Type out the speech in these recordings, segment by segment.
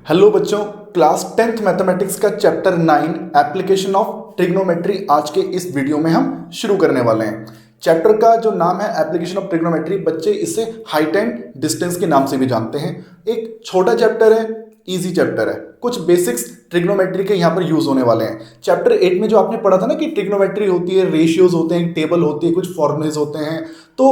Hello बच्चों, class 10th mathematics का chapter 9 application of trigonometry आज के इस वीडियो में हम शुरू करने वाले हैं। चैप्टर का जो नाम है एप्लीकेशन ऑफ ट्रिग्नोमेट्री, बच्चे इसे हाइट एंड डिस्टेंस के नाम से भी जानते हैं। एक छोटा चैप्टर है, इजी चैप्टर है, कुछ बेसिक्स ट्रिग्नोमेट्री के यहाँ पर यूज होने वाले हैं। चैप्टर 8 में जो आपने पढ़ा था ना कि ट्रिग्नोमेट्री होती है, रेशियोज होते हैं, टेबल होती है, कुछ फॉर्मूलेज होते हैं, तो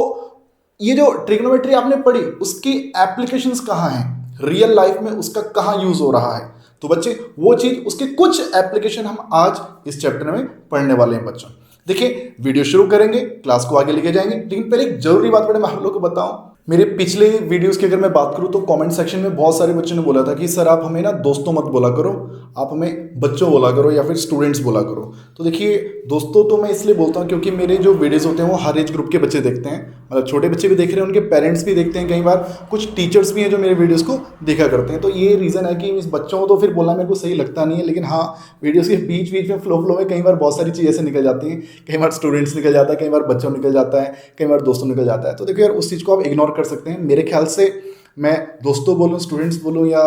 ये जो ट्रिग्नोमेट्री आपने पढ़ी उसकी एप्लीकेशंस कहाँ हैं, रियल लाइफ में उसका कहाँ यूज हो रहा है। तो बच्चे वो चीज, उसके कुछ एप्लीकेशन हम आज इस चैप्टर में पढ़ने वाले हैं। बच्चों देखिए, वीडियो शुरू करेंगे, क्लास को आगे लेके जाएंगे, लेकिन पहले एक जरूरी बात मैं आप लोग को बताऊं। मेरे पिछले वीडियोस की अगर मैं बात करूं तो कमेंट सेक्शन में बहुत सारे बच्चों ने बोला था कि सर आप हमें ना दोस्तों मत बोला करो, आप हमें बच्चों बोला करो या फिर स्टूडेंट्स बोला करो। तो देखिए दोस्तों तो मैं इसलिए बोलता हूं क्योंकि मेरे जो वीडियोस होते हैं वो हर एज ग्रुप के बच्चे देखते हैं, मतलब छोटे बच्चे भी देख रहे हैं, उनके पेरेंट्स भी देखते हैं, कई बार कुछ टीचर्स भी हैं जो मेरे वीडियोस को देखा करते हैं। तो ये रीज़न है कि इस बच्चों को तो फिर बोलना मेरे को सही लगता नहीं है, लेकिन हाँ वीडियोस के बीच बीच में फ्लो में कई बार बहुत सारी चीज़ें ऐसे निकल जाती हैं, कई बार स्टूडेंट्स निकल जाता है, कई बार बच्चों निकल जाता है, कई बार दोस्तों निकल जाता है। तो देखो यार, उस चीज़ को आप इग्नोर कर सकते हैं। मेरे ख्याल से मैं दोस्तों बोलूँ, स्टूडेंट्स बोलूँ या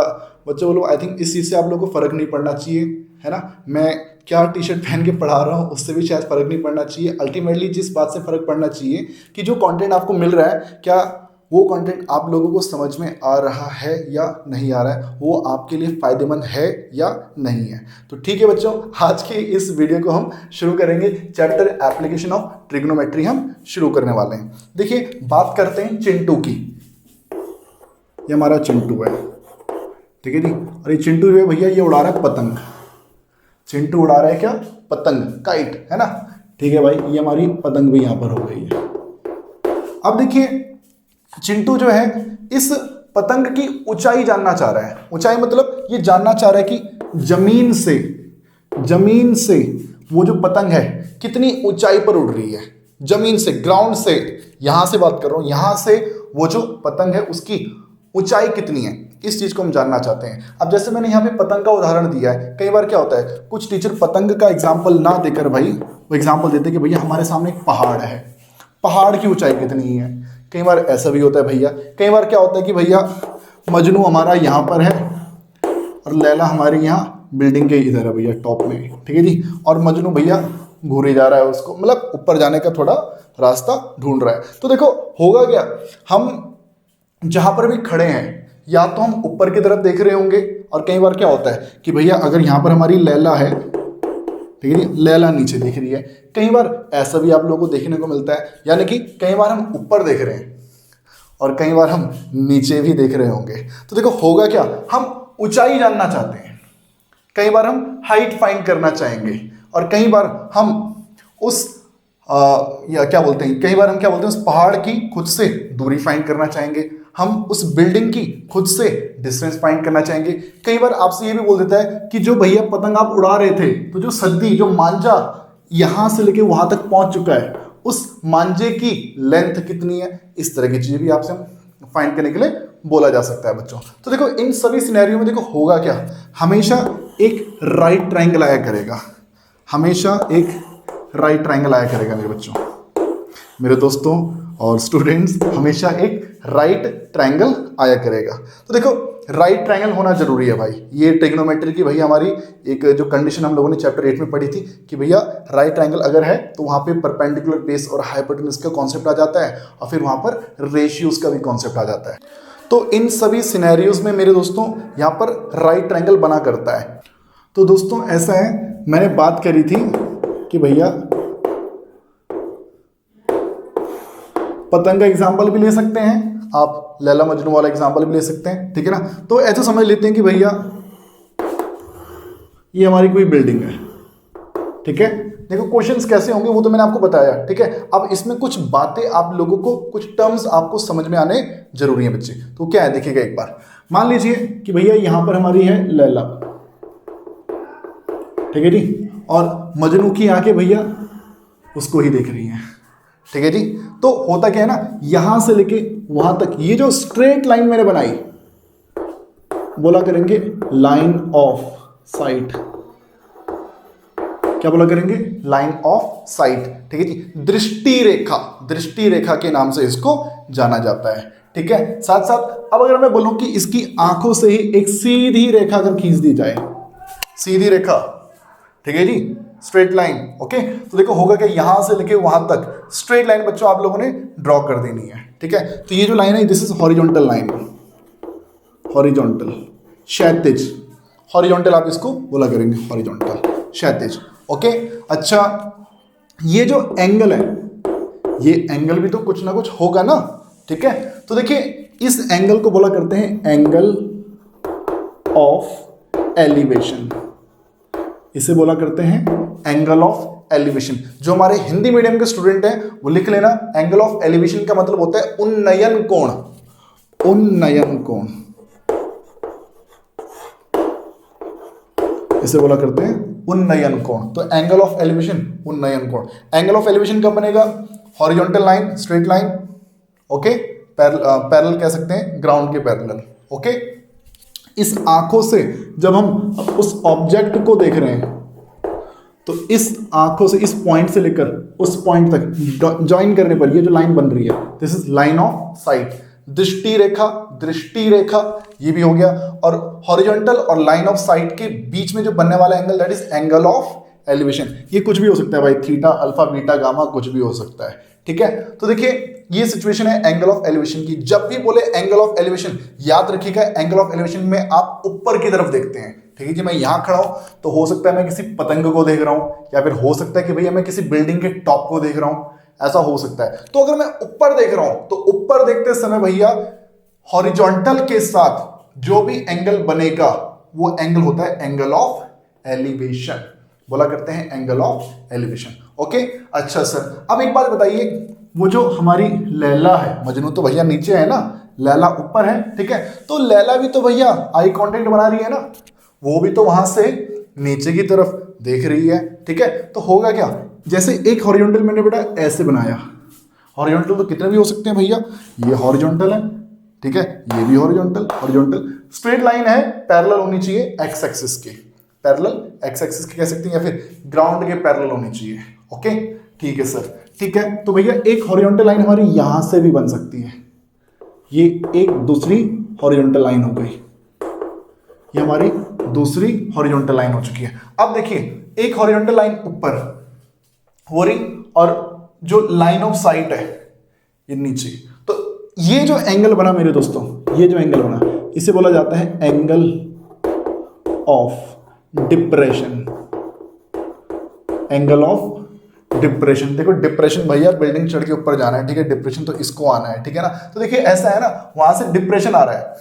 बच्चों बोलूँ, आई थिंक इस चीज़ से आप लोगों को फ़र्क नहीं पड़ना चाहिए, है ना। मैं क्या टी शर्ट पहन के पढ़ा रहा हूँ उससे भी शायद फ़र्क नहीं पड़ना चाहिए। अल्टीमेटली जिस बात से फ़र्क पड़ना चाहिए कि जो कंटेंट आपको मिल रहा है, क्या वो कंटेंट आप लोगों को समझ में आ रहा है या नहीं आ रहा है, वो आपके लिए फ़ायदेमंद है या नहीं है। तो ठीक है बच्चों, आज की इस वीडियो को हम शुरू करेंगे। चैप्टर एप्लीकेशन ऑफ ट्रिग्नोमेट्री हम शुरू करने वाले हैं। देखिए, बात करते हैं चिंटू की। ये हमारा चिंटू है, ठीक है जी। और ये चिंटू जो है भैया, ये उड़ा रहा है पतंग। चिंटू उड़ा रहा है क्या? पतंग, काइट, है ना। ठीक है भाई, ये हमारी पतंग भी यहाँ पर हो गई है। अब देखिए, चिंटू जो है इस पतंग की ऊंचाई जानना चाह रहा है। ऊंचाई मतलब ये जानना चाह रहा है कि जमीन से वो जो पतंग है कितनी ऊंचाई पर उड़ रही है। जमीन से, ग्राउंड से, यहां से बात कर रहा हूं, यहां से वो जो पतंग है उसकी ऊंचाई कितनी है, इस चीज को हम जानना चाहते हैं। अब जैसे मैंने यहाँ पे पतंग का उदाहरण दिया है, कई बार क्या होता है कुछ टीचर पतंग का एग्जाम्पल ना देकर भाई वो एग्जाम्पल देते हैं कि भैया हमारे सामने एक पहाड़ है, पहाड़ की ऊंचाई कितनी है। कई बार ऐसा भी होता है भैया। कई बार क्या होता है कि भैया मजनू हमारा यहाँ पर है और लैला हमारे यहाँ बिल्डिंग के इधर है भैया, टॉप में, ठीक है जी। और मजनू भैया घूरे जा रहा है, उसको मतलब ऊपर जाने का थोड़ा रास्ता ढूंढ रहा है। तो देखो होगा क्या, हम जहां पर भी खड़े हैं या तो हम ऊपर की तरफ देख रहे होंगे, और कई बार क्या होता है कि भैया अगर यहाँ पर हमारी लैला है, ठीक है, लैला नीचे दिख रही है। कई बार ऐसा भी आप लोगों को देखने को मिलता है, यानी कि कई बार हम ऊपर देख रहे हैं और कई बार हम नीचे भी देख रहे होंगे। तो देखो होगा क्या, हम ऊंचाई जानना चाहते हैं, कई बार हम हाइट फाइंड करना चाहेंगे, और कई बार हम उस या क्या बोलते हैं, कई बार हम क्या बोलते हैं, उस पहाड़ की खुद से दूरी फाइंड करना चाहेंगे, हम उस बिल्डिंग की खुद से डिस्टेंस फाइंड करना चाहेंगे। कई बार आपसे ये भी बोल देता है कि जो भैया पतंग आप उड़ा रहे थे, तो जो सद्दी, जो मांझा यहां से लेके वहां तक पहुंच चुका है, उस मांझे की लेंथ कितनी है। इस तरह की चीजें भी आपसे फाइंड करने के लिए बोला जा सकता है बच्चों। तो देखो इन सभी सिनेरियो में देखो होगा क्या, हमेशा एक राइट ट्राइंगल आया करेगा, हमेशा एक राइट ट्राइंगल आया करेगा मेरे बच्चों, मेरे दोस्तों और स्टूडेंट्स, हमेशा एक राइट ट्रायंगल आया करेगा। तो देखो राइट ट्रायंगल होना जरूरी है भाई। ये ट्रिग्नोमेट्री की भैया हमारी एक जो कंडीशन हम लोगों ने चैप्टर 8 में पढ़ी थी कि भैया राइट ट्रायंगल अगर है तो वहाँ पे परपेंडिकुलर बेस और हाइपोटेन्यूज का कॉन्सेप्ट आ जाता है, और फिर वहाँ पर रेशियोज का भी कॉन्सेप्ट आ जाता है। तो इन सभी सिनेरियोज में मेरे दोस्तों यहाँ पर राइट ट्रायंगल बना करता है। तो दोस्तों ऐसा है, मैंने बात करी थी कि भैया पतंग का एग्जाम्पल भी ले सकते हैं आप, लैला मजनू वाला एग्जाम्पल भी ले सकते हैं, ठीक है ना। तो ऐसे समझ लेते हैं कि भैया ये हमारी कोई बिल्डिंग है, ठीक है। देखो क्वेश्चंस कैसे होंगे वो तो मैंने आपको बताया, ठीक है। अब इसमें कुछ बातें आप लोगों को, कुछ टर्म्स आपको समझ में आने जरूरी है बच्चे। तो क्या है देखिएगा एक बार, मान लीजिए कि भैया यहां पर हमारी है लैला, ठीक है जी, और मजनू की आंखें भैया उसको ही देख रही हैं, ठीक है जी। तो होता क्या है ना, यहां से लेके वहां तक ये जो स्ट्रेट लाइन मैंने बनाई, बोला करेंगे लाइन ऑफ साइट। क्या बोला करेंगे? लाइन ऑफ साइट, ठीक है जी। दृष्टि रेखा, दृष्टि रेखा के नाम से इसको जाना जाता है, ठीक है। साथ साथ अब अगर मैं बोलूं कि इसकी आंखों से ही एक सीधी रेखा अगर खींच दी जाए, सीधी रेखा, ठीक है जी, स्ट्रेट लाइन, ओके, तो देखो होगा कि यहां से लेके वहां तक स्ट्रेट लाइन बच्चों आप लोगों ने ड्रॉ कर देनी है, ठीक है। तो ये जो लाइन है this is horizontal line, horizontal, क्षैतिज, हॉरिजॉन्टल आप इसको बोला करेंगे, हॉरिजॉन्टल, क्षैतिज, ओके। अच्छा, ये जो एंगल है, ये एंगल भी तो कुछ ना कुछ होगा ना, ठीक है। तो देखिए इस एंगल को बोला करते हैं एंगल ऑफ एलिवेशन, इसे बोला करते हैं एंगल ऑफ एलिवेशन। जो हमारे हिंदी मीडियम के स्टूडेंट हैं वो लिख लेना, एंगल ऑफ एलिवेशन का मतलब होता है उन्नयन कोण, उन्नयन कोण, इसे बोला करते हैं उन्नयन कोण। तो एंगल ऑफ एलिवेशन, उन्नयन कोण। एंगल ऑफ एलिवेशन कब बनेगा? Horizontal line, straight line, okay, parallel कह सकते हैं, ग्राउंड के पैरेलल, ओके। इस आंखों से जब हम उस ऑब्जेक्ट को देख रहे हैं तो इस आंखों से, इस पॉइंट से लेकर उस पॉइंट तक ज्वाइन करने पर ये जो लाइन बन रही है this is line of site, दृष्टि रेखा, दृष्टि रेखा ये भी हो गया। और हॉरिजॉन्टल और लाइन ऑफ साइट के बीच में जो बनने वाला angle that is angle of elevation. ये कुछ भी हो सकता है भाई, थीटा, अल्फा, बीटा, गामा, कुछ भी हो सकता है, ठीक है। तो देखिए ये सिचुएशन है एंगल ऑफ एलिवेशन की। जब भी बोले एंगल ऑफ एलिवेशन, याद रखिएगा एंगल ऑफ एलिवेशन में आप ऊपर की तरफ देखते हैं, ठीक है जी। मैं यहां खड़ा हूं तो हो सकता है मैं किसी पतंग को देख रहा हूं, या फिर हो सकता है कि भैया मैं किसी बिल्डिंग के टॉप को देख रहा हूं, ऐसा हो सकता है। तो अगर मैं ऊपर देख रहा हूं तो ऊपर देखते समय भैया हॉरिजॉन्टल के साथ जो भी एंगल बनेगा वो एंगल होता है एंगल ऑफ एलिवेशन, बोला करते हैं एंगल ऑफ एलिवेशन, ओके। अच्छा सर, अब एक बात बताइए, वो जो हमारी लैला है, मजनू तो भैया नीचे है ना, लैला ऊपर है, ठीक है। तो लैला भी तो भैया आई कांटेक्ट बना रही है ना, वो भी तो वहां से नीचे की तरफ देख रही है, ठीक है। तो होगा क्या, जैसे एक हॉरिजॉन्टल मैंने बेटा ऐसे बनाया, हॉरिजॉन्टल तो कितने भी हो सकते हैं भैया, ये हॉरिजॉन्टल है, ठीक है, ये भी हॉरिजॉन्टल, हॉरिजॉन्टल स्ट्रेट लाइन है, पैरेलल होनी चाहिए एक्स एक्सिस के, पैरेलल एक्स एक्सिस के कह सकते हैं, या फिर ग्राउंड के पैरेलल होनी चाहिए, ओके, ठीक है सर, ठीक है। तो भैया एक हॉरिजॉन्टल लाइन हमारी यहां से भी बन सकती है, ये एक दूसरी हॉरिजॉन्टल लाइन हो गई, ये हमारी दूसरी हॉरिजॉन्टल लाइन हो चुकी है। अब देखिए एक हॉरिजॉन्टल लाइन ऊपर हो रही और जो लाइन ऑफ साइट है ये नीचे। तो ये जो एंगल बना मेरे दोस्तों, ये जो एंगल बना इसे बोला जाता है angle of depression, angle of depression. देखो डिप्रेशन भैया बिल्डिंग चढ़ के ऊपर जाना है, ठीक है, डिप्रेशन तो इसको आना है, ठीक है ना। तो देखिए ऐसा है ना, वहां से डिप्रेशन आ रहा है,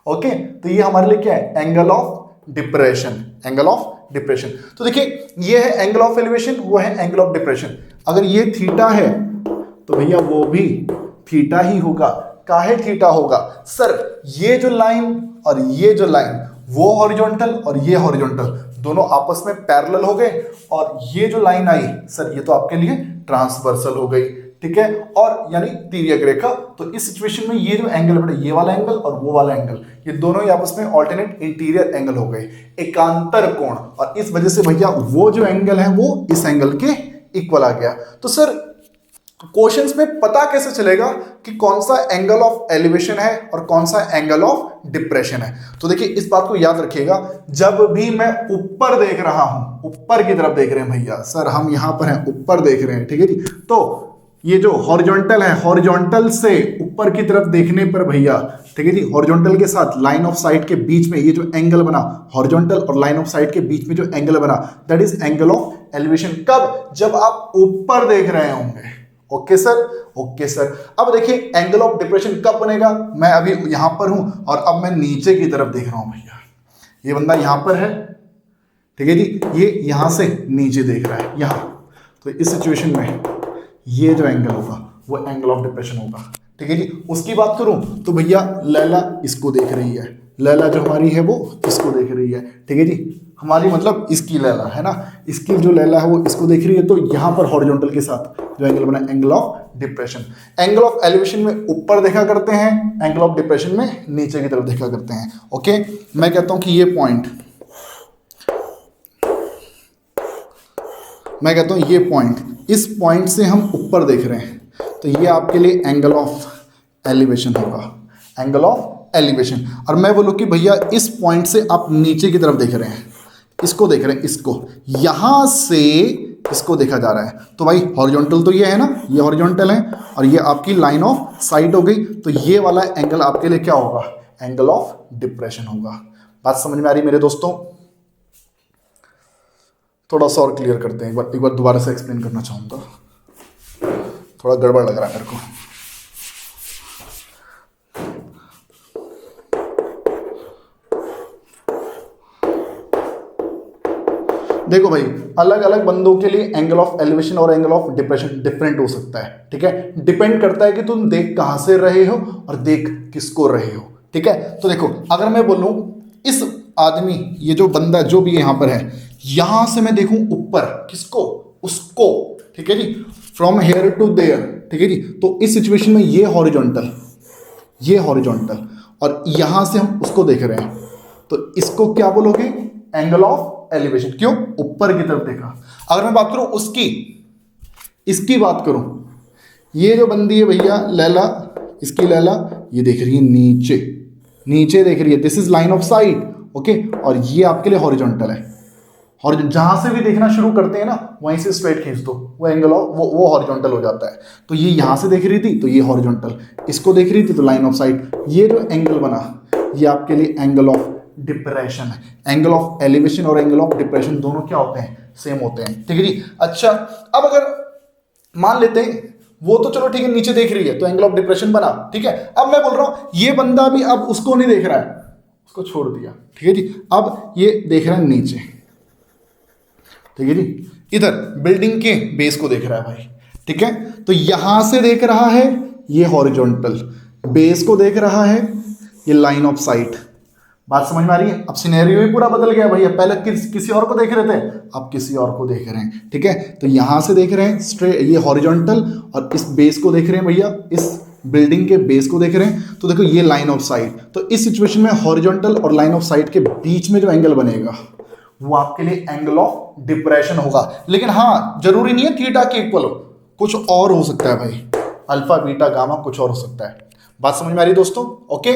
ओके। तो ये हमारे लिए क्या है, angle of depression, angle of depression. तो देखिए ये है एंगल ऑफ एलिवेशन, वो है एंगल ऑफ डिप्रेशन। अगर ये थीटा है तो भैया वो भी थीटा ही होगा। काहे थीटा होगा सर, ये जो लाइन और ये जो लाइन, वो हॉरिजॉन्टल और ये हॉरिजॉन्टल दोनों आपस में पैरेलल हो गए, और ये जो लाइन आई सर ये तो आपके लिए ट्रांसवर्सल हो गई, ठीक है, और यानी तिर्यक रेखा। तो इस सिचुएशन में ये जो एंगल बने, ये वाला एंगल और वो वाला एंगल, ये दोनों ही आपस में ऑल्टरनेट इंटीरियर एंगल हो गए, एकांतर कोण। और इस वजह से भैया वो जो एंगल है वो इस एंगल के इक्वल आ गया। तो सर क्वेश्चंस में पता कैसे चलेगा कि कौन सा एंगल ऑफ एलिवेशन है और कौन सा एंगल ऑफ डिप्रेशन है? तो देखिए इस बात को याद रखिएगा, जब भी मैं ऊपर देख रहा हूं, ऊपर की तरफ देख रहे हैं भैया, सर हम यहां पर हैं, ऊपर देख रहे हैं, ठीक है जी। तो ये जो हॉरिजॉन्टल है, हॉरिजॉन्टल से ऊपर की तरफ देखने पर भैया, ठीक है जी, हॉरिजॉन्टल के साथ लाइन ऑफ साइट के बीच में ये जो एंगल बना, हॉरिजॉन्टल और लाइन ऑफ साइट के बीच में जो एंगल बना that is angle of elevation. कब? जब आप ऊपर देख रहे होंगे, ओके सर, ओके सर। अब देखिए एंगल ऑफ डिप्रेशन कब बनेगा, मैं अभी यहां पर हूं और अब मैं नीचे की तरफ देख रहा हूं भैया, ये बंदा यहां पर है, ठीक है जी, ये यहां से नीचे देख रहा है यहां। तो इस सिचुएशन में ये जो एंगल होगा वो एंगल ऑफ डिप्रेशन होगा, ठीक है जी। उसकी बात करूं तो भैया लैला इसको देख रही है, लैला जो हमारी है वो इसको देख रही है, ठीक है जी, हमारी मतलब इसकी लैला है ना, इसकी जो लैला है वो इसको देख रही है। तो यहां पर हॉरिजॉन्टल के साथ जो एंगल बना angle of depression. Angle of elevation में ऊपर देखा करते हैं, एंगल ऑफ डिप्रेशन में नीचे की तरफ देखा करते हैं, ओके। मैं कहता हूं कि ये पॉइंट, मैं कहता हूं ये पॉइंट, इस पॉइंट से हम ऊपर देख रहे हैं तो ये आपके लिए एंगल ऑफ एलिवेशन होगा, एंगल ऑफ एलिवेशन। और मैं बोलूँ कि भैया इस पॉइंट से आप नीचे की तरफ देख रहे हैं, इसको देख रहे हैं, इसको यहां से इसको देखा जा रहा है, तो भाई हॉरिजॉन्टल तो ये है ना, ये हॉरिजॉन्टल है और ये आपकी लाइन ऑफ साइट हो गई, तो ये वाला एंगल आपके लिए क्या होगा, एंगल ऑफ डिप्रेशन होगा। बात समझ में आ रही मेरे दोस्तों? थोड़ा सा और क्लियर करते हैं, एक बार दोबारा से एक्सप्लेन करना चाहूंगा, थोड़ा गड़बड़ लग रहा है मेरे को। देखो भाई, अलग अलग बंदों के लिए एंगल ऑफ एलिवेशन और एंगल ऑफ डिप्रेशन डिफरेंट हो सकता है, ठीक है। डिपेंड करता है कि तुम देख कहां से रहे हो और देख किसको रहे हो, ठीक है। तो देखो, अगर मैं बोलूं इस आदमी, ये जो बंदा जो भी यहां पर है, यहां से मैं देखूं ऊपर किसको, उसको, ठीक है जी, फ्रॉम हेयर टू देयर, ठीक है जी। तो इस सिचुएशन में ये हॉरिजॉन्टल और यहां से हम उसको देख रहे हैं, तो इसको क्या बोलोगे, एंगल ऑफ एलिवेशन। क्यों, ऊपर की तरफ देखा। अगर मैं बात करूं इसकी बात करूं, ये जो बंदी है भैया लैला, इसकी लैला ये देख रही है नीचे देख रही है, this is line of site, okay. और ये आपके लिए हॉरिजॉन्टल है, और जहां से भी देखना शुरू करते हैं ना, वहीं से स्ट्रेट खींच दो, वो एंगल ऑफ वो हॉरिजॉन्टल हो जाता है। तो ये यहां से देख रही थी तो ये हॉरिजॉन्टल, इसको देख रही थी तो लाइन ऑफ साइट। ये जो एंगल बना ये आपके लिए एंगल ऑफ डिप्रेशन है। एंगल ऑफ एलिवेशन और एंगल ऑफ डिप्रेशन दोनों क्या होते हैं, सेम होते हैं, ठीक है जी। अच्छा, अब अगर मान लेते हैं वो तो चलो ठीक है नीचे देख रही है तो एंगल ऑफ डिप्रेशन बना, ठीक है। अब मैं बोल रहा हूं ये बंदा भी अब उसको नहीं देख रहा है, उसको छोड़ दिया, ठीक है जी। अब ये देख रहा है नीचे, ठीक है जी, इधर बिल्डिंग के बेस को देख रहा है भाई, ठीक है। तो यहां से देख रहा है ये हॉरिजॉन्टल, बेस को देख रहा है ये लाइन ऑफ साइट। बात समझ में आ रही है? अब सिनेरियो ही पूरा बदल गया भैया, पहले किसी और को देख रहे थे, अब किसी और को देख रहे हैं, ठीक है। तो यहां से देख रहे हैं स्ट्रेट, ये हॉरिजॉन्टल, और इस बेस को देख रहे हैं भैया, इस बिल्डिंग के बेस को देख रहे हैं, तो देखो ये लाइन ऑफ साइट। तो इस सिचुएशन में हॉरिजॉन्टल और लाइन ऑफ साइट के बीच में जो एंगल बनेगा वो आपके लिए एंगल ऑफ डिप्रेशन होगा। लेकिन हाँ, जरूरी नहीं है थीटा के इक्वल हो, कुछ और हो सकता है भाई, अल्फा बीटा गामा कुछ और हो सकता है। बात समझ में आ रही है दोस्तों? ओके,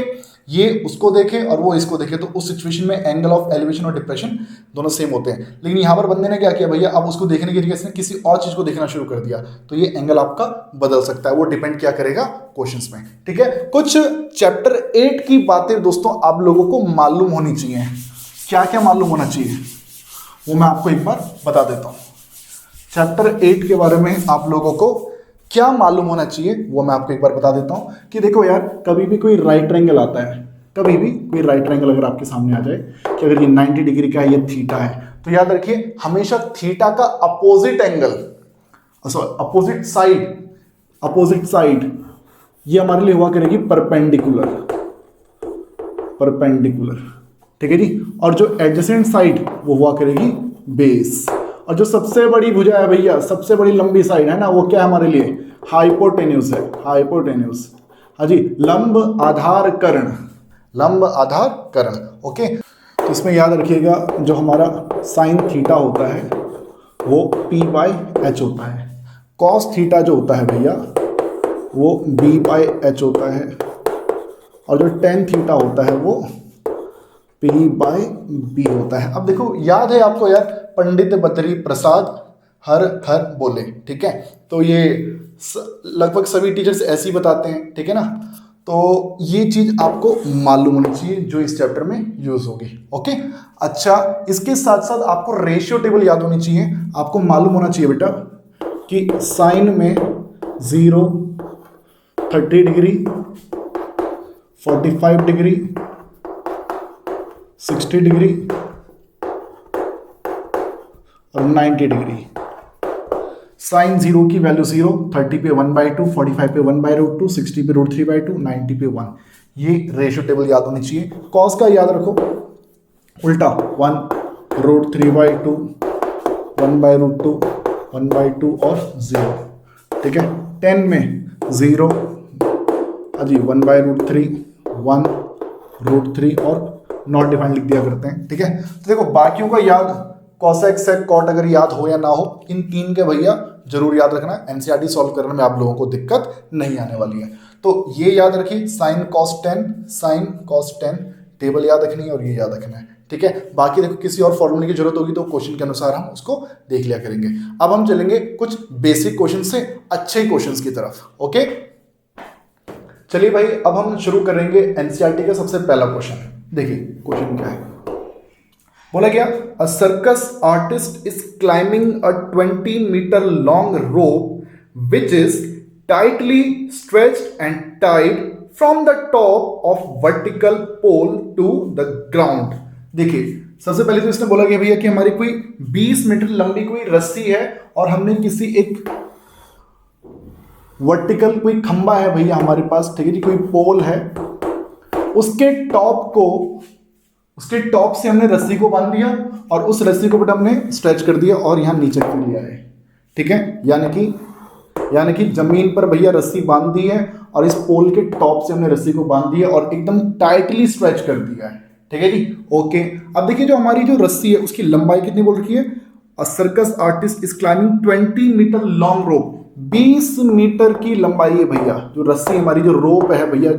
ये उसको देखे और वो इसको देखे, तो उस सिचुएशन में एंगल ऑफ एलिवेशन और डिप्रेशन दोनों सेम होते हैं। लेकिन यहां पर बंदे ने क्या किया भैया, अब उसको देखने की जगह से किसी और चीज को देखना शुरू कर दिया, तो ये एंगल आपका बदल सकता है। वो डिपेंड क्या करेगा क्वेश्चंस में, ठीक है। कुछ चैप्टर 8 की बातें दोस्तों आप लोगों को मालूम होनी चाहिए। क्या क्या मालूम होना चाहिए वो मैं आपको एक बार बता देता हूं। चैप्टर 8 के बारे में आप लोगों को क्या मालूम होना चाहिए वो मैं आपको एक बार बता देता हूं कि देखो यार, कभी भी कोई राइट ट्रायंगल आता है, कभी भी कोई राइट ट्रायंगल अगर आपके सामने आ जाए कि अगर ये 90 डिग्री का है, ये थीटा है, तो याद रखिए हमेशा थीटा का अपोजिट एंगल, अपोजिट साइड ये हमारे लिए हुआ करेगी परपेंडिकुलर, ठीक है जी। और जो एडजेसेंट साइड वो हुआ करेगी बेस। और जो सबसे बड़ी भुजा है भैया, सबसे बड़ी लंबी साइड है ना, वो क्या है हमारे लिए, हाइपोटेन्यूज है, हाइपोटेन्यूज। हाँ जी, लंब आधार कर्ण, ओके। तो इसमें याद रखिएगा जो हमारा साइन थीटा होता है वो p/h होता है, कॉस थीटा जो होता है भैया वो b/h होता है, और जो टेन थीटा होता है वो p/b होता है। अब देखो, याद है आपको यार, पंडित बद्री प्रसाद हर हर बोले, ठीक है। तो ये लगभग सभी टीचर्स ऐसे ही बताते हैं, ठीक है ना। तो ये चीज आपको मालूम होनी चाहिए जो इस चैप्टर में यूज होगी, ओके। अच्छा, इसके साथ साथ आपको रेशियो टेबल याद होनी चाहिए। आपको मालूम होना चाहिए बेटा कि साइन में 0, 30 डिग्री, 45 डिग्री, 60 डिग्री और 90 डिग्री। साइन 0 की वैल्यू 0, 30 पे 1/2, 45 पे 1/√2, 60 पे √3/2, 90 पे 1। ये रेशियो टेबल याद होनी चाहिए। कॉस का याद रखो उल्टा, 1√3/2, 1/√2, 1/2 और 0, ठीक है। 10 में 0, अजी 1/√3, 1√3 और नॉट डिफाइंड लिख दिया करते हैं, ठीक है। तो देखो बाकियों का याद, कॉसेक सेक कॉट अगर याद हो या ना हो, इन तीन के भैया जरूर याद रखना, एनसीईआरटी सॉल्व करने में आप लोगों को दिक्कत नहीं आने वाली है। तो ये याद रखिए, साइन कॉस 10 टेबल याद रखनी है और ये याद रखना है, ठीक है। बाकी देखो किसी और फॉर्मूले की जरूरत होगी तो क्वेश्चन के अनुसार हम उसको देख लिया करेंगे। अब हम चलेंगे कुछ बेसिक क्वेश्चन से अच्छे क्वेश्चंस की तरफ, ओके। चलिए भाई, अब हम शुरू करेंगे एनसीईआरटी का सबसे पहला क्वेश्चन। देखिए क्वेश्चन क्या है, बोला गया a circus artist is climbing a 20 metre long rope which is tightly stretched and tied from the top of vertical pole to the ground. देखिए सबसे पहले तो इसने बोला गया भैया कि हमारी कोई 20 मीटर लंबी कोई रस्सी है और हमने किसी एक वर्टिकल कोई खंबा है भैया हमारे पास, ठीक है जी, कोई पोल है, उसके टॉप से हमने रस्सी को बांध दिया और उस रस्सी को बेटा हमने स्ट्रेच कर दिया और यहां नीचे कर लिया है, ठीक है। यानी कि जमीन पर भैया रस्सी बांध दी है और इस पोल के टॉप से हमने रस्सी को बांध दिया और एकदम टाइटली स्ट्रेच कर दिया है, ठीक है जी, ओके। अब देखिए जो हमारी जो रस्सी है उसकी लंबाई कितनी बोल रखी है, a circus artist is climbing 20 metre long rope, 20 metre की लंबाई है भैया। जो रस्सी हमारी जो रोप है भैया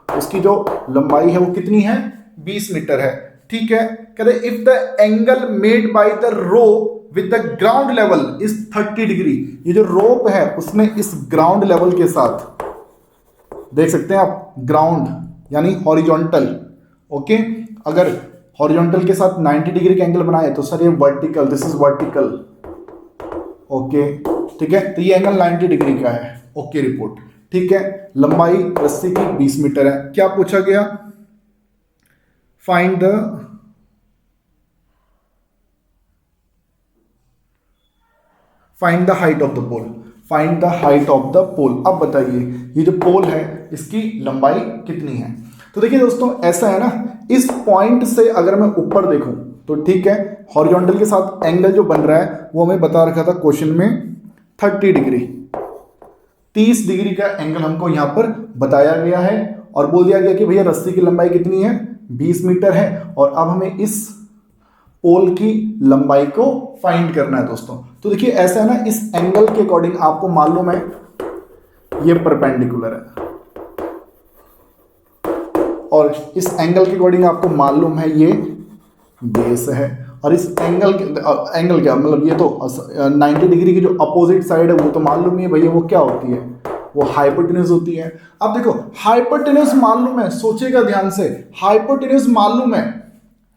उसकी जो लंबाई है वो कितनी है, 20 मीटर है, ठीक है। कहते if the angle made by the rope with the ground level is 30 degree, ये जो रोप है उसमें इस ग्राउंड लेवल के साथ देख सकते हैं आप, ग्राउंड यानी हॉरिजॉन्टल, ओके। अगर हॉरिजॉन्टल के साथ 90 डिग्री का एंगल बनाए तो सर ये vertical, this is vertical, okay, ठीक है। तो ये एंगल 90 डिग्री का है, ओके रिपोर्ट, ठीक है। लंबाई रस्सी की 20 मीटर है। क्या पूछा गया, find the height of the pole, find the height of the pole. अब बताइए ये जो पोल है इसकी लंबाई कितनी है। तो देखिए दोस्तों ऐसा है ना, इस पॉइंट से अगर मैं ऊपर देखूं तो ठीक है, हॉरिजॉन्टल के साथ एंगल जो बन रहा है वो हमें बता रखा था क्वेश्चन में 30 डिग्री, 30 डिग्री का एंगल हमको यहां पर बताया गया है और बोल दिया गया कि भैया रस्सी की लंबाई कितनी है, 20 मीटर है और अब हमें इस पोल की लंबाई को फाइंड करना है दोस्तों। तो देखिए ऐसा है ना, इस एंगल के अकॉर्डिंग आपको मालूम है ये परपेंडिकुलर है और इस एंगल के अकॉर्डिंग आपको मालूम है ये बेस है और इस एंगल क्या मतलब, ये तो 90 डिग्री की जो अपोजिट साइड है वो तो मालूम ही है भैया, वो क्या होती है, वो हाइपोटेन्यूज होती है। अब देखो हाइपोटेन्यूज मालूम है, सोचिएगा ध्यान से, हाइपोटेन्यूज मालूम है,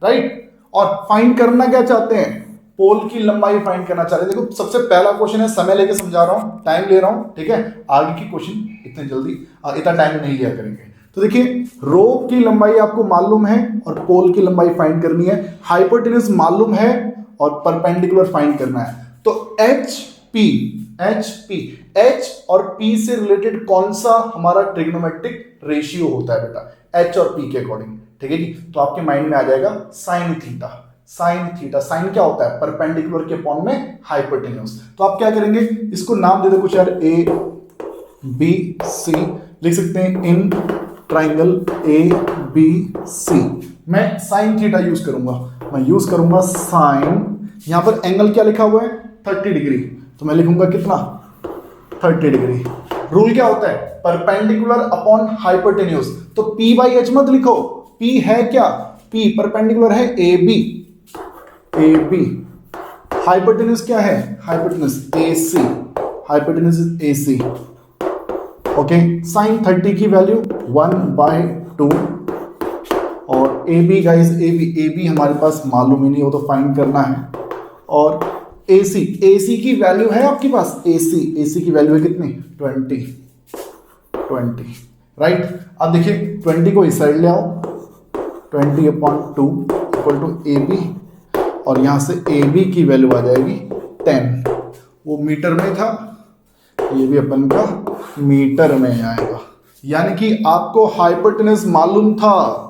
राइट, और फाइंड करना क्या चाहते हैं, पोल की लंबाई फाइंड करना चाहते हैं। देखो सबसे पहला क्वेश्चन है, समय लेके समझा रहा हूं, टाइम ले रहा हूं, ठीक है। आगे की क्वेश्चन इतने जल्दी इतना टाइम नहीं लिया करेंगे। तो देखिए रोप की लंबाई आपको मालूम है और पोल की लंबाई फाइंड करनी है, हाइपोटेन्यूज मालूम है और परपेंडिकुलर फाइंड करना है। तो H और P से रिलेटेड कौन सा हमारा ट्रिग्नोमेट्रिक रेशियो होता है बेटा, H और P के अकॉर्डिंग, ठीक है जी। तो आपके माइंड में आ जाएगा साइन थीटा, साइन क्या होता है, परपेंडिकुलर के अपॉन में हाइपोटेन्यूज। तो आप क्या करेंगे, इसको नाम दे दो कुछ यार, A B C लिख सकते हैं, इन ट्राइंगल ABC मैं साइन थीटा यूज करूंगा, मैं यूज करूंगा साइन, यहां पर एंगल क्या लिखा हुआ है 30 डिग्री, तो मैं लिखूंगा कितना 30 डिग्री। रूल क्या होता है, परपेंडिकुलर अपॉन हाइपोटेन्यूज। तो P/H मत लिखो, P है क्या, P परपेंडिकुलर है AB, हाइपोटेन्यूज क्या है, hypotenuse AC, hypotenuse AC, okay. Sine 30 की वैल्यू 1/2 और AB गाइस, AB हमारे पास मालूम ही नहीं, वो तो फाइंड करना है। और AC की वैल्यू है आपके पास, AC की वैल्यू है कितनी 20, राइट। अब देखिए 20 को इस साइड ले आओ, 20/2 इक्वल टू AB और यहां से AB की वैल्यू आ जाएगी 10, वो मीटर में था, ये भी अपन का मीटर में आएगा। यानी कि आपको हाइपोटेन्यूज मालूम था,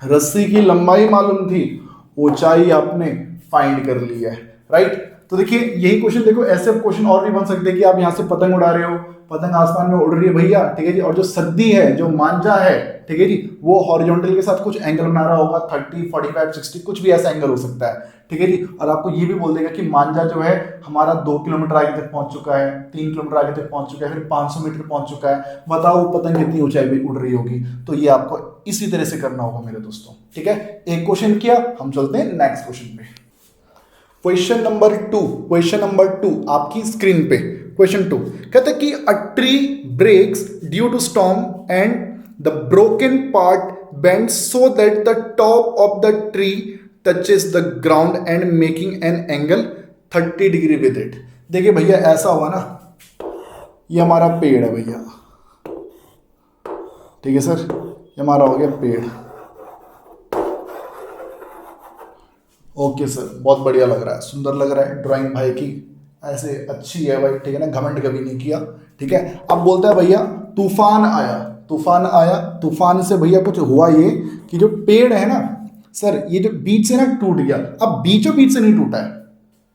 रस्सी की लंबाई मालूम थी, ऊंचाई आपने फाइंड कर ली है, राइट। तो देखिए यही क्वेश्चन, देखो ऐसे क्वेश्चन और भी बन सकते हैं कि आप यहाँ से पतंग उड़ा रहे हो, पतंग आसमान में उड़ रही है भैया, ठीक है जी, और जो सद्दी है, जो मांझा है, ठीक है जी, वो हॉरिजॉन्टल के साथ कुछ एंगल बना रहा होगा 30, 45, 60, कुछ भी ऐसा एंगल हो सकता है, ठीक है जी। और आपको ये भी बोल देगा कि मांझा जो है हमारा 2 किलोमीटर आगे तक पहुंच चुका है, 3 किलोमीटर आगे तक पहुंच चुका है, फिर 500 मीटर पहुंच चुका है, बताओ वो पतंग कितनी ऊंचाई पे उड़ रही होगी। तो ये आपको इसी तरह से करना होगा मेरे दोस्तों, ठीक है। एक क्वेश्चन किया, हम चलते हैं नेक्स्ट क्वेश्चन पे। क्वेश्चन नंबर टू आपकी स्क्रीन पे, क्वेश्चन 2 कहता है कि a tree breaks due to storm and the broken part bends so that the top of the tree touches the ground and making an angle 30 degree with it. देखिए भैया ऐसा हुआ ना, ये हमारा पेड़ है भैया, ठीक है सर, ये हमारा हो गया पेड़। ओके सर, बहुत बढ़िया लग रहा है, सुंदर लग रहा है, ड्राइंग भाई की ऐसे अच्छी है भाई, ठीक है ना, घमंड कभी नहीं किया, ठीक है। अब बोलता है भैया तूफान आया, तूफान से भैया कुछ हुआ ये कि जो पेड़ है ना सर, ये जो बीच से ना टूट गया। अब बीचों बीच से नहीं टूटा है,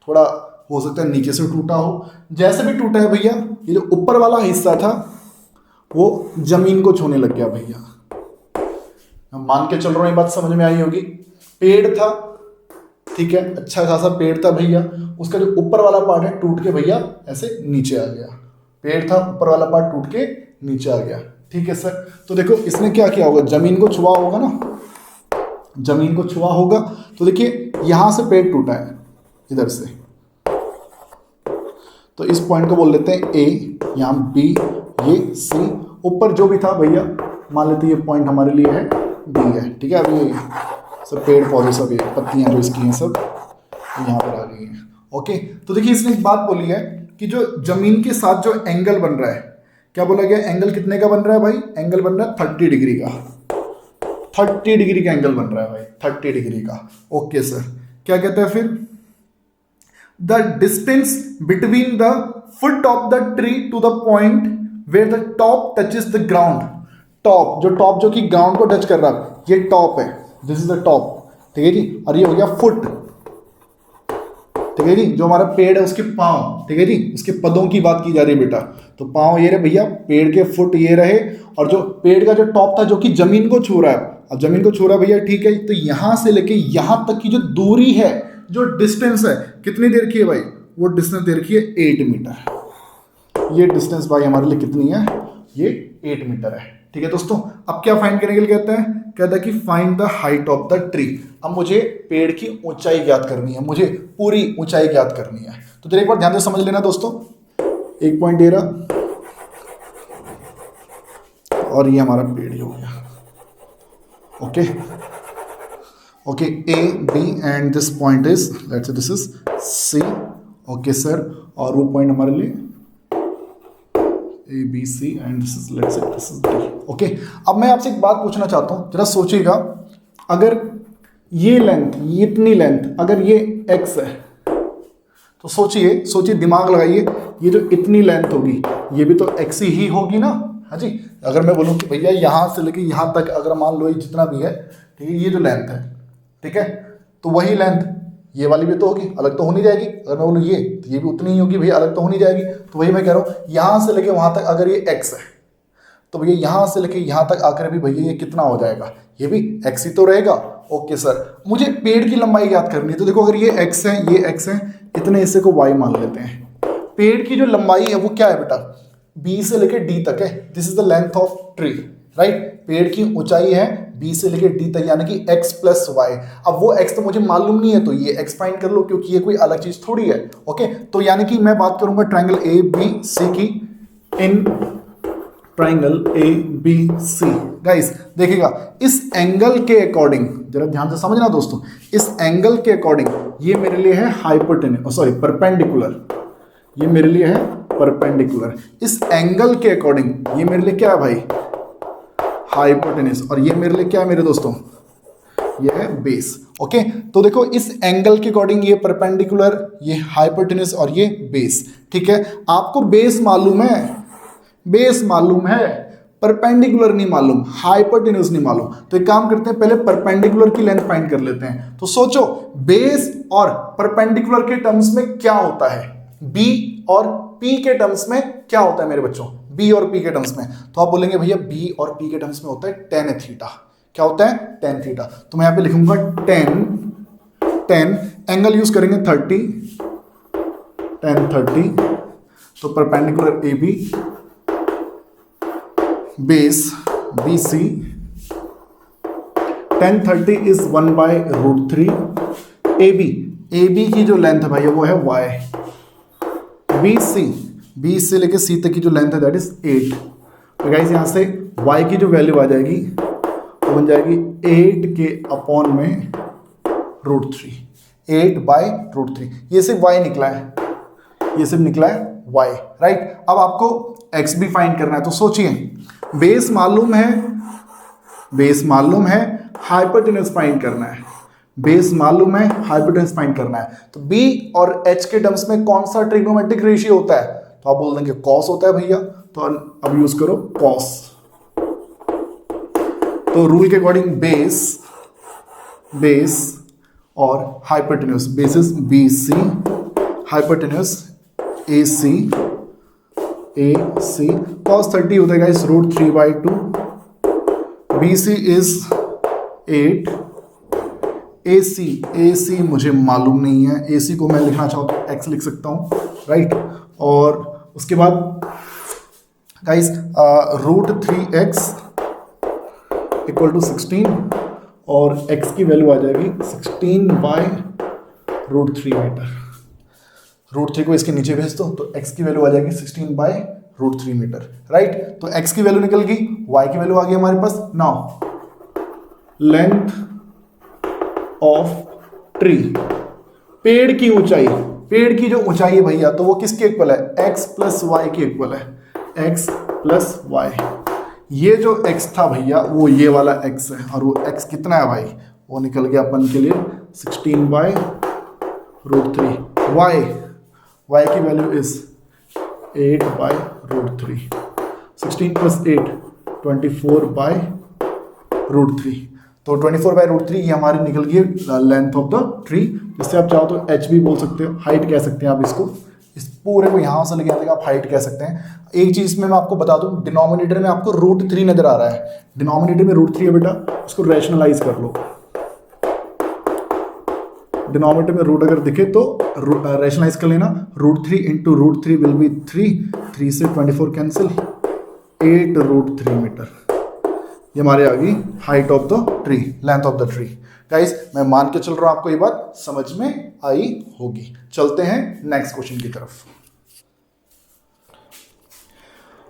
थोड़ा हो सकता है नीचे से टूटा हो, जैसे भी टूटा है भैया, ये जो ऊपर वाला हिस्सा था वो जमीन को छूने लग गया भैया। मान के चल रहा हूं, ये बात समझ में आई होगी। पेड़ था, ठीक है, अच्छा खासा पेड़ था भैया, उसका जो ऊपर वाला पार्ट है टूट के भैया ऐसे नीचे आ गया। पेड़ था, ऊपर वाला पार्ट टूट के नीचे आ गया, ठीक है सर। तो देखो इसने क्या किया होगा, जमीन को छुआ होगा ना, जमीन को छुआ होगा। तो देखिए यहां से पेड़ टूटा है इधर से, तो इस पॉइंट को बोल लेते हैं ए, यहाँ बी, ये सी, ऊपर जो भी था भैया मान लेते ये पॉइंट हमारे लिए है डी है, ठीक है। अभी सब पेड़ पौधे सब ये पत्तियां जो इसकी हैं सब यहाँ पर आ गई हैं, ओके। तो देखिए इसने एक बात बोली है कि जो जमीन के साथ जो एंगल बन रहा है, क्या बोला गया, एंगल कितने का बन रहा है भाई, एंगल बन रहा है 30 डिग्री का, 30 डिग्री का एंगल बन रहा है भाई, 30 डिग्री का, ओके सर। क्या कहते हैं फिर, the distance between the foot of the tree to the point where the top touches the ground. Top जो कि ग्राउंड को टच कर रहा है, ये टॉप है, दिस इज द टॉप, ठीक है जी, और ये हो गया फुट, ठीक है जी, जो हमारा पेड़ है उसके पांव, ठीक है जी, उसके पदों की बात की जा रही है बेटा। तो पांव ये रहे भैया, पेड़ के फुट ये रहे, और जो पेड़ का जो टॉप था जो कि जमीन को छू रहा है, अब जमीन को छू रहा है भैया, ठीक है। तो यहां से लेके यहां तक की जो दूरी है, जो डिस्टेंस है, कितनी देर की है भाई, वो डिस्टेंस दे रखी है 8 मीटर। ये डिस्टेंस भाई हमारे लिए कितनी है, ये 8 मीटर है, ठीक है दोस्तों। अब क्या फाइंड करने के लिए कहता है कि find the height of the tree. अब मुझे पेड़ की ऊंचाई ज्ञात करनी है, मुझे पूरी ऊंचाई ज्ञात करनी है। तो जरा एक बार ध्यान से समझ लेना दोस्तों, एक पॉइंट दे रहा और ये हमारा पेड़ ही हो गया, okay, A B and this point is, let's say this is C, okay sir, और वो पॉइंट हमारे लिए A B C and this is, let's say this is D, okay. अब मैं आपसे एक बात पूछना चाहता हूं, जरा सोचिएगा, अगर ये लेंथ, ये इतनी लेंथ, अगर ये x है, तो सोचिए, दिमाग लगाइए, ये जो इतनी लेंथ होगी ये भी तो x ही होगी ना, हाँ जी। अगर मैं बोलूँ कि भैया यहाँ से लेके यहाँ तक, अगर मान लो ये जितना भी है, ठीक है, ये जो लेंथ है, ठीक है, तो वही लेंथ ये वाली भी तो होगी, अलग तो हो नहीं जाएगी। अगर मैं बोलूँ ये, तो ये भी उतनी ही होगी भैया, अलग तो हो नहीं जाएगी। तो वही मैं कह रहा हूँ, यहाँ से लेके वहाँ तक अगर ये x है, तो भैया यहाँ से लेके यहाँ तक आकर भी भैया ये कितना हो जाएगा, ये भी x ही तो रहेगा, ओके सर। मुझे पेड़ की लंबाई याद करनी है, तो देखो अगर ये x है, ये x है, इतने हिस्से को y मान लेते हैं। पेड़ की जो लंबाई है वो क्या है बेटा, b से लेके d तक है, this is the length of tree, right. पेड़ की ऊंचाई है b से लेके d तक, यानी कि x प्लस y। अब वो x तो मुझे मालूम नहीं है, तो ये x फाइंड कर लो, क्योंकि ये कोई अलग चीज थोड़ी है, ओके। तो यानी कि मैं बात करूंगा ट्रायंगल ए बी सी की, in triangle A B C. Guys देखिएगा, इस एंगल के अकॉर्डिंग, जरा ध्यान से समझना दोस्तों, इस एंगल के अकॉर्डिंग ये मेरे लिए है परपेंडिकुलर, ये मेरे लिए है परपेंडिकुलर। इस एंगल के अकॉर्डिंग ये मेरे लिए क्या है भाई, हाइपोटेनस, और ये मेरे लिए क्या है मेरे दोस्तों, ये है बेस, ओके। तो देखो इस एंगल के अकॉर्डिंग ये परपेंडिकुलर, ये हाइपोटेनस और ये बेस, ठीक है। आपको बेस मालूम है, परपेंडिकुलर नहीं मालूम, हाइपोटेन्यूज नहीं मालूम, तो एक काम करते हैं पहले परपेंडिकुलर की लेंथ फाइंड कर लेते हैं। तो सोचो बेस और परपेंडिकुलर के टर्म्स में क्या होता है, बी और पी के टर्म्स में क्या होता है मेरे बच्चों, बी और पी के टर्म्स में। तो आप बोलेंगे भैया बी और पी के टर्म्स में होता है टेन थीटा। क्या होता है? Tan theta. तो मैं यहां पे लिखूंगा टेन एंगल यूज करेंगे 30, टेन 30। तो perpendicular A B, base B C, tan 30 is 1/√3। A B की जो लेंथ है भाई वो है y, बी से लेके सी तक की जो लेंथ है दैट इज 8। तो गाइस यहां से y की जो वैल्यू आ जाएगी वो बन जाएगी 8 के अपॉन में √3, 8/√3। ये सिर्फ y निकला है, ये सिर्फ निकला है y, राइट। अब आपको x भी फाइंड करना है। तो सोचिए बेस मालूम है, हाइपोटेन्यूज फाइंड करना है, बेस मालूम है, हाइपोटेन्यूज फाइंड करना है। तो b और h के टर्म्स में कौन सा ट्रिग्नोमेट्रिक रेशियो होता है? तो आप बोल देंगे cos होता है भैया। तो अब यूज करो cos। तो रूल के अकॉर्डिंग बेस और hypotenuse, basis BC, hypotenuse AC cos 30 होता है गाइस √3/2। BC इज 8, AC मुझे मालूम नहीं है, AC को मैं लिखना चाहूँ तो x लिख सकता हूँ, राइट। और उसके बाद गाइस √3x = 16 और x की वैल्यू आ जाएगी 16/√3 मीटर। √3 को इसके नीचे भेज दो तो x की वैल्यू आ जाएगी 16/√3 मीटर, राइट। तो x की वैल्यू निकल गई, y की वैल्यू आ गई हमारे पास। नाउ लेंथ ऑफ ट्री, पेड़ की ऊंचाई, पेड़ की जो ऊंचाई है भैया तो वो किसके इक्वल है? x + y के इक्वल है, x + y। ये जो x था भैया वो ये वाला x है, और वो x कितना है भाई? वो निकल गया अपन के लिए 16/√3। y की वैल्यू इज 8/√3, 16 + 8 24/√3। तो 24/√3 ये हमारी निकल गई लेंथ ऑफ द ट्री, जिससे आप चाहो तो h भी बोल सकते हो, हाइट कह सकते हैं आप इसको। इस पूरे को यहाँ से लेके आने का आप हाइट कह सकते हैं। एक चीज़ में मैं आपको बता दूं, डिनोमिनेटर में आपको √3 नजर आ रहा है, डिनोमिनेटर में √3 है बेटा, उसको रैशनलाइज कर लो। डिनोमिनेटर में रूट अगर दिखे तो रैशनलाइज कर लेना। √3 × √3 विल बी 3 से 24 कैंसिल, 8√3 मीटर। ये हमारे आ गई height of the tree, length of the tree. Guys मैं मान के चल रहा हूं आपको ये बात समझ में आई होगी। चलते हैं नेक्स्ट क्वेश्चन की तरफ।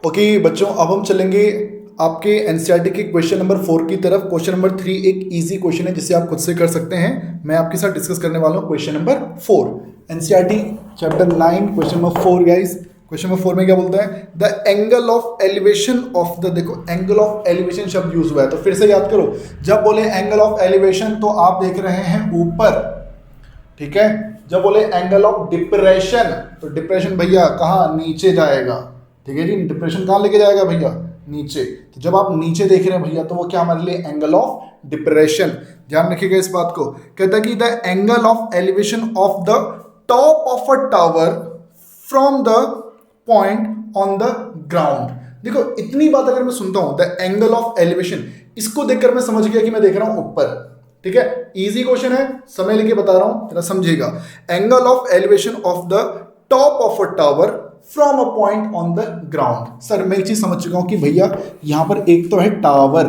ओके बच्चों, अब हम चलेंगे आपके एनसीईआरटी के क्वेश्चन नंबर 4 की तरफ। क्वेश्चन नंबर 3 एक इजी क्वेश्चन है जिसे आप खुद से कर सकते हैं। मैं आपके साथ डिस्कस करने वाला हूं question number 4, NCERT chapter 9 question number 4। Guys question number 4 में क्या बोलता है? The angle of elevation of the, देखो एंगल ऑफ एलिवेशन शब्द यूज हुआ है तो फिर से याद करो, जब बोले एंगल ऑफ एलिवेशन तो आप देख रहे हैं ऊपर, ठीक है। जब बोले एंगल ऑफ डिप्रेशन तो डिप्रेशन भैया कहाँ? नीचे जाएगा, ठीक है जी। डिप्रेशन कहाँ लेके जाएगा भैया? नीचे। तो जब आप नीचे देख रहे हैं भैया तो वो क्या हमारे लिए? Angle of depression. ध्यान रखिएगा इस बात को। कहता है कि the angle of elevation of the top of a tower from the point on the ground. देखो इतनी बात अगर मैं सुनता हूं, द एंगल ऑफ एलिवेशन, इसको देखकर मैं समझ गया कि मैं देख रहा हूं ऊपर, ठीक है। इजी क्वेश्चन है, समय लेके बता रहा हूं, जरा समझिएगा। Angle of elevation of the top of a tower from a point on the ground. Sir मैं एक चीज समझ चुका हूं कि भैया यहां पर एक तो है टावर,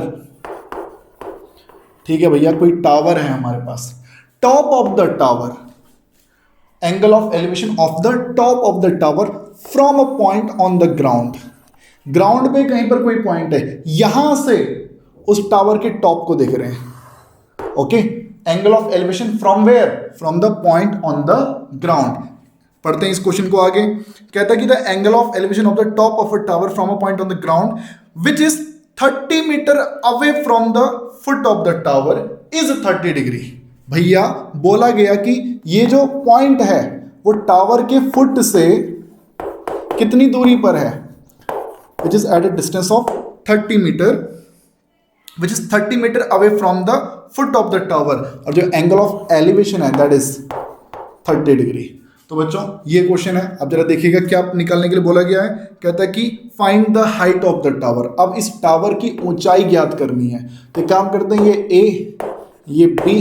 ठीक है भैया, कोई टावर है हमारे पास, top of the tower, angle of elevation of the top of the tower from a point on the ground. Ground पे कहीं पर कोई पॉइंट है, यहां से उस टावर के टॉप को देख रहे हैं, okay. Angle of elevation from where? From the point on the ground. पढ़ते हैं इस क्वेश्चन को आगे। कहता है कि the angle of elevation of the top of a tower from a point on the ground which is 30 metre away from the foot of the tower is 30 degree. भैया बोला गया कि ये जो पॉइंट है वो टावर के फुट से कितनी दूरी पर है? Which is at a distance of 30 metre which is 30 metre away from the foot of the tower, और जो एंगल ऑफ एलिवेशन है दैट इज 30 डिग्री। तो बच्चों ये क्वेश्चन है, अब जरा देखिएगा क्या निकालने के लिए बोला गया है। कहता है कि find the height of the tower. अब इस टावर की ऊंचाई ज्ञात करनी है, तो एक काम करते हैं, ये ए, ये बी,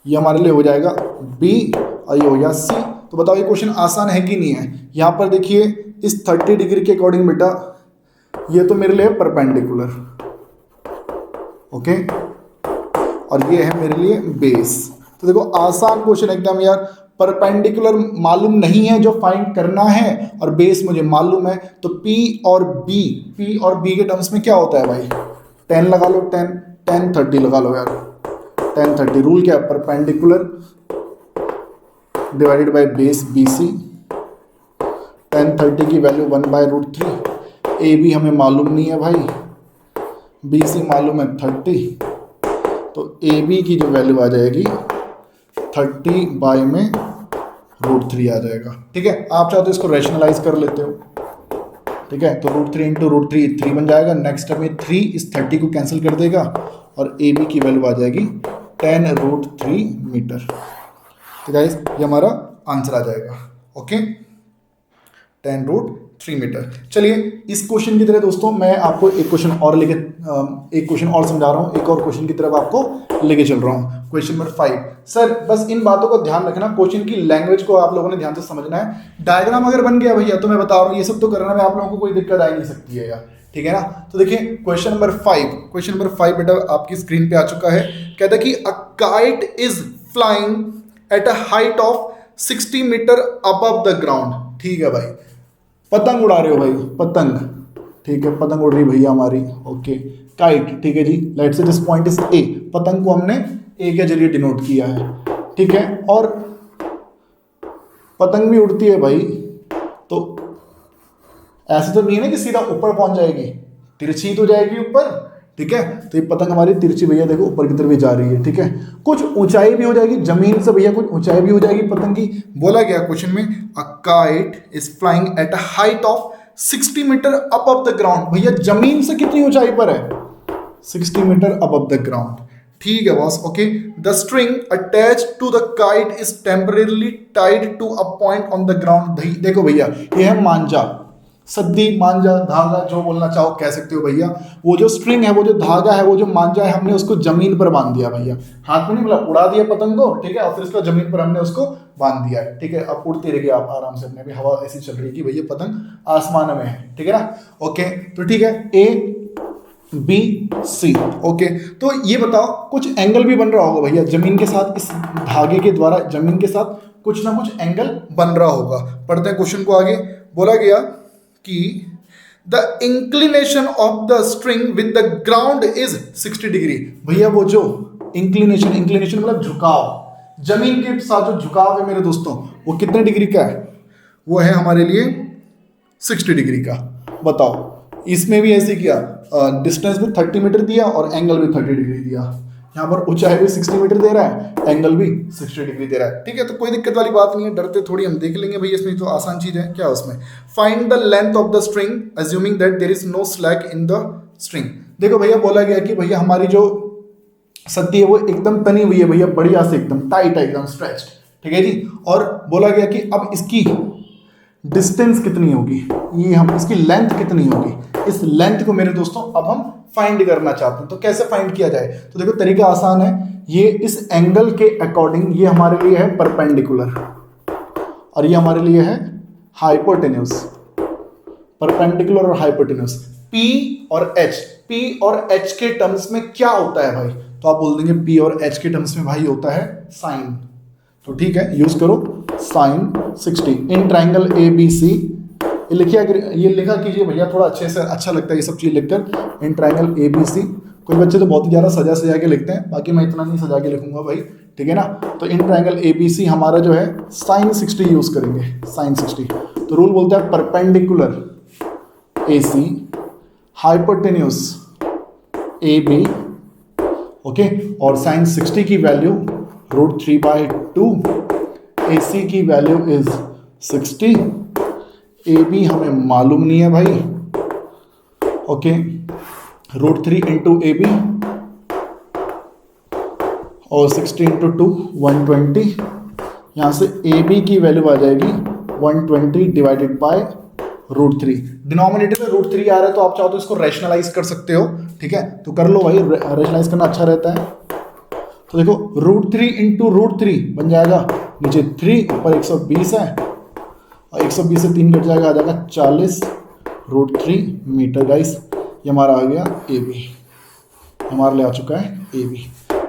ये हमारे लिए हो जाएगा बी और ये हो गया सी। तो बताओ ये क्वेश्चन आसान है कि नहीं है। यहाँ पर देखिए इस 30 डिग्री के अकॉर्डिंग बेटा ये तो मेरे लिए परपेंडिकुलर, ओके, और ये है मेरे लिए बेस। तो देखो आसान क्वेश्चन एकदम यार, परपेंडिकुलर मालूम नहीं है जो फाइंड करना है और बेस मुझे मालूम है, तो P और B के टर्म्स में क्या होता है भाई, 10 लगा लो, 10 30 लगा लो यार, 10 30। रूल क्या है, perpendicular divided by base BC, 10 30 की वैल्यू 1/√3। AB हमें मालूम नहीं है भाई, BC मालूम है 30, तो AB की जो वैल्यू आ जाएगी 30 बाय में √3 आ जाएगा। ठीक है, आप चाहो तो इसको रैशनलाइज कर लेते हो। ठीक है, तो √3 इंटू √3 3 बन जाएगा। नेक्स्ट स्टेप में 3 इस 30 को कैंसिल कर देगा और AB की वैल्यू आ जाएगी 10√3 मीटर। तो गाइस ये हमारा आंसर आ जाएगा, ओके, 10√3 मीटर। चलिए इस क्वेश्चन की तरह दोस्तों मैं आपको एक क्वेश्चन और समझा रहा हूँ, एक और क्वेश्चन की तरफ आपको लेके चल रहा हूँ। Question number 5। सर बस इन बातों को ध्यान रखना, क्वेश्चन की लैंग्वेज को आप लोगों ने ध्यान से समझना है। डायग्राम अगर बन गया भैया तो मैं बता रहा हूँ ये सब तो करना में आप लोगों को कोई दिक्कत आ ही नहीं सकती है यार, ठीक है ना। तो देखिए क्वेश्चन नंबर 5 बेटा आपकी स्क्रीन पे आ चुका है। कहता है कि a kite is flying at a height of 60 metre above the ground. ठीक है भाई, पतंग उड़ा रहे हो भाई, पतंग, ठीक है, पतंग उड़ रही भैया हमारी, ओके, काइट, ठीक है जी। Let's say this point is a, पतंग को हमने ए के जरिए डिनोट किया है, ठीक है, और पतंग भी उड़ती है भाई, तो ऐसे तो नहीं है ना कि सीधा ऊपर पहुंच जाएगी, तिरछी तो जाएगी ऊपर, ठीक है। तो ये पतंग हमारी तिरछी भैया देखो ऊपर की तरफ भी जा रही है, ठीक है। कुछ ऊंचाई भी हो जाएगी जमीन से भैया, कुछ ऊंचाई भी हो जाएगी पतंग की। बोला गया क्वेश्चन में a kite is flying at a height of 60 metre above the ground. भैया जमीन से कितनी ऊंचाई पर है, 60 मीटर अबव द ग्राउंड, ठीक है boss, okay. The string attach to the kite is temporarily tied to a point on the ground. देखो भैया ये है मांझा, सद्दी, मांझा, धागा, जो बोलना चाहो कह सकते हो भैया। वो जो स्ट्रिंग है, वो जो धागा है, वो जो मांझा है, हमने उसको जमीन पर बांध दिया भैया, हाथ में नहीं, मतलब उड़ा दिया पतंग को, ठीक है, और फिर उसको जमीन पर हमने उसको बांध दिया है, ठीक है। अब उड़ती रहेगी आप आराम से, अपने भी हवा ऐसी चल रही है कि भैया पतंग आसमान में है, ठीक है ना, ओके। तो ठीक है, A B C, ओके। तो ये बताओ कुछ एंगल भी बन रहा होगा भैया जमीन के साथ, इस धागे के द्वारा जमीन के साथ कुछ ना कुछ एंगल बन रहा होगा। पढ़ते हैं क्वेश्चन को आगे। बोला गया कि the inclination of the string with the ground is 60 degree. भैया वो जो इंक्लिनेशन मतलब झुकाव, जमीन के साथ जो झुकाव है मेरे दोस्तों, वो कितने डिग्री का है, वो है हमारे लिए 60 डिग्री का। बताओ, इसमें भी ऐसे किया, डिस्टेंस भी 30 मीटर दिया और एंगल भी 30 डिग्री दिया। यहाँ पर ऊंचाई भी 60 मीटर दे रहा है, एंगल भी 60 डिग्री दे रहा है, ठीक है। तो कोई दिक्कत वाली बात नहीं है, डरते थोड़ी, हम देख लेंगे भैया, इसमें तो आसान चीज है। क्या उसमें, find the length of the string assuming that there is no slack in the string. देखो भैया बोला गया कि भैया हमारी जो सत्ती है वो एकदम तनी हुई है भैया, बढ़िया से एकदम टाइट है, एकदम स्ट्रेच्ड, ठीक है जी। और बोला गया कि अब इसकी डिस्टेंस कितनी होगी, ये हम इसकी लेंथ कितनी होगी, इस लेंथ को मेरे दोस्तों अब हम फाइंड करना चाहते हैं। तो कैसे फाइंड किया जाए, तो देखो तरीका आसान है। ये इस एंगल के अकॉर्डिंग ये हमारे लिए है परपेंडिकुलर और ये हमारे लिए है हाइपोटेन्यूस, परपेंडिकुलर और हाइपोटेन्यूस। P और H के टर्म्स में क्या होता है भाई, तो आप बोल देंगे P और H के टर्म्स में भाई होता है साइन। तो ठीक है, यूज करो साइन 60 इन ट्राइंगल ABC। ये लिखा कीजिए भैया, थोड़ा अच्छे से अच्छा लगता है ये सब चीज़ लिखकर, इन ट्राइंगल ABC। कोई बच्चे तो बहुत ही ज़्यादा सजा के लिखते हैं, बाकी मैं इतना नहीं सजा के लिखूंगा भाई, ठीक है ना। तो इन ट्राइंगल ABC हमारा जो है साइन 60 यूज करेंगे, साइन 60। तो रूल बोलता है perpendicular AC hypotenuse AB, okay, और साइन 60 की वैल्यू √3/2, AC की वैल्यू इज 60, AB हमें मालूम नहीं है भाई, ओके, √3 इंटू ए बी और 60 इंटू 2 120। यहाँ से ए बी की वैल्यू आ जाएगी 120 डिवाइडेड बाय √3। डिनोमिनेटर में √3 आ रहा है तो आप चाहो तो इसको रैशनलाइज कर सकते हो, ठीक है, तो कर लो भाई, रैशनलाइज करना अच्छा रहता है। तो देखो √3 इंटू √3 बन जाएगा, नीचे 3 ऊपर 120 है और 120 से 3 कट जाएगा, आ जाएगा 40 √3 मीटर। गाइस ये हमारा आ गया ए बी, हमारा ले आ चुका है ए बी।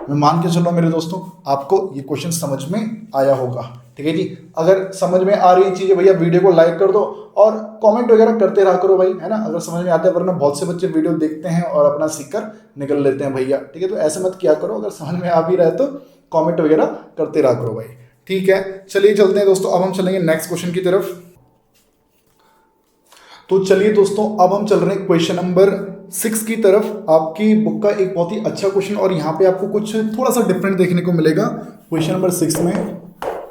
मैं मान के चलो मेरे दोस्तों आपको ये क्वेश्चन समझ में आया होगा, ठीक है जी। अगर समझ में आ रही चीज़ें भैया वीडियो को लाइक कर दो और कमेंट वगैरह करते रहा करो भाई, है ना, अगर समझ में आता है, वरना बहुत से बच्चे वीडियो देखते हैं और अपना सीखकर निकल लेते हैं भैया, ठीक है, तो ऐसे मत किया करो। अगर समझ में आ भी रहा है तो कमेंट वगैरह करते रहा करो भाई, ठीक है। चलिए चलते हैं दोस्तों, अब हम चलेंगे नेक्स्ट क्वेश्चन की तरफ। तो चलिए दोस्तों अब हम चल रहे हैं क्वेश्चन नंबर 6 की तरफ। आपकी बुक का एक बहुत ही अच्छा क्वेश्चन और यहाँ पे आपको कुछ थोड़ा सा डिफरेंट देखने को मिलेगा। क्वेश्चन नंबर 6 में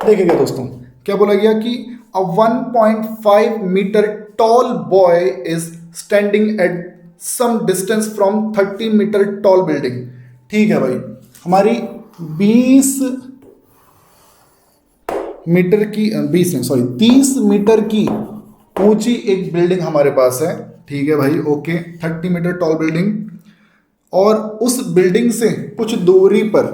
देखिएगा दोस्तों, क्या बोला गया कि a 1.5 metre tall boy is standing at some distance from 30 metre tall building. ठीक है भाई, हमारी 30 मीटर की ऊंची एक बिल्डिंग हमारे पास है, ठीक है भाई, ओके, 30 मीटर टॉल बिल्डिंग, और उस बिल्डिंग से कुछ दूरी पर,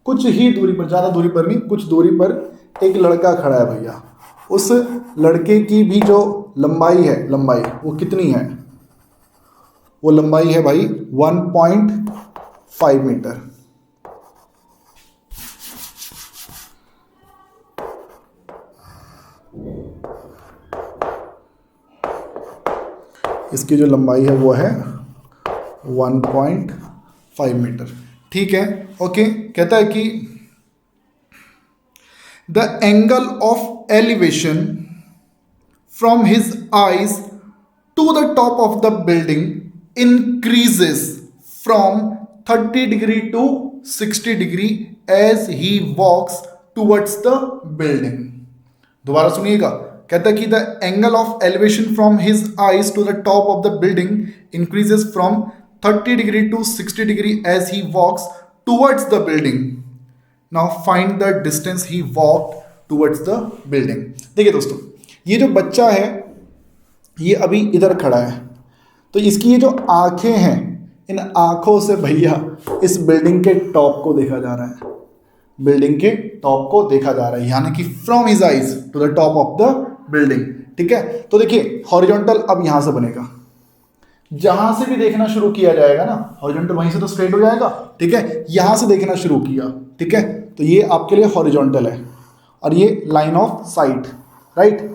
कुछ ही दूरी पर, ज़्यादा दूरी पर नहीं, कुछ दूरी पर एक लड़का खड़ा है भैया। उस लड़के की भी जो लंबाई है, लंबाई वो कितनी है? वो लंबाई है भाई 1.5 मीटर। इसकी जो लंबाई है वो है 1.5 मीटर, ठीक है, ओके। कहता है कि the angle of elevation from his eyes to the top of the building increases from 30 degree to 60 degree as he walks towards the building. दोबारा सुनिएगा, कहता है कि the angle of elevation from his eyes to the top of the building increases from 30 degree to 60 degree as he walks towards the building. Now find the distance he walked towards the building. देखिए दोस्तों, ये जो बच्चा है ये अभी इधर खड़ा है, तो इसकी ये जो आंखें हैं, इन आंखों से भैया इस बिल्डिंग के टॉप को देखा जा रहा है, बिल्डिंग के टॉप को देखा जा रहा है, यानी कि from his eyes to the top of the building, ठीक है। तो देखिए हॉरिजॉन्टल अब यहां से बनेगा, जहां से भी देखना शुरू किया जाएगा ना, हॉरिजॉन्टल वहीं से तो स्ट्रेट हो जाएगा, ठीक है, यहां से देखना शुरू किया, ठीक है, तो ये आपके लिए हॉरिजॉन्टल है और ये line of site, right,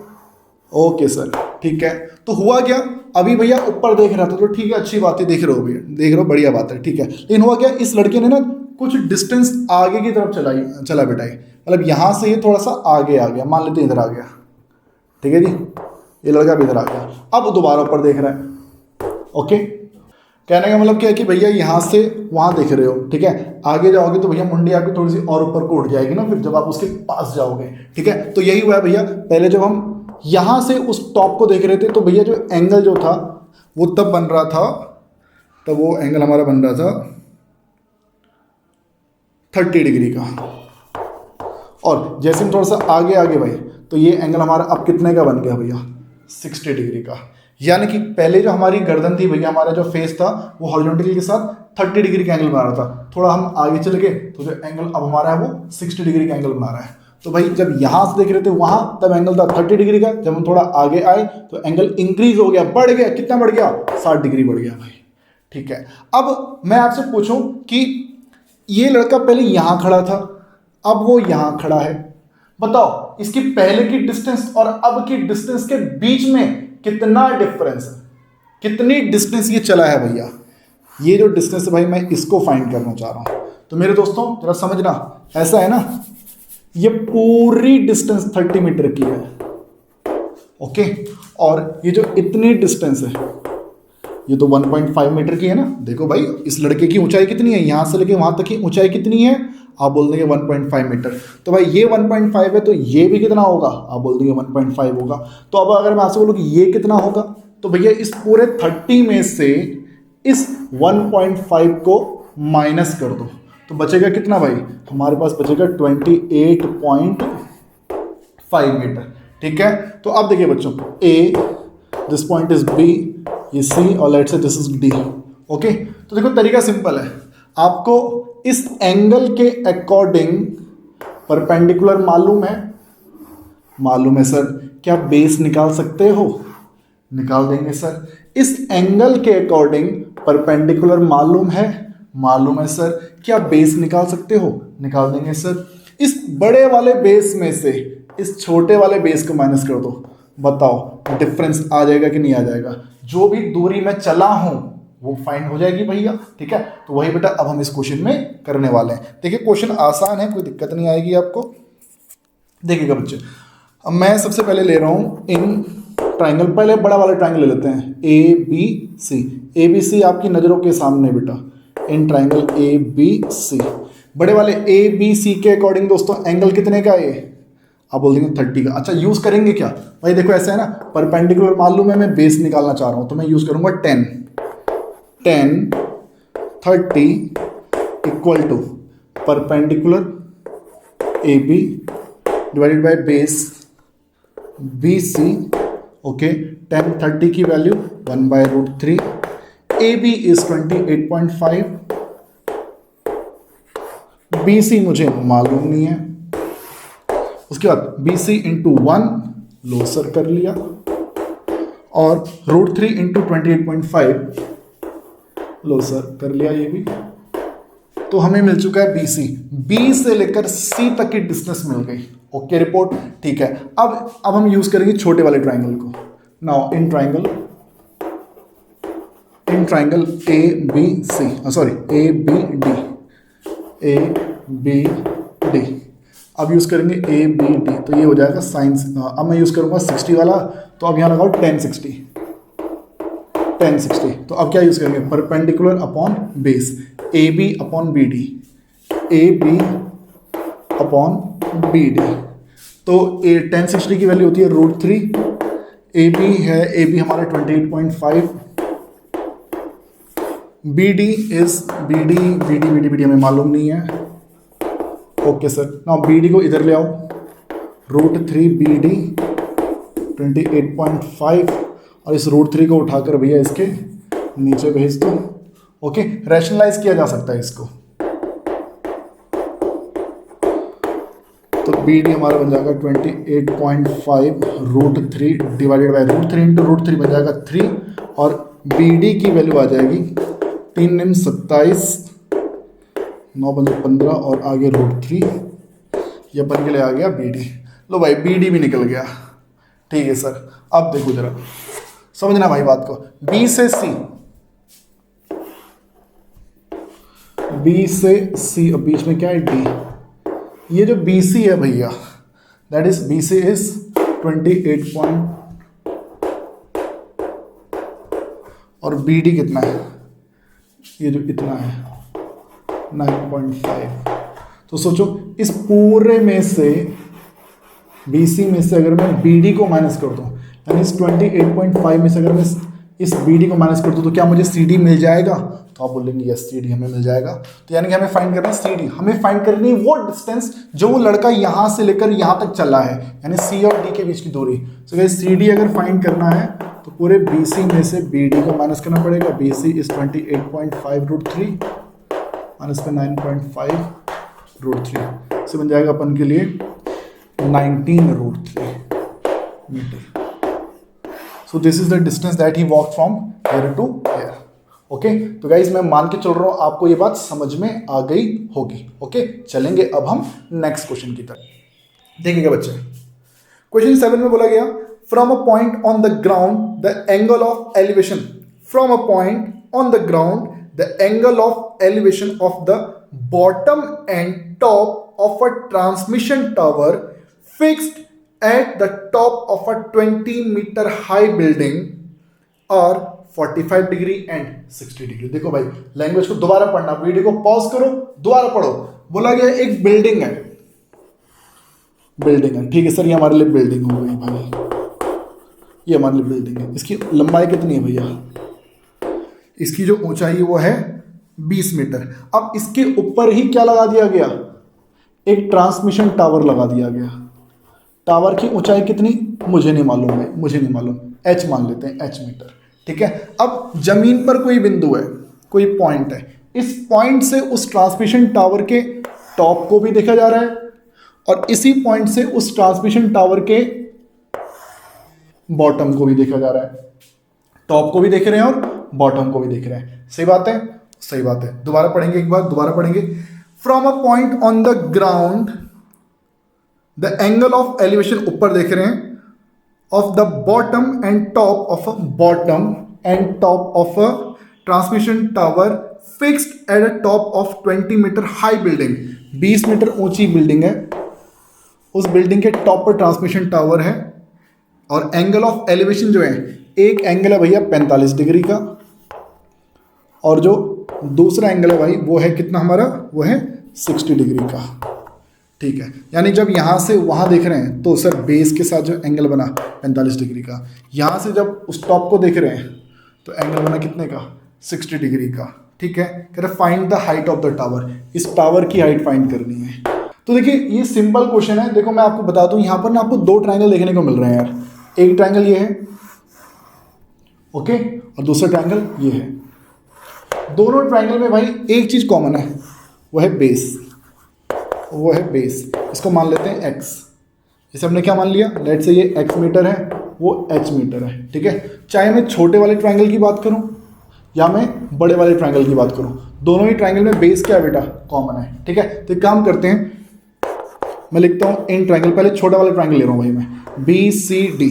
okay sir, ठीक है। तो हुआ क्या, अभी भैया ऊपर देख रहा था तो ठीक है, अच्छी बात है, देख रहे हो भैया, देख रहे हो, बढ़िया बात है, ठीक है। लेकिन हुआ क्या, इस लड़के ने ना कुछ डिस्टेंस आगे की तरफ चला बेटाई, मतलब यहां से ये थोड़ा सा आगे आ गया, मान लेते इधर आ गया, ठीक है जी, ये लड़का भी इधर आ गया, अब दोबारा ऊपर देख रहा है, ओके। कहने का मतलब क्या है कि भैया यहाँ से वहाँ देख रहे हो, ठीक है, आगे जाओगे तो भैया मुंडी आपकी थोड़ी सी और ऊपर को उठ जाएगी ना, फिर जब आप उसके पास जाओगे, ठीक है। तो यही हुआ है भैया, पहले जब हम यहाँ से उस टॉप को देख रहे थे तो भैया जो एंगल जो था वो तब बन रहा था, तब वो एंगल हमारा बन रहा था 30 डिग्री का, और जैसे हम थोड़ा सा आगे आगे भाई तो ये एंगल हमारा अब कितने का बन गया भैया, 60 डिग्री का। यानी कि पहले जो हमारी गर्दन थी भैया, हमारा जो फेस था वो हॉरिजॉन्टल के साथ 30 डिग्री का एंगल बना रहा था, थोड़ा हम आगे चले गए तो जो एंगल अब हमारा है वो 60 डिग्री का एंगल बना रहा है। तो भाई जब यहाँ से देख रहे थे वहाँ तब एंगल था 30 डिग्री का, जब हम थोड़ा आगे आए तो एंगल इंक्रीज हो गया, बढ़ गया, कितना बढ़ गया, 60 डिग्री बढ़ गया भाई, ठीक है। अब मैं आपसे पूछूं कि ये लड़का पहले यहाँ खड़ा था, अब वो यहाँ खड़ा है, बताओ इसकी पहले की डिस्टेंस और अब की डिस्टेंस के बीच में कितना डिफरेंस है, कितनी डिस्टेंस ये चला है भैया। ये जो डिस्टेंस है भाई मैं इसको फाइंड करना चाह रहा हूं। तो मेरे दोस्तों जरा समझना, ऐसा है ना, ये पूरी डिस्टेंस 30 मीटर की है, ओके, और ये जो इतनी डिस्टेंस है ये तो 1.5 मीटर की है ना। देखो भाई इस लड़के की ऊंचाई कितनी है, यहां से लेके वहां तक की ऊंचाई कितनी है, आप बोल देंगे 1.5 मीटर। तो भाई ये 1.5 है तो ये भी कितना होगा, आप बोल देंगे 1.5 होगा। तो अब अगर मैं आपसे बोलूँ कि ये कितना होगा, तो भैया इस पूरे 30 में से इस 1.5 को माइनस कर दो, तो बचेगा कितना भाई, हमारे पास बचेगा 28.5 मीटर। ठीक है, तो अब देखिए बच्चों, ए, दिस पॉइंट इज बी, ये सी, और let's say this is D. Okay, तो देखो तरीका सिंपल है, आपको इस एंगल के अकॉर्डिंग परपेंडिकुलर मालूम है, मालूम है सर, क्या बेस निकाल सकते हो, निकाल देंगे सर। इस एंगल के अकॉर्डिंग परपेंडिकुलर मालूम है सर, क्या बेस निकाल सकते हो, निकाल देंगे सर। इस बड़े वाले बेस में से इस छोटे वाले बेस को माइनस कर दो, बताओ डिफरेंस आ जाएगा कि नहीं आ जाएगा, जो भी दूरी मैं चला हूं वो फाइंड हो जाएगी भैया। ठीक है, तो वही बेटा अब हम इस क्वेश्चन में करने वाले हैं। देखिए क्वेश्चन आसान है, कोई दिक्कत नहीं आएगी आपको। देखिएगा बच्चे, अब मैं सबसे पहले ले रहा हूं इन ट्राइंगल, पहले बड़ा वाला ट्राइंगल ले लेते हैं, ए बी सी। ए बी सी आपकी नज़रों के सामने बेटा, इन ट्राइंगल ए बी सी, बड़े वाले ए बी सी के अकॉर्डिंग दोस्तों एंगल कितने का है, आप बोल देंगे 30 का। अच्छा यूज़ करेंगे क्या भाई, देखो ऐसा है ना, परपेंडिकुलर मालूम है, मैं बेस निकालना चाह रहा हूँ, तो मैं यूज़ करूँगा 10 30 equal to perpendicular A B divided by base B C. Okay, 10 30 की value 1/√3, A B is 28.5, B C मुझे मालूम नहीं है। उसके बाद बी सी इंटू 1 लोसर कर लिया, और √3 इंटू 28.5 लोसर कर लिया ये भी, तो हमें मिल चुका है बी सी। बी से लेकर सी तक की डिस्टेंस मिल गई। ओके रिपोर्ट, ठीक है। अब हम यूज करेंगे छोटे वाले ट्राइंगल को। Now in triangle A B C, sorry A B D, A B D, अब यूज करेंगे ए बी डी, तो ये हो जाएगा साइंस। अब मैं यूज करूंगा 60 वाला, तो अब यहाँ लगाओ 1060, तो अब क्या यूज करेंगे, perpendicular upon base, A B upon B D, A B upon B D, तो 1060 की वैल्यू होती है √3, ए बी है, ए बी हमारा 28.5, B D is B D हमें मालूम नहीं है। Okay sir, now B D को इधर ले आओ, √3 बी डी 28.5, और इस √3 को उठाकर भैया इसके नीचे भेज दो। ओके, रैशनलाइज किया जा सकता है इसको, तो बी डी हमारा बन जाएगा 28.5 √3 डिवाइडेड बाई √3 इंटू √3 बन जाएगा 3, और बी डी की वैल्यू आ जाएगी 3 निम 27, 9 बजे 15, और आगे √3, ये बन के लिए आ गया बी डी। लो भाई बी डी भी निकल गया। ठीक है सर, अब देखो जरा समझना भाई बात को, बी से सी, अब बीच में क्या है डी, ये जो बी सी है भैया, that is B C is 28 और बी डी कितना है, ये जो इतना है 9.5। तो सोचो इस पूरे में से बी सी में से अगर मैं बी डी को माइनस कर दूं, यानी इस 28.5 में से अगर मैं इस बी डी को माइनस कर दूं, तो क्या मुझे सी डी मिल जाएगा, तो आप बोलेंगे यस सी डी हमें मिल जाएगा। तो यानी कि हमें फाइंड करना है सी डी, हमें फाइंड करनी है वो डिस्टेंस जो वो लड़का यहां से लेकर यहां तक चला है, यानी सी और डी के बीच की दूरी। तो गाइस सी डी अगर फाइंड करना है तो पूरे बी सी में से बी डी को माइनस करना पड़ेगा। बी सी इज 28.5 √3 माइनस में 9.5 √3 से बन जाएगा अपन के लिए 19 √3 मीटर। So this is the distance that he walk from here to here. Okay, तो गाइज मैं मान के चल रहा हूं आपको ये बात समझ में आ गई होगी। ओके, चलेंगे अब हम नेक्स्ट क्वेश्चन की तरफ। देखिएगा बच्चे, क्वेश्चन 7 में बोला गया from a point on the ground the angle of elevation, from a point on the ground the angle of elevation of the bottom and top of a transmission tower fixed at the top of a 20-meter high building are 45 degree and 60 degree. देखो भाई language को दोबारा पढ़ना, video को pause करो दोबारा पढ़ो। बोला गया एक बिल्डिंग है, ठीक है सर, ये हमारे लिए बिल्डिंग हो गई भाई, ये हमारे लिए बिल्डिंग है। इसकी लंबाई कितनी है भैया? इसकी जो ऊंचाई है वो है 20 मीटर। अब इसके ऊपर ही क्या लगा दिया गया? एक ट्रांसमिशन टावर लगा दिया गया। टावर की ऊंचाई कितनी मुझे नहीं मालूम है, मुझे नहीं मालूम, h मान लेते हैं, h मीटर। ठीक है। अब जमीन पर कोई बिंदु है, कोई पॉइंट है, इस पॉइंट से उस ट्रांसमिशन टावर के टॉप को भी देखा जा रहा है और इसी पॉइंट से उस ट्रांसमिशन टावर के बॉटम को भी देखा जा रहा है। टॉप को भी देख रहे हैं और बॉटम को भी देख रहे हैं। सही बात है, सही बात है। दोबारा पढ़ेंगे, एक बार दोबारा पढ़ेंगे। From a point on the ground the angle of elevation, ऊपर देख रहे हैं, of the bottom and top of a bottom and top of a transmission tower fixed at the top of 20 metre high building. 20 metre ऊंची building है, उस building के top पर transmission tower है और एंगल ऑफ एलिवेशन जो है, एक एंगल है भैया 45 डिग्री का और जो दूसरा एंगल है भाई वो है कितना हमारा, वो है 60 डिग्री का। ठीक है, यानी जब यहाँ से वहाँ देख रहे हैं तो सर बेस के साथ जो एंगल बना 45 डिग्री का, यहाँ से जब उस टॉप को देख रहे हैं तो एंगल बना कितने का, 60 डिग्री का। ठीक है, कह रहे find the height of the tower, इस टावर की हाइट फाइंड करनी है। तो देखिए ये सिंपल क्वेश्चन है। देखो मैं आपको बता दूं, यहाँ पर ना आपको दो ट्राइंगल देखने को मिल रहे हैं यार। एक ट्राइंगल ये है, ओके, और दूसरा ट्राइंगल ये है। दोनों ट्राइंगल में भाई एक चीज कॉमन है, वो है बेस, वो है बेस। इसको मान लेते हैं x। इसे हमने क्या मान लिया, लेट से ये x मीटर है, वो h मीटर है। ठीक है, चाहे मैं छोटे वाले ट्राइंगल की बात करूं या मैं बड़े वाले ट्राइंगल की बात करूं, दोनों ही ट्राइंगल में बेस क्या है बेटा, कॉमन है। ठीक है, तो एक काम करते हैं, मैं लिखता हूं इन ट्राइंगल, पहले छोटा वाला ट्राइंगल ले रहा हूं भाई मैं, BCD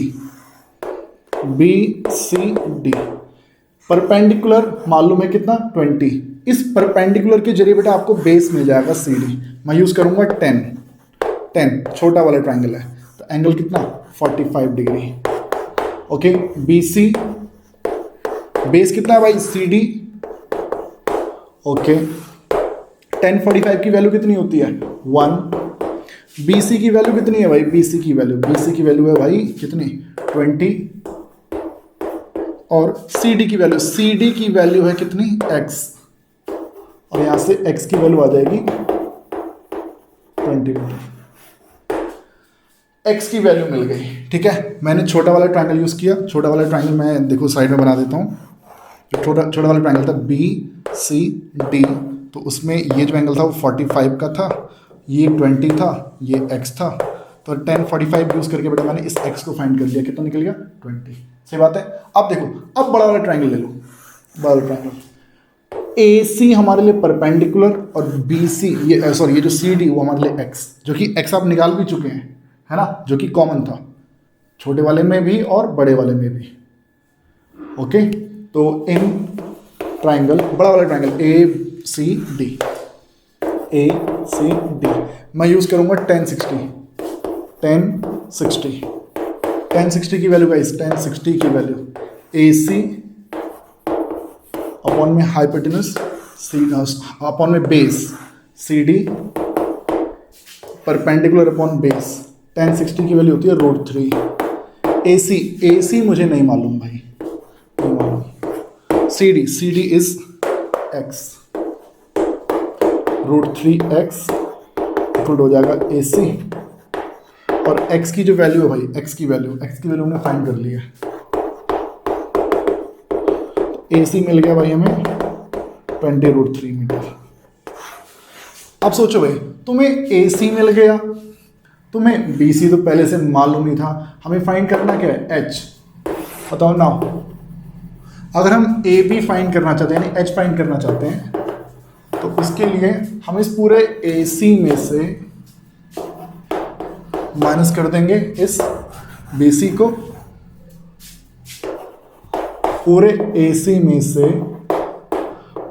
परपेंडिकुलर मालूम है कितना, 20। इस परपेंडिकुलर के जरिए बेटा आपको बेस मिल जाएगा CD। मैं यूज करूंगा 10, छोटा वाला ट्राइंगल है तो एंगल कितना, 45 डिग्री। ओके, BC बेस कितना है भाई, CD। ओके, 10 45 की वैल्यू कितनी होती है, 1। BC की वैल्यू कितनी है भाई, BC की वैल्यू है भाई कितनी, 20। और CD की वैल्यू है कितनी, x, और यहां से x की वैल्यू आ जाएगी 20 मीटर। x की वैल्यू मिल गई। ठीक है, मैंने छोटा वाला ट्राइंगल यूज किया। छोटा वाला ट्राइंगल मैं देखो साइड में बना देता हूँ। जो छोटा वाला ट्राइंगल था BCD, तो उसमें ये जो एंगल था वो 45 का था, ये 20 था, ये x था। तो 10 45 यूज करके बेटा मैंने इस x को फाइंड कर लिया, कितना निकल गया, 20। सही बात है। अब देखो, अब बड़ा वाला ट्राइंगल ले लो, बड़ा वाला ट्राइंगल। AC हमारे लिए परपेंडिकुलर और BC ये जो CD वो हमारे लिए x, जो कि x आप निकाल भी चुके हैं, है ना, जो कि कॉमन था छोटे वाले में भी और बड़े वाले में भी। ओके, तो इन ट्राइंगल, बड़ा वाला ट्राइंगल ACD मैं यूज करूंगा 1060 की वैल्यू गाइस, 1060 की वैल्यू AC अपॉन में हाइपोटेनस अपॉन में base CD perpendicular upon base. 1060 की वैल्यू होती है √3। AC मुझे नहीं मालूम भाई, नहीं मालूम। CD is x, √3x equal हो जाएगा AC, और x की जो वैल्यू है भाई, x की वैल्यू हमने फाइंड कर ली है। AC मिल गया भाई हमें 20√3 मीटर। अब सोचो भाई, तुम्हें AC मिल गया, तुम्हें BC तो पहले से मालूम ही था, हमें फाइंड करना क्या है, H। बताओ ना, अगर हम AB फाइंड करना चाहते हैं, यानी H फाइंड करना चाहते हैं, तो इसके लिए हम इस पूरे AC में से माइनस कर देंगे इस BC को, पूरे AC में से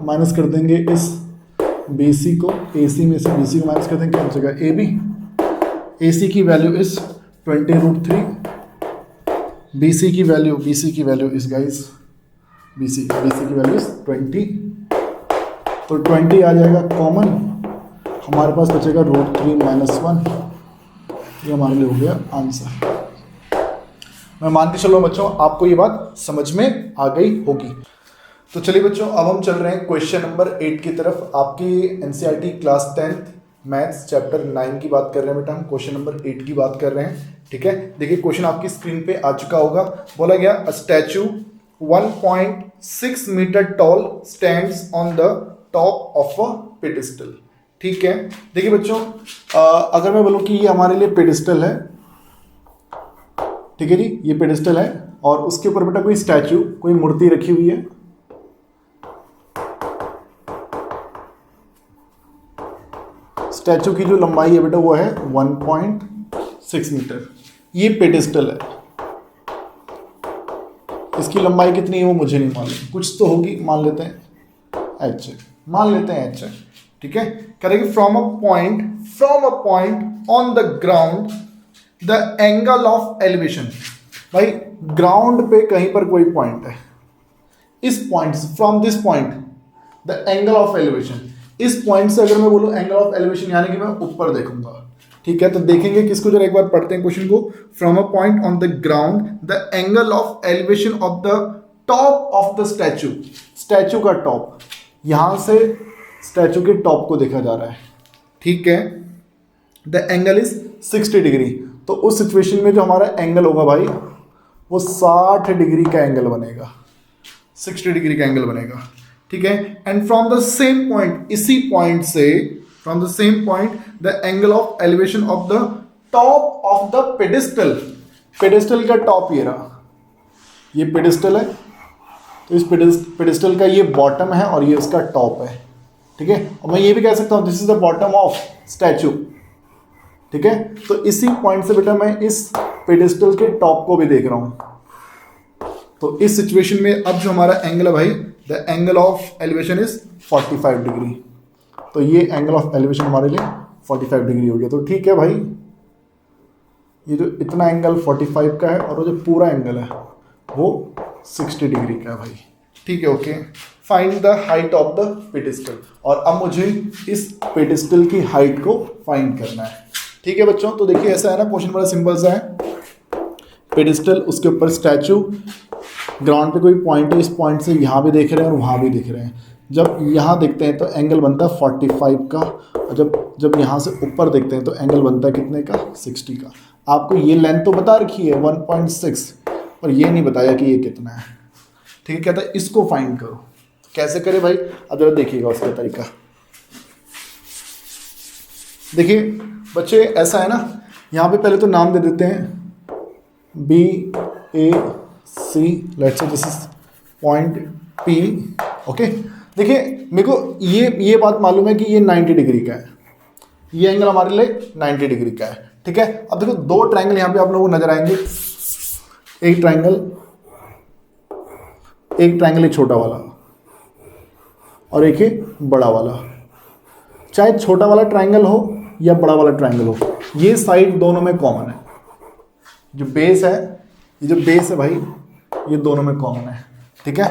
माइनस कर देंगे इस BC को, AC में से BC को माइनस कर देंगे, क्या हो जाएगा AB। AC की वैल्यू इज 20√3, BC की वैल्यू इज गाइस, BC की वैल्यू इज 20। तो 20 आ जाएगा कॉमन, हमारे पास बचेगा √3 - 1। ये हमारे लिए हो गया आंसर। मैं मान के चलो बच्चों आपको ये बात समझ में आ गई होगी। तो चलिए बच्चों अब हम चल रहे हैं क्वेश्चन नंबर 8 की तरफ। आपकी NCERT class 10th maths chapter 9 की बात कर रहे हैं बेटा, हम क्वेश्चन नंबर 8 की बात कर रहे हैं। ठीक है, देखिए क्वेश्चन आपकी स्क्रीन पे आ चुका होगा। बोला गया a statue 1.6 metre tall stands on the top of a pedestal. ठीक है, देखिए बच्चों अगर मैं बोलूँ कि ये हमारे लिए पेडिस्टल है, ठीक है जी, ये पेडिस्टल है और उसके ऊपर बेटा कोई स्टैचू, कोई मूर्ति रखी हुई है। स्टैचू की जो लंबाई है बेटा वो है 1.6 मीटर। ये पेडिस्टल है, इसकी लंबाई कितनी है वो मुझे नहीं मालूम, कुछ तो होगी, मान लेते हैं h, मान लेते हैं h। ठीक है, करेंगे from a point on the ground the angle of elevation. भाई ग्राउंड पे कहीं पर कोई पॉइंट है, इस पॉइंट से, from this point the angle of elevation, इस पॉइंट से अगर मैं बोलूं एंगल ऑफ एलिवेशन यानी कि मैं ऊपर देखूंगा। ठीक है, तो देखेंगे किसको, जरा एक बार पढ़ते हैं क्वेश्चन को। From a point on the ground the angle of elevation of the top of the statue, statue का टॉप, यहां से स्टैचू के टॉप को देखा जा रहा है। ठीक है, द एंगल इज 60 डिग्री। तो उस सिचुएशन में जो हमारा एंगल होगा भाई वो 60 डिग्री का एंगल बनेगा, 60 डिग्री का एंगल बनेगा। ठीक है, and from the same point, इसी पॉइंट से, from the same point the angle of elevation of the top of the pedestal, pedestal का टॉप ये रहा, ये पेडिस्टल है, तो इस पेडिस्टल का ये बॉटम है और ये उसका टॉप है। ठीक है, और मैं ये भी कह सकता हूं this is the bottom of statute. ठीक है, तो इसी पॉइंट से बेटा मैं इस पेडिस्टल के टॉप को भी देख रहा हूं। तो इस सिचुएशन में अब जो हमारा एंगल है भाई, the angle of elevation is 45 degree. तो ये एंगल ऑफ एलिवेशन हमारे लिए 45 डिग्री हो गया। तो ठीक है भाई, ये जो इतना एंगल 45 का है और वो जो पूरा एंगल है वो 60 डिग्री का है भाई। ठीक है, okay, find the height of the pedestal. और अब मुझे इस पेडिस्टल की हाइट को फाइंड करना है। ठीक है बच्चों, तो देखिए ऐसा है ना, क्वेश्चन बड़ा सिंपल सा है। पेडिस्टल, उसके ऊपर स्टैचू, ग्राउंड पे कोई पॉइंट है, इस पॉइंट से यहाँ भी देख रहे हैं और वहाँ भी दिख रहे हैं। जब यहाँ देखते हैं तो एंगल बनता है 45 का, और जब यहाँ से ऊपर देखते हैं तो एंगल बनता है कितने का, 60 का। आपको ये लेंथ तो बता रखी है 1.6, और ये नहीं बताया कि ये कितना है। ठीक है, कहता है इसको फाइंड करो। तो कैसे करें भाई, अब जरा देखिएगा उसका तरीका। देखिए बच्चे ऐसा है ना, यहाँ पे पहले तो नाम दे देते हैं BAC, let's say this is point P। Okay, देखिए मेरे को ये बात मालूम है कि ये 90 डिग्री का है, ये एंगल हमारे लिए 90 डिग्री का है। ठीक है, अब देखो दो ट्रायंगल यहाँ पे आप लोगों को नजर आएंगे, एक ट्रायंगल एक छोटा वाला और एक है बड़ा वाला। चाहे छोटा वाला ट्रायंगल हो या बड़ा वाला ट्रायंगल हो, ये साइड दोनों में कॉमन है। जो बेस है, ये जो बेस है भाई, ये दोनों में कॉमन है। ठीक है,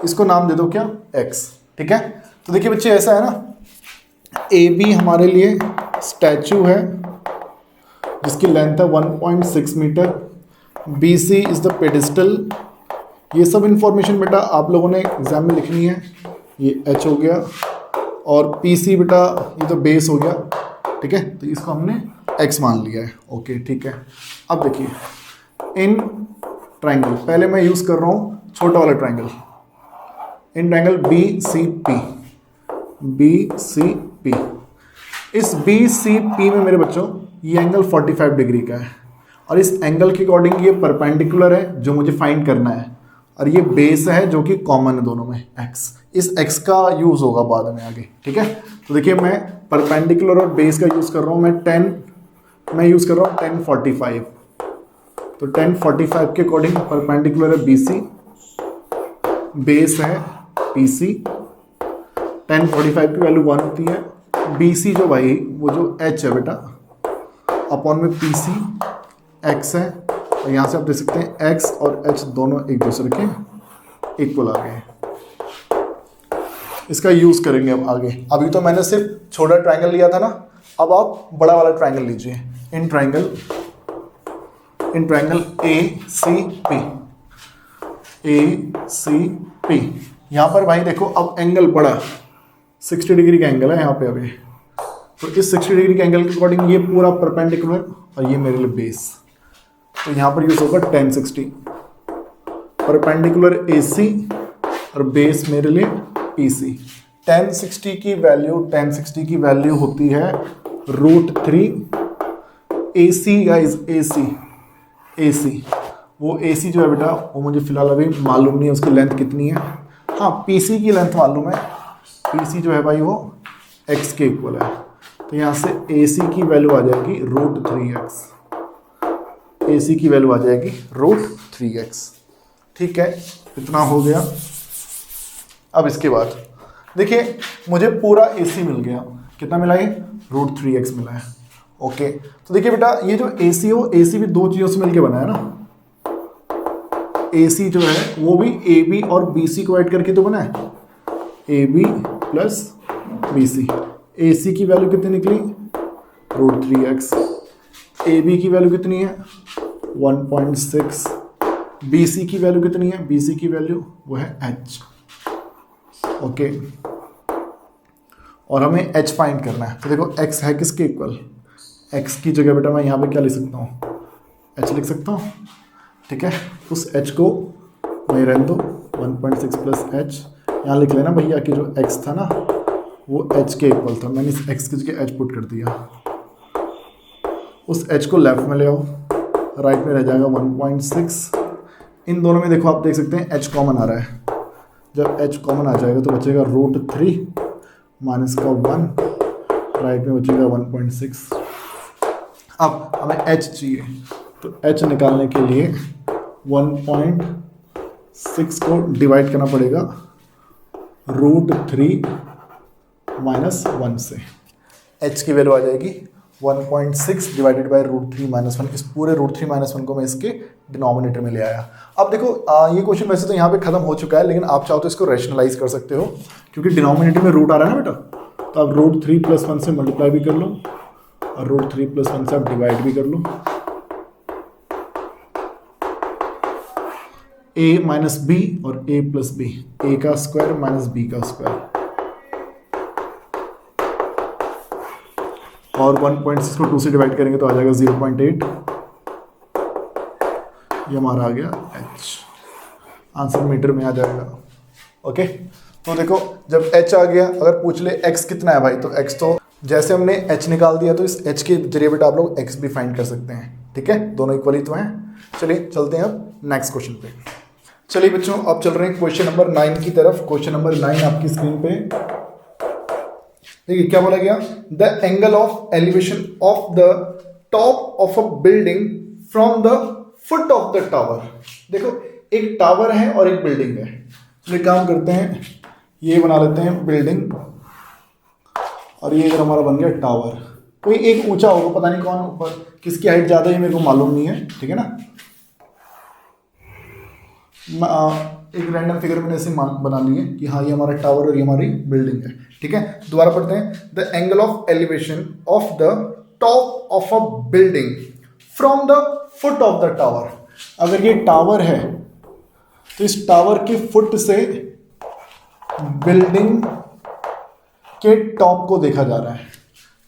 इसको नाम दे दो क्या, x। ठीक है, तो देखिए बच्चे ऐसा है ना, AB हमारे लिए स्टैचू है जिसकी लेंथ है 1.6 metre, BC is the pedestal. ये सब इंफॉर्मेशन बेटा आप लोगों ने एग्जाम में लिखनी है। ये h हो गया और PC बेटा ये तो बेस हो गया। ठीक है, तो इसको हमने x मान लिया है। ओके, ठीक है, अब देखिए इन ट्रायंगल, पहले मैं यूज़ कर रहा हूँ छोटा वाला ट्रायंगल, इन ट्रायंगल BCP। इस BCP में मेरे बच्चों ये एंगल 45 डिग्री का है, और इस एंगल के अकॉर्डिंग ये परपेंडिकुलर है जो मुझे फाइंड करना है, और ये बेस है जो कि कॉमन है दोनों में, x। इस x का यूज़ होगा बाद में आगे। ठीक है, तो देखिए मैं परपेंडिकुलर और बेस का यूज़ कर रहा हूँ, मैं यूज़ कर रहा हूँ 1045। तो 1045 के अकॉर्डिंग परपेंडिकुलर है BC, बेस है PC। 1045 की वैल्यू 1 होती है। BC जो भाई वो जो h है बेटा अपॉन में PC x है, और यहाँ से आप देख सकते हैं x और h दोनों एक दूसरे के इक्वल आ गए। इसका यूज़ करेंगे अब आगे। अभी तो मैंने सिर्फ छोटा ट्रायंगल लिया था ना, अब आप बड़ा वाला ट्रायंगल लीजिए। In triangle in triangle A C P, A C P. यहाँ पर भाई देखो अब एंगल बढ़ा, 60 डिग्री का एंगल है यहाँ पे अभी, तो इस 60 डिग्री के एंगल के अकॉर्डिंग ये पूरा परपेंडिकुलर और ये मेरे लिए बेस, तो यहाँ पर यूज होगा tan 60, परपेंडिकुलर AC और बेस मेरे लिए PC। tan 60 की वैल्यू होती है √3 AC गाइस, AC वो AC जो है बेटा वो मुझे फिलहाल अभी मालूम नहीं है उसकी लेंथ कितनी है। हाँ PC की लेंथ मालूम है, PC जो है भाई वो x के इक्वल है, तो यहाँ से AC की वैल्यू आ जाएगी √3x, AC की वैल्यू आ जाएगी √3x। ठीक है, इतना हो गया। अब इसके बाद देखिए मुझे पूरा AC मिल गया, कितना मिला है, √3x मिला है। ओके, तो देखिए बेटा ये जो AC हो, AC भी दो चीज़ों से मिलके बना है ना, AC जो है वो भी AB और BC को ऐड करके तो बना है, AB प्लस BC। AC की वैल्यू कितनी निकली, √3x, AB की वैल्यू कितनी है 1.6, BC की वैल्यू कितनी है, BC की वैल्यू वो है h। ओके, और हमें h फाइंड करना है, तो देखो x है किसके इक्वल, x की जगह बेटा मैं यहाँ पे क्या लिख सकता हूँ, h लिख सकता हूँ। ठीक है, उस h को वहीं रहने दो, 1.6 प्लस h, यहाँ लिख लेना भैया कि जो x था ना वो h के इक्वल था, मैंने इस x की जगह h पुट कर दिया। उस h को लेफ्ट में ले आओ, राइट में रह जाएगा 1.6। इन दोनों में देखो आप देख सकते हैं h कॉमन आ रहा है, जब h कॉमन आ जाएगा तो बचेगा √3 माइनस का 1, राइट में बचेगा 1.6। अब हमें h चाहिए, तो h निकालने के लिए 1.6 को डिवाइड करना पड़ेगा √3 माइनस 1 से, h की वैल्यू आ जाएगी 1.6 डिवाइडेड बाई √3 माइनस 1। इस पूरे √3 माइनस 1 को मैं इसके डिनोमिनेटर में ले आया। अब देखो ये क्वेश्चन वैसे तो यहाँ पे खत्म हो चुका है, लेकिन आप चाहो तो इसको रैशनलाइज कर सकते हो, क्योंकि डिनोमिनेटर में रूट आ रहा है ना बेटा, तो आप √3 प्लस 1 से मल्टीप्लाई भी कर लो और √3 प्लस 1 से आप डिवाइड भी कर लो। a माइनस बी और a प्लस बी, a का स्क्वायर माइनस b का स्क्वायर, और 1.6 को 2 से डिवाइड करेंगे तो आ जाएगा 0.8, ये हमारा आ गया h, आंसर मीटर में आ जाएगा। ओके, तो देखो जब h आ गया, अगर पूछ ले x कितना है भाई, तो x तो जैसे हमने h निकाल दिया तो इस h के जरिए बेटा आप लोग x भी फाइंड कर सकते हैं। ठीक है, दोनों इक्वल ही तो हैं। चलिए चलते हैं अब नेक्स्ट क्वेश्चन पे। चलिए बच्चों अब चल रहे हैं क्वेश्चन नंबर 9 की तरफ। क्वेश्चन नंबर 9 आपकी स्क्रीन पे देखिए क्या बोला गया, the angle of elevation of the top of a building from the foot of the tower. देखो एक टावर है और एक बिल्डिंग है, तो एक काम करते हैं, ये बना लेते हैं बिल्डिंग और ये इधर हमारा बन गया टावर। कोई एक ऊंचा होगा, पता नहीं कौन ऊपर, किसकी हाइट ज़्यादा है मेरे को मालूम नहीं है। ठीक है ना, एक रैंडम फिगर मैंने ऐसे बना ली है कि हाँ ये हमारा टावर और ये हमारी बिल्डिंग है। ठीक है, दोबारा पढ़ते हैं, the angle of elevation of the top of a building from the foot of the tower. अगर ये टावर है तो इस टावर के फुट से बिल्डिंग के टॉप को देखा जा रहा है।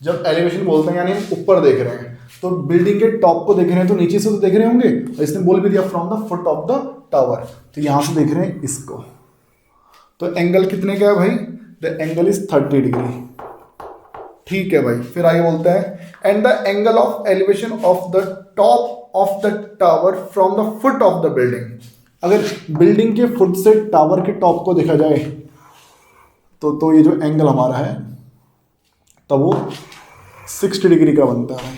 जब एलिवेशन बोलते हैं यानी हम ऊपर देख रहे हैं, तो बिल्डिंग के टॉप को देख रहे हैं तो नीचे से तो देख रहे होंगे, और इसने बोल भी दिया from the foot of the tower, तो यहां से देख रहे हैं इसको। तो एंगल कितने का है भाई, द एंगल इज 30 डिग्री। ठीक है भाई, फिर आगे बोलता है and the angle of elevation of the top of the tower from the foot of the building. अगर बिल्डिंग के फुट से टावर के टॉप को देखा जाए तो ये जो एंगल हमारा है तब वो 60 डिग्री का बनता है,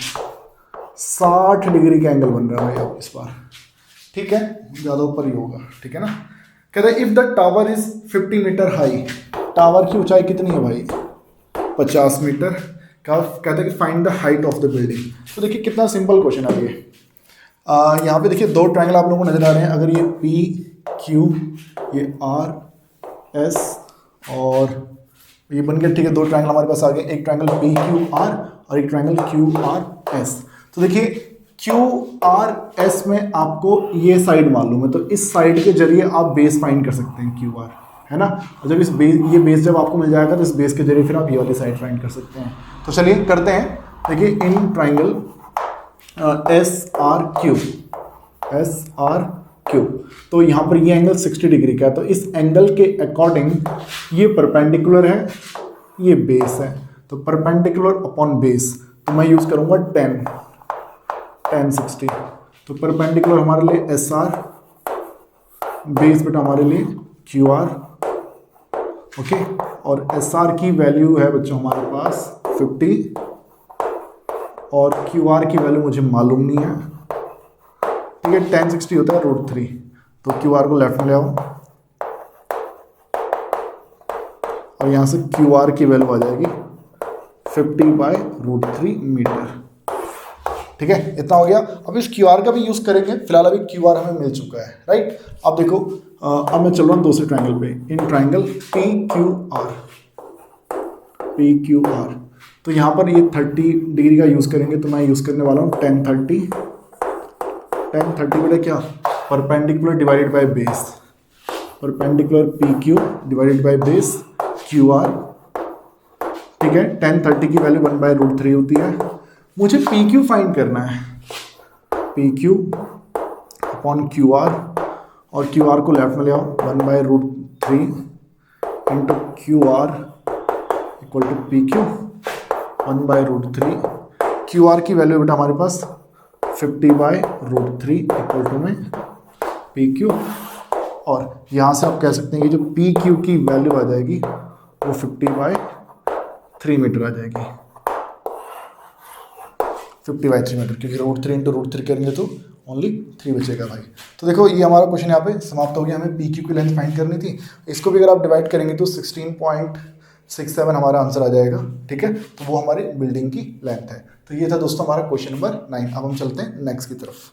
60 डिग्री का एंगल बन रहा है भाई अब इस बार। ठीक है, ज़्यादा ऊपर ही होगा। ठीक है ना, कहते हैं if the tower is 50 metre high, tower की ऊंचाई कितनी है भाई 50 मीटर। कहते हैं कि find the height of the building. तो देखिए कितना सिंपल क्वेश्चन है ये। यहाँ पे देखिए दो ट्रायंगल आप लोगों को नजर आ रहे हैं, अगर ये पी क्यू, ये आर एस और ये बन गया। ठीक है, दो ट्रायंगल हमारे पास आ गए, एक ट्रायंगल पी क्यू आर और एक ट्रायंगल क्यू आर एस। तो देखिए क्यू आर एस में आपको ये साइड मालूम है, तो इस साइड के जरिए आप बेस फाइंड कर सकते हैं क्यू आर, है ना। और जब इस बेस, ये बेस जब आपको मिल जाएगा तो इस बेस के जरिए फिर आप ये वाली साइड फाइंड कर सकते हैं। तो चलिए करते हैं। देखिए in triangle S R Q, तो यहाँ पर ये एंगल 60 डिग्री का है, तो इस एंगल के अकॉर्डिंग ये परपेंडिकुलर है, ये बेस है, तो परपेंडिकुलर अपॉन बेस, तो मैं यूज़ करूँगा 10 60। तो परपेंडिकुलर हमारे लिए एस आर, बेस बेटा हमारे लिए क्यू आर, ओके। और एस आर की वैल्यू है बच्चों हमारे पास 50 और क्यू आर की वैल्यू मुझे मालूम नहीं है, ठीक है। 10 60 होता है √3, तो क्यू आर को लेफ्ट में ले आओ और यहाँ से क्यू आर की वैल्यू आ जाएगी 50/√3 मीटर, ठीक है। इतना हो गया। अब इस क्यू आर का भी यूज़ करेंगे, फिलहाल अभी क्यू आर हमें मिल चुका है, राइट। अब देखो अब मैं चल रहा हूँ दूसरे ट्राइंगल पे, in triangle P Q R, तो यहाँ पर ये 30 डिग्री का यूज़ करेंगे, तो मैं यूज़ करने वाला हूँ 10 30 बेटा क्या, perpendicular divided by base, perpendicular P Q divided by base Q R, ठीक है। 10 30 की वैल्यू 1/√3 होती है। मुझे पी क्यू फाइंड करना है, P Q upon Q R, और क्यू आर को लेफ्ट में ले आओ, 1/√3 into Q R equal to P Q 1/√3। Q R की वैल्यू बेटा हमारे पास 50/√3 इक्वल टू में पी क्यू, और यहाँ से आप कह सकते हैं कि जो पी क्यू की वैल्यू आ जाएगी वो 50/3 मीटर आ जाएगी, 50/3 मीटर, क्योंकि √3 इंटू √3 करेंगे तो ओनली 3 बचेगा भाई। तो देखो ये हमारा क्वेश्चन यहाँ पे समाप्त हो गया। हमें पी क्यू की लेंथ फाइंड करनी थी, इसको भी अगर आप डिवाइड करेंगे तो 16.67 हमारा आंसर आ जाएगा, ठीक है। तो वो हमारी बिल्डिंग की लेंथ है। तो ये था दोस्तों हमारा क्वेश्चन नंबर 9। अब हम चलते हैं नेक्स्ट की तरफ।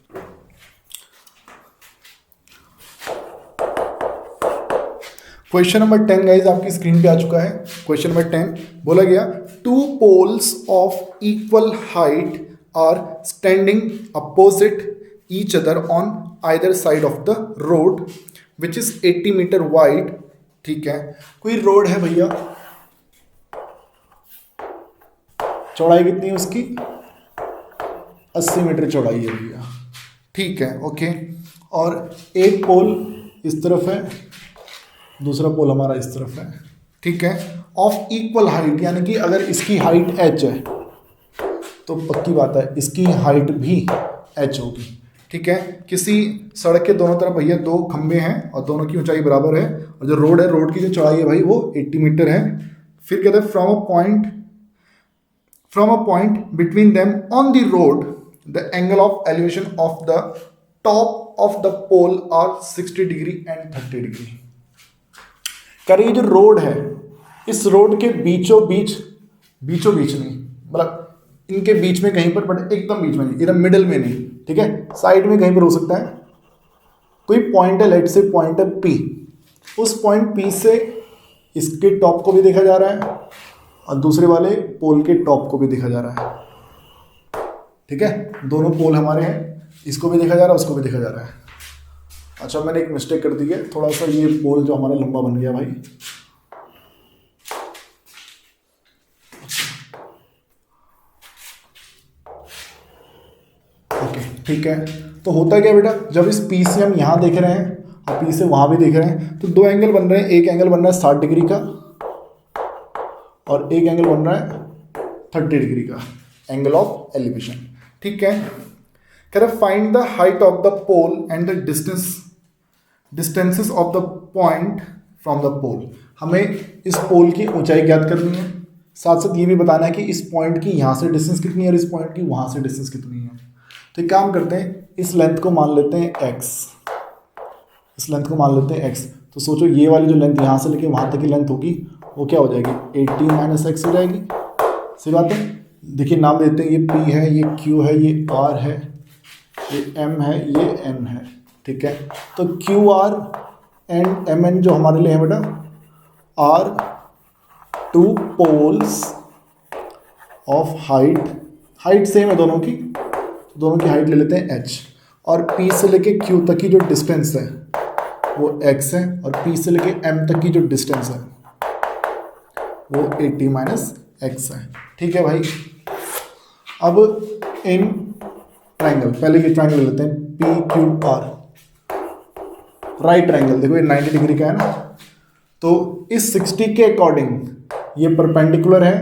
क्वेश्चन नंबर 10 गाइज आपकी स्क्रीन पे आ चुका है। क्वेश्चन नंबर 10 बोला गया, 2 poles of equal height are standing opposite each other on either side of the road which is 80 metre wide, ठीक है। कोई रोड है भैया, चौड़ाई कितनी है उसकी, 80 मीटर चौड़ाई है भैया, ठीक है, ओके। और एक पोल इस तरफ है, दूसरा पोल हमारा इस तरफ है, ठीक है। ऑफ इक्वल हाइट, यानी कि अगर इसकी हाइट h है तो पक्की बात है इसकी हाइट भी h होगी, ठीक है। किसी सड़क के दोनों तरफ भैया 2 खंबे हैं और दोनों की ऊंचाई बराबर है, और जो रोड है, रोड की जो चौड़ाई है भाई वो 80 मीटर है। फिर कहते हैं from a point between them on the road the angle of elevation of the top of the pole are 60 degree and 30 degree. करिए जो रोड है, इस रोड के बीचों बीच नहीं, मतलब इनके बीच में कहीं पर, बट एकदम बीच में नहीं, एकदम मिडिल में नहीं, ठीक है, साइड में कहीं पर हो सकता है। कोई पॉइंट है, लेट से पॉइंट है P, उस पॉइंट P से इसके टॉप को भी देखा जा रहा है और दूसरे वाले पोल के टॉप को भी देखा जा रहा है, ठीक है। दोनों पोल हमारे हैं, इसको भी देखा जा रहा है, उसको भी देखा जा रहा है। अच्छा मैंने एक मिस्टेक कर दी है, थोड़ा सा ये पोल जो हमारा लंबा बन गया भाई, ओके, ठीक है। तो होता क्या बेटा, जब इस P से हम यहाँ देख रहे हैं और P से वहाँ भी देख रहे हैं, तो 2 एंगल बन रहे हैं। एक एंगल बन रहा है 60 डिग्री का और एक एंगल बन रहा है 30 डिग्री का, एंगल ऑफ एलिवेशन, ठीक है। कह रहे find the height of the pole and the distances of the point from the pole. हमें इस पोल की ऊंचाई ज्ञात करनी है, साथ साथ ये भी बताना है कि इस पॉइंट की यहाँ से डिस्टेंस कितनी है और इस पॉइंट की वहाँ से डिस्टेंस कितनी है। तो एक काम करते हैं, इस लेंथ को मान लेते हैं x, इस लेंथ को मान लेते हैं x। तो सोचो ये वाली जो लेंथ यहाँ से लेके वहाँ तक की लेंथ होगी वो क्या हो जाएगी, 80 - x हो जाएगी। सही बात है। देखिए नाम देते हैं, ये P है, ये Q है, ये R है, ये M है, ये N है, ठीक है। तो QR एंड MN जो हमारे लिए है बेटा, are 2 poles of height same है दोनों की, तो दोनों की हाइट ले लेते हैं h, और p से लेके q तक की जो डिस्टेंस है वो x है, और p से लेके m तक की जो डिस्टेंस है वो 80 माइनस x है। ठीक है भाई। अब इन ट्राइंगल, पहले ये ट्राइंगल ले लेते हैं P Q R, right triangle. देखो ये 90 डिग्री का है ना, तो इस 60 के अकॉर्डिंग ये परपेंडिकुलर है,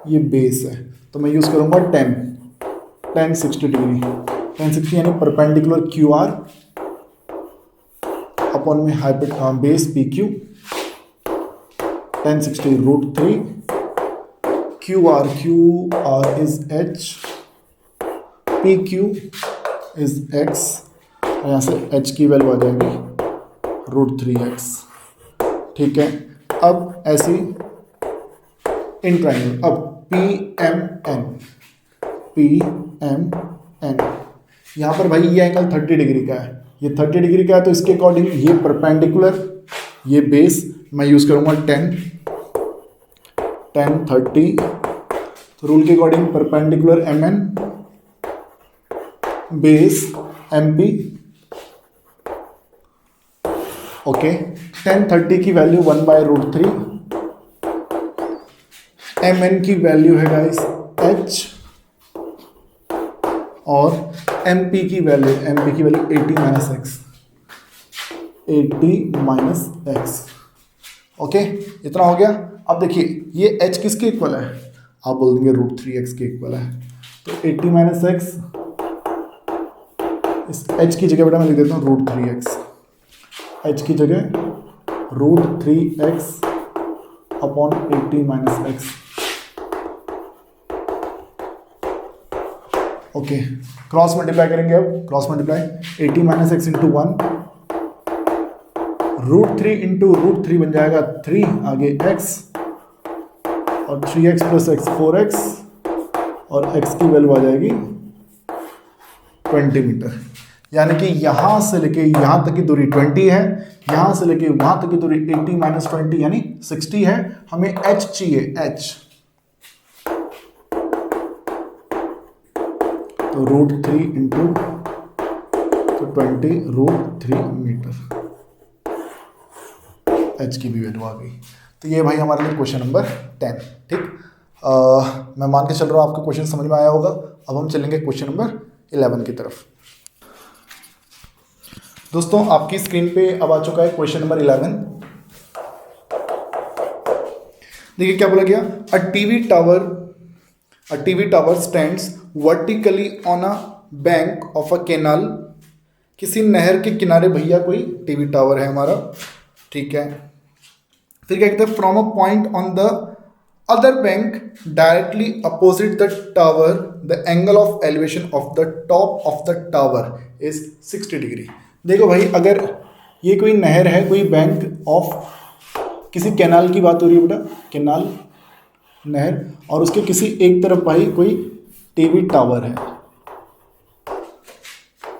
ये बेस है, तो मैं यूज़ करूँगा 10 60 डिग्री, 10 60 यानी परपेंडिकुलर क्यू आर अपॉन में हाइपोट base P Q, 10 60 √3, Q R is h, P Q is x, यहाँ से h की वैल्यू आ जाएगी √3x। ठीक है। अब ऐसी इन ट्राइंगल, अब पी एम एन, यहाँ पर भाई ये एंगल 30 डिग्री का है, ये 30 डिग्री का है, तो इसके अकॉर्डिंग ये परपेंडिकुलर, ये बेस, मैं यूज़ करूँगा 10 30, तो रूल के according perpendicular M N, base M P. Okay, 10 30 की वैल्यू 1/√3, एम एन की वैल्यू है गाइस h, और एम पी की वैल्यू 80 माइनस एक्स। ओके, इतना हो गया। अब देखिए ये h किसके इक्वल है, आप बोल देंगे √3x के इक्वल है, तो 80 माइनस एक्स, इस h की जगह बेटा मैं लिख देता हूँ √3x, h की जगह √3x upon 80 minus X. Okay, cross multiply करेंगे, अब cross multiply 80 minus x into 1, √3 into √3 बन जाएगा 3, आगे x, और 3x प्लस x 4x, और x की वैल्यू आ जाएगी 20 मीटर। यानी कि यहाँ से लेके यहाँ तक की दूरी 20 है, यहाँ से लेके वहाँ तक की दूरी 80 माइनस 20 यानी 60 है। हमें h चाहिए, h, तो √3 इंटू 20 √3 मीटर, h की भी वैल्यू आ गई। तो ये भाई हमारे लिए क्वेश्चन नंबर 10। ठीक, मैं मान के चल रहा हूँ आपको क्वेश्चन समझ में आया होगा। अब हम चलेंगे क्वेश्चन नंबर 11 की तरफ। दोस्तों आपकी स्क्रीन पे अब आ चुका है क्वेश्चन नंबर 11। देखिए क्या बोला गया, a TV tower stands vertically on a bank of a canal. किसी नहर के किनारे भैया कोई टीवी टावर है हमारा, ठीक है। फिर क्या कहते हैं, from a point on the other bank directly opposite the tower the angle of elevation of the top of the tower is 60 degree. देखो भाई, अगर ये कोई नहर है, कोई बैंक ऑफ, किसी कैनाल की बात हो रही है बेटा, कैनाल, नहर, और उसके किसी एक तरफ भाई कोई टीवी टावर है।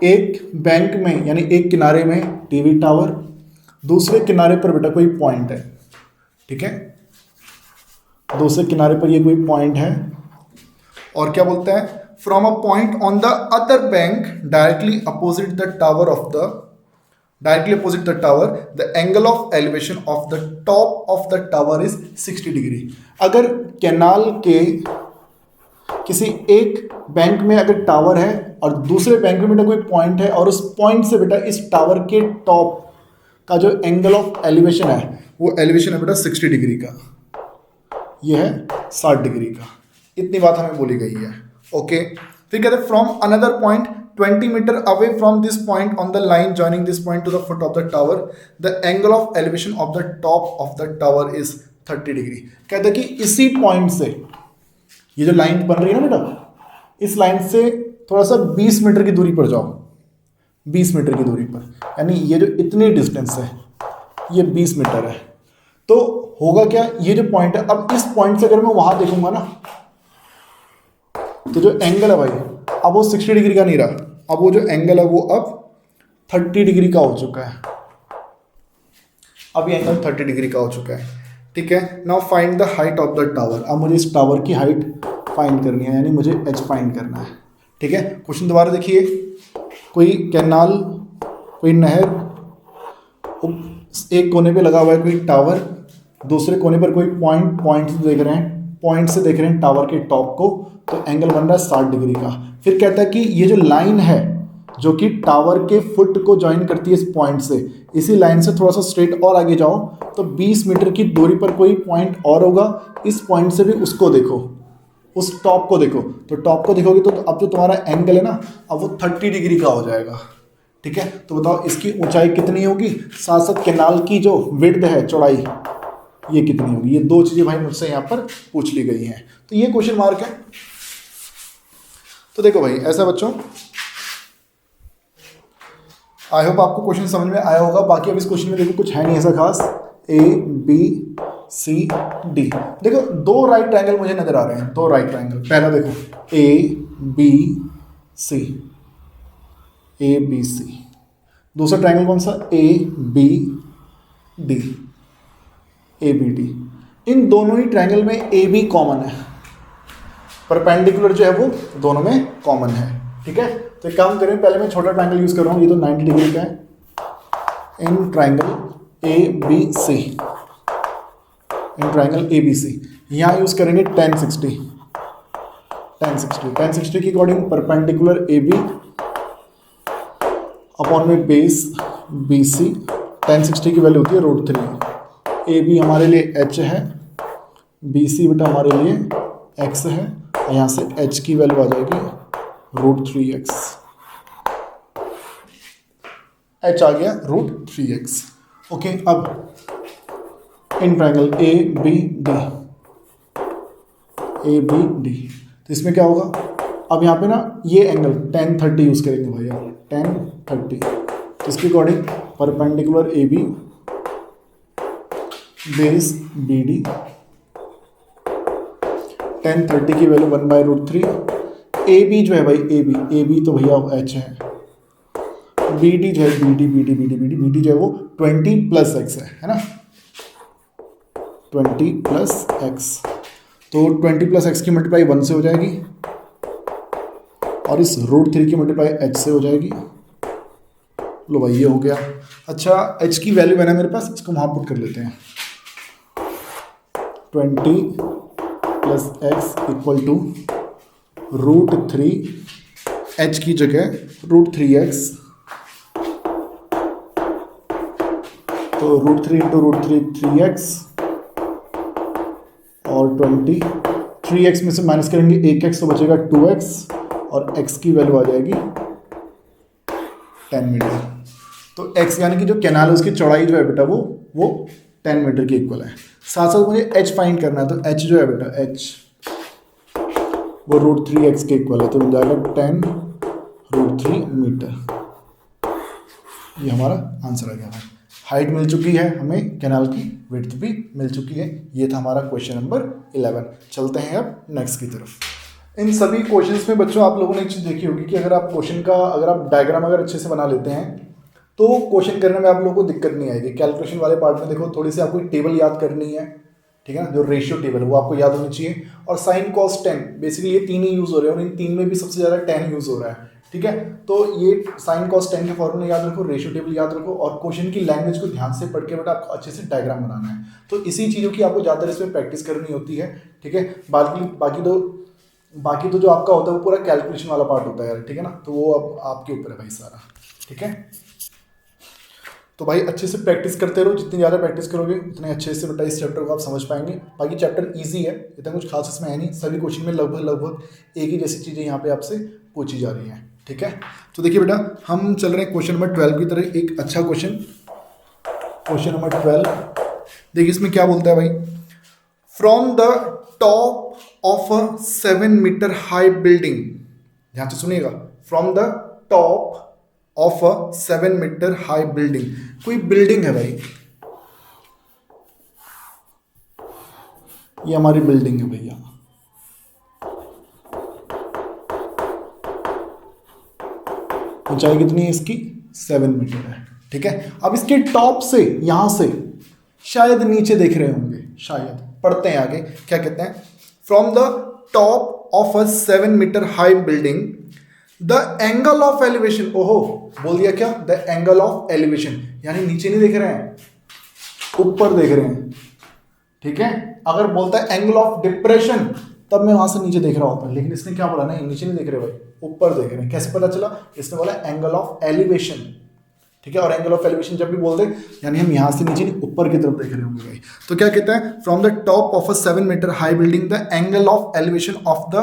एक बैंक में यानी एक किनारे में टीवी टावर, दूसरे किनारे पर बेटा कोई पॉइंट है, ठीक है, दूसरे किनारे पर ये कोई पॉइंट है। और क्या बोलते हैं, from a point on the other bank directly opposite the tower the angle of elevation of the top of the tower is 60 degree. अगर कैनाल के किसी एक बैंक में अगर टावर है और दूसरे बैंक में बेटा कोई पॉइंट है, और उस पॉइंट से बेटा इस टावर के टॉप का जो एंगल ऑफ एलिवेशन है वो एलिवेशन है बेटा 60 डिग्री का, ये है 60 डिग्री का। इतनी बात हमें बोली गई है। ओके, फिर कहते हैं from another point 20 metre away from this point on the line joining this point to the foot of the tower the angle of elevation of the top of the tower is 30 degree. कहते हैं कि इसी point से, ये जो line बन रही है ना बेटा, इस लाइन से थोड़ा सा 20 मीटर की दूरी पर जाओ, 20 मीटर की दूरी पर, यानी ये जो इतनी डिस्टेंस है ये 20 मीटर है। तो होगा क्या, ये जो पॉइंट है, अब इस पॉइंट से अगर मैं वहां देखूंगा ना, तो जो एंगल है भाई अब वो 60 डिग्री का नहीं रहा, अब वो जो एंगल है वो अब 30 डिग्री का हो चुका है। अब ये एंगल 30 डिग्री का हो चुका है, ठीक है। Now find the height of the tower. अब मुझे इस टावर की हाइट फाइंड करनी है, यानी मुझे h फाइंड करना है, ठीक है। क्वेश्चन दोबारा देखिए, कोई कैनाल, कोई नहर, एक कोने पे लगा हुआ है कोई टावर, दूसरे कोने पर कोई पॉइंट से देख रहे हैं, पॉइंट से देख रहे हैं टावर के टॉप को, तो एंगल बन रहा है 60 डिग्री का। फिर कहता है कि ये जो लाइन है जो कि टावर के फुट को ज्वाइन करती है इस पॉइंट से, इसी लाइन से थोड़ा सा स्ट्रेट और आगे जाओ तो 20 मीटर की दूरी पर कोई पॉइंट और होगा, इस पॉइंट से भी उसको देखो, उस टॉप को देखो, तो टॉप को देखोगे तो अब जो तुम्हारा एंगल है ना, अब वो 30 डिग्री का हो जाएगा। ठीक है, तो बताओ इसकी ऊंचाई कितनी होगी, साथ साथ कैनाल की जो विड्थ है, चौड़ाई, ये कितनी होगी। ये दो चीजें भाई मुझसे यहाँ पर पूछ ली गई हैं, तो ये क्वेश्चन मार्क है। तो देखो भाई ऐसा बच्चों, आई होप आपको क्वेश्चन समझ में आया होगा। बाकी अब इस क्वेश्चन में देखो कुछ है नहीं ऐसा खास, ए बी सी डी। देखो दो राइट ट्रायंगल मुझे नजर आ रहे हैं, दो राइट ट्रायंगल। पहला देखो ए बी सी, ए बी सी। दूसरा ट्रायंगल कौन सा, A B D, A B D. इन दोनों ही ट्रायंगल में ए बी कॉमन है, परपेंडिकुलर जो है वो दोनों में कॉमन है। ठीक है, तो एक काम करें, पहले मैं छोटा ट्रायंगल यूज कर रहा हूँ, ये तो 90 डिग्री का है। In triangle A B C, in triangle A B C यहाँ यूज करेंगे tan 60, tan 60 के according perpendicular A B upon में बेस बी सी। tan 60 की वैल्यू होती है √3। ए बी हमारे लिए h है, बी सी बेटा हमारे लिए x है, और यहाँ से h की वैल्यू आ जाएगी √3x। h आ गया √3x। ओके, अब in triangle A B D, A B D, तो इसमें क्या होगा, अब यहाँ पे ना ये एंगल tan 30 यूज करेंगे भैया, tan 30। तो इसके according perpendicular A B base B D, tan 30 की वैल्यू 1/√3। ए बी जो है भाई, ए बी तो भैया h है, बी डी जो है बी डी जो है वो 20 + x है ना, 20 + x। तो 20 + x की मल्टीप्लाई 1 से हो जाएगी, और इस √3 की मल्टीप्लाई h से हो जाएगी। लो भाई ये हो गया। अच्छा h की वैल्यू है ना मेरे पास, इसको वहाँ पुट कर लेते हैं। 20 + x = √3, h की जगह √3x, तो √3 × √3 3x, और 20 3x में से माइनस करेंगे 1x तो बचेगा 2x, और x की वैल्यू आ जाएगी 10 मीटर। तो x यानी कि जो कैनाल है उसकी चौड़ाई जो है बेटा वो 10 मीटर के इक्वल है। साथ साथ मुझे h फाइंड करना है, तो h जो है बेटा h वो √3x के इक्वल है, तो मिल जाएगा 10 √3 मीटर। ये हमारा आंसर आ गया भाई। हाइट मिल चुकी है हमें, कैनाल की विड्थ भी मिल चुकी है। ये था हमारा क्वेश्चन नंबर 11। चलते हैं अब नेक्स्ट की तरफ। इन सभी क्वेश्चंस में बच्चों आप लोगों ने एक चीज़ देखी होगी कि अगर आप क्वेश्चन का अगर आप डायग्राम अगर अच्छे से बना लेते हैं तो क्वेश्चन करने में आप लोगों को दिक्कत नहीं आएगी। कैलकुलेशन वाले पार्ट में देखो थोड़ी सी आपको टेबल याद करनी है, ठीक है ना, जो रेशियो टेबल वो आपको याद होनी चाहिए। और साइन कॉस टेन, बेसिकली ये तीन ही यूज़ हो रहे हैं, और इन तीन में भी सबसे ज़्यादा टेन यूज़ हो रहा है, ठीक है। तो ये साइन कॉस टेन के फॉर्मूले याद रखो, रेशियो टेबल याद रखो, और क्वेश्चन की लैंग्वेज को ध्यान से पढ़ के बेटा आपको अच्छे से डायग्राम बनाना है। तो इसी चीज़ों की आपको ज़्यादातर इसमें प्रैक्टिस करनी होती है, ठीक है। बाकी तो जो आपका होता है वो पूरा कैलकुलेशन वाला पार्ट होता है यार, ठीक है ना, तो वो अब आपके ऊपर है भाई सारा, ठीक है। तो भाई अच्छे से प्रैक्टिस करते रहो, जितनी ज़्यादा प्रैक्टिस करोगे उतने अच्छे से बेटा इस चैप्टर को आप समझ पाएंगे। बाकी चैप्टर इजी है, इतना कुछ खास इसमें है नहीं, सभी क्वेश्चन में लगभग एक ही जैसी चीज़ें यहाँ पे आपसे पूछी जा रही हैं, ठीक है। तो देखिए बेटा हम चल रहे हैं क्वेश्चन नंबर 12 की तरह। एक अच्छा क्वेश्चन नंबर 12, देखिए इसमें क्या बोलता है भाई, from the top of a 7 metre high building, ध्यान से सुनिएगा, from the top of a 7 metre high building, कोई बिल्डिंग है भाई, ये हमारी बिल्डिंग है भैया, ऊंचाई कितनी है इसकी 7 मीटर है, ठीक है। अब इसके टॉप से यहां से शायद नीचे देख रहे होंगे, शायद पढ़ते हैं आगे क्या कहते हैं, from the top of a 7 metre high building the angle of elevation, ओहो बोल दिया क्या, द एंगल ऑफ एलिवेशन, यानी नीचे नहीं देख रहे हैं, ऊपर देख रहे हैं, ठीक है। अगर बोलता है एंगल ऑफ डिप्रेशन तब मैं वहां से नीचे देख रहा होता, लेकिन इसने क्या बोला, नहीं नीचे नहीं देख रहे भाई, ऊपर देख रहे हैं। कैसे पता चला, इसने बोला एंगल ऑफ एलिवेशन, ठीक है। और एंगल ऑफ एलिवेशन जब भी बोल दे यानी हम यहां से नीचे नहीं ऊपर की तरफ देख रहे होंगे भाई। तो क्या कहता है, from the top of a 7 metre high building the angle of elevation of the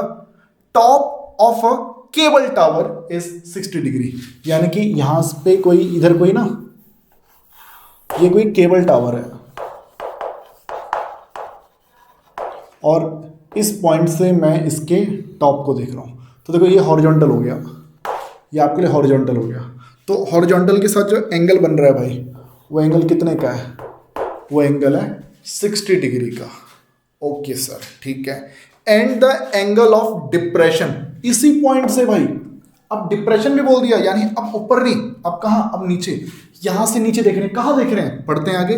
top of a cable tower is 60 degree, यानी कि यहां पे कोई इधर कोई ना, ये कोई केबल टावर है और इस पॉइंट से मैं इसके टॉप को देख रहा हूं, तो देखो ये हॉरिजॉन्टल हो गया, ये आपके लिए हॉरिजॉन्टल हो गया। तो हॉरिजॉन्टल के साथ जो एंगल बन रहा है भाई, वो एंगल कितने का है, वो एंगल है 60 डिग्री का। ओके सर, ठीक है। And the angle of depression, इसी पॉइंट से भाई, अब डिप्रेशन भी बोल दिया, यानी अब ऊपर नहीं, अब कहाँ, अब नीचे, यहां से नीचे देख रहे हैं, कहाँ देख रहे हैं, पढ़ते हैं आगे।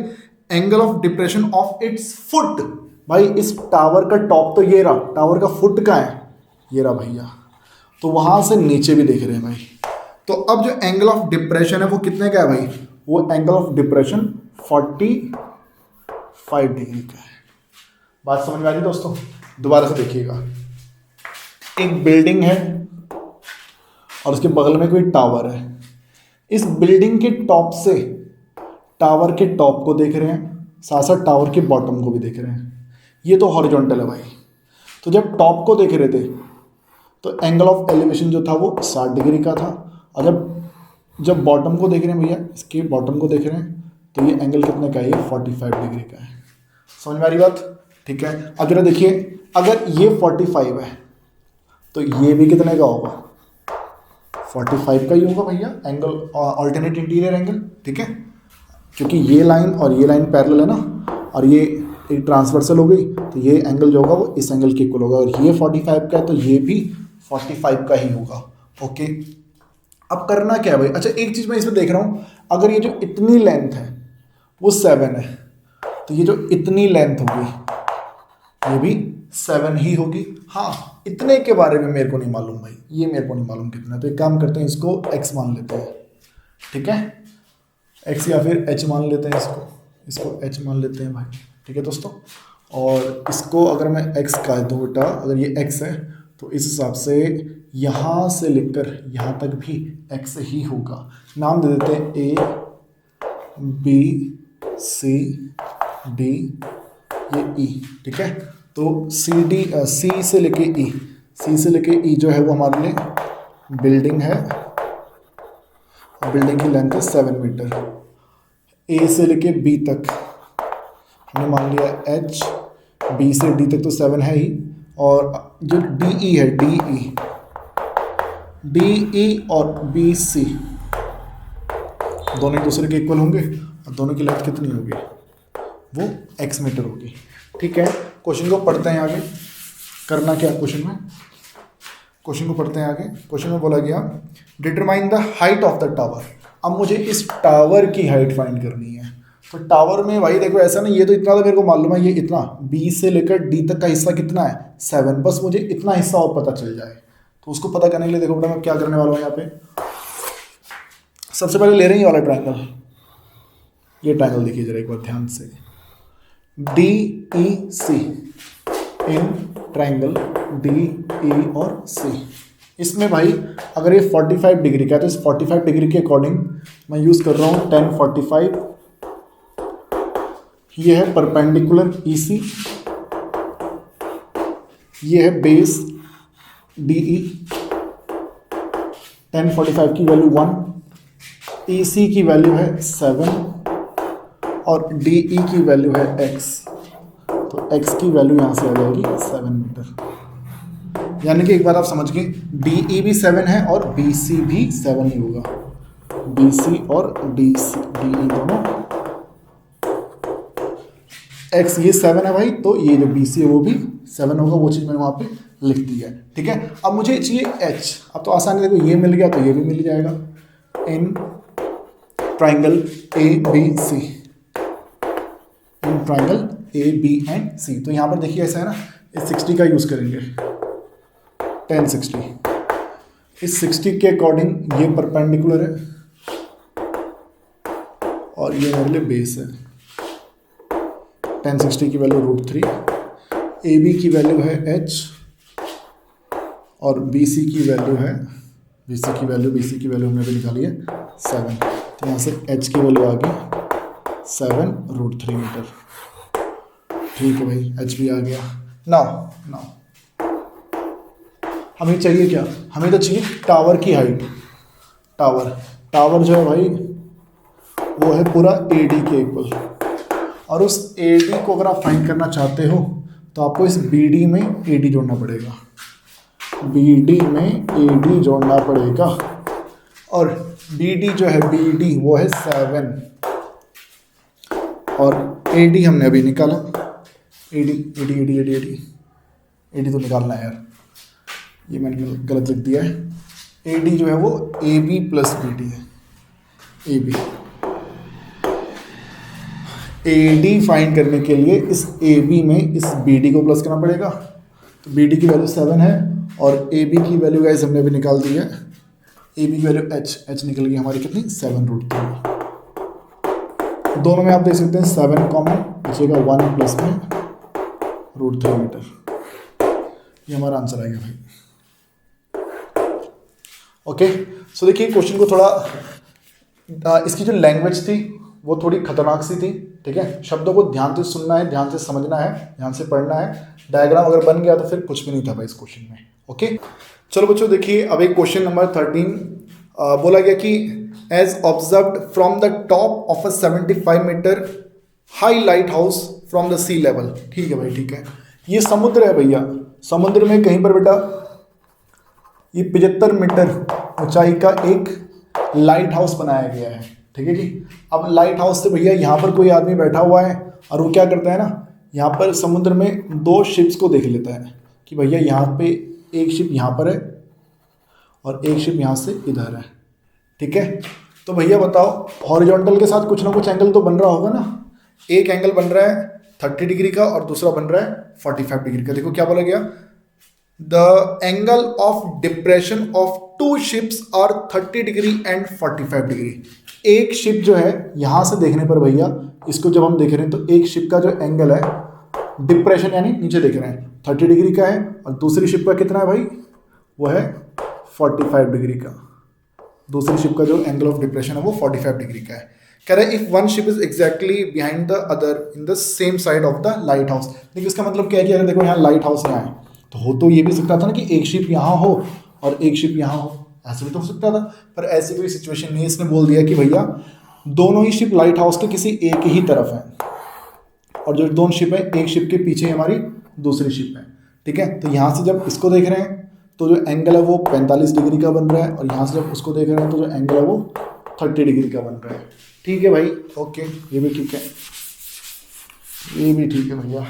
Angle of depression of its foot, भाई इस टावर का टॉप तो ये रहा, टावर का फुट का है, ये रहा भैया, तो वहां से नीचे भी देख रहे हैं भाई। तो अब जो एंगल ऑफ डिप्रेशन है वो कितने का है भाई, वो एंगल ऑफ डिप्रेशन 45 डिग्री का है। बात समझ में आ रही दोस्तों, दोबारा से देखिएगा। एक बिल्डिंग है और उसके बगल में कोई टावर है, इस बिल्डिंग के टॉप से टावर के टॉप को देख रहे हैं, साथ साथ टावर के बॉटम को भी देख रहे हैं, ये तो हॉरिजॉन्टल है भाई। तो जब टॉप को देख रहे थे तो एंगल ऑफ एलिवेशन जो था वो 60 डिग्री का था, और जब बॉटम को देख रहे हैं भैया, इसके बॉटम को देख रहे हैं, तो ये एंगल कितने का है, ये 45 डिग्री का है। समझ में आ रही बात, ठीक है। अब जरा देखिए, अगर ये 45 है तो ये भी कितने का होगा, 45 का ही होगा भैया, एंगल ऑल्टरनेट इंटीरियर एंगल, ठीक है। क्योंकि ये लाइन और ये लाइन पैरेलल है ना, और ये एक ट्रांसवर्सल हो गई, तो ये एंगल जो होगा वो इस एंगल के इक्वल होगा, और ये 45 का है तो ये भी 45 का ही होगा। ओके, अब करना क्या है भाई, अच्छा एक चीज़ मैं इसमें देख रहा हूँ, अगर ये जो इतनी लेंथ है वो 7 है, तो ये जो इतनी लेंथ होगी ये भी 7 ही होगी। हाँ, इतने के बारे में मेरे को नहीं मालूम भाई, ये मेरे को नहीं मालूम कितना, तो एक काम करते हैं, इसको x मान लेते हैं, ठीक है, x या फिर h मान लेते हैं, इसको h मान लेते हैं भाई, ठीक है दोस्तों। और इसको अगर मैं x का दूँ बेटा, अगर ये x है तो इस हिसाब से यहाँ से लेकर यहाँ तक भी x ही होगा। नाम दे देते हैं A B C D, ये E, ठीक है। तो C से लेके E जो है वो हमारे लिए बिल्डिंग है, बिल्डिंग की लेंथ है 7 मीटर। A से लेके B तक हमने मान लिया H, B से D तक तो 7 है ही, और जो DE है, DE और BC दोनों एक दूसरे के इक्वल होंगे, और दोनों की लेंथ कितनी होगी, वो x मीटर होगी, ठीक है। क्वेश्चन को पढ़ते हैं आगे, करना क्या क्वेश्चन में, क्वेश्चन को पढ़ते हैं आगे। क्वेश्चन में बोला गया determine the height of the tower. अब मुझे इस टावर की हाइट फाइंड करनी है। तो टावर में भाई देखो ऐसा नहीं, ये तो इतना तो मेरे को मालूम है, ये इतना B से लेकर D तक का हिस्सा कितना है 7, बस मुझे इतना हिस्सा और पता चल जाए। तो उसको पता करने के लिए देखो बेटा मैं क्या करने वाला हूँ यहाँ पे, सबसे पहले ले रहे हैं ये वाला ट्रायंगल, ये ट्रायंगल देखिए जरा एक बार ध्यान से, DEC, इन ट्रायंगल DE और C, इसमें भाई अगर ये 45 डिग्री का है तो इस 45 डिग्री के अकॉर्डिंग मैं यूज़ कर रहा हूँ 1045, ये है परपेंडिकुलर EC, ये है बेस DE, 1045 की वैल्यू 1, EC की वैल्यू है 7 और DE की वैल्यू है x, तो x की वैल्यू यहाँ से आ जाएगी 7 मीटर। यानी कि एक बार आप समझ गए, DE भी 7 है और BC भी 7 ही होगा, BC और DE दोनों, x ये 7 है भाई, तो ये जो BC है वो भी 7 होगा, वो चीज़ मैंने वहाँ पे लिख दी है, ठीक है। अब मुझे चाहिए h, अब तो आसानी देखो ये मिल गया तो ये भी मिल जाएगा, in triangle ABC, in triangle AB and C। तो यहाँ पर देखिए ऐसा है ना, इस 60 का यूज़ करेंगे, 1060, इस 60 के अकॉर्डिंग ये परपेंडिकुलर है और ये मेरे लिए बेस है। tan 60 की वैल्यू √3, AB की वैल्यू है h और BC की वैल्यू है BC की वैल्यू हमने भी निकाली है 7। तो यहाँ से h की वैल्यू आ गई 7 √3 मीटर। ठीक है भाई, h भी आ गया। नाउ हमें चाहिए क्या? हमें तो चाहिए टावर की हाइट। टावर जो है भाई वो है पूरा AD के इक्वल, और उस AD को अगर आप फाइंड करना चाहते हो तो आपको इस BD में AD जोड़ना पड़ेगा, BD में AD जोड़ना पड़ेगा। और BD जो है BD वो है 7 और AD हमने अभी निकाला। AD तो निकालना है यार, ये मैंने गलत लिख दिया है। AD जो है वो AB प्लस BD है। AD फाइंड करने के लिए इस AB में इस BD को प्लस करना पड़ेगा। तो BD की वैल्यू 7 है और AB की वैल्यू गाइस हमने अभी निकाल दी है। AB की वैल्यू h निकल गई हमारी कितनी? 7 √3। दोनों में आप देख सकते हैं 7 कॉमन बचेगा, 1 प्लस में √3 मीटर। ये हमारा आंसर आएगा भाई। ओके, सो देखिए क्वेश्चन को थोड़ा इसकी जो लैंग्वेज थी वो थोड़ी खतरनाक सी थी। ठीक है, शब्दों को ध्यान से सुनना है, ध्यान से समझना है, ध्यान से पढ़ना है। डायग्राम अगर बन गया तो फिर कुछ भी नहीं था भाई इस क्वेश्चन में। ओके, चलो बच्चों देखिए अब एक क्वेश्चन नंबर 13 बोला गया कि as observed from the top of a 75 metre high lighthouse from the sea level. ठीक है भाई, ठीक है, ये समुद्र है भैया। समुद्र में कहीं पर बेटा ये 75 मीटर ऊंचाई का एक लाइट हाउस बनाया गया है। ठीक है जी। अब लाइट हाउस से भैया यहाँ पर कोई आदमी बैठा हुआ है और वो क्या करता है ना, यहाँ पर समुद्र में 2 शिप्स को देख लेता है कि भैया यहाँ पे एक शिप यहाँ पर है और एक शिप यहाँ से इधर है। ठीक है, तो भैया बताओ हॉरिजॉन्टल के साथ कुछ ना कुछ एंगल तो बन रहा होगा ना। एक एंगल बन रहा है 30 डिग्री का और दूसरा बन रहा है 45 डिग्री का। देखो क्या बोला गया, the angle of depression of 2 ships are 30 degree and 45 degree. एक शिप जो है यहाँ से देखने पर भैया इसको जब हम देख रहे हैं तो एक शिप का जो एंगल है डिप्रेशन यानी नीचे देख रहे हैं 30 डिग्री का है और दूसरी शिप का कितना है भाई, वो है 45 डिग्री का। दूसरी शिप का जो एंगल ऑफ डिप्रेशन है वो 45 डिग्री का है। कह रहा है if one ship is exactly behind the other in the same side of the light house. देखिए इसका मतलब क्या है कि अगर देखो यहाँ लाइट हाउस यहाँ है तो हो तो ये भी सकता था ना कि एक शिप यहाँ हो और एक शिप यहाँ हो, ऐसे भी तो हो सकता था, पर ऐसी कोई सिचुएशन नहीं है। इसने बोल दिया कि भैया दोनों ही शिप लाइट हाउस के किसी एक ही तरफ है और जो दोनों शिप है एक शिप के पीछे हमारी दूसरी शिप है। ठीक है, तो यहाँ से जब इसको देख रहे हैं तो जो एंगल है वो 45 डिग्री का बन रहा है और यहाँ से जब उसको देख रहे हैं तो जो एंगल है वो 30 डिग्री का बन रहा है। ठीक है भाई, ओके, ये भी ठीक है, ये भी ठीक है भैया।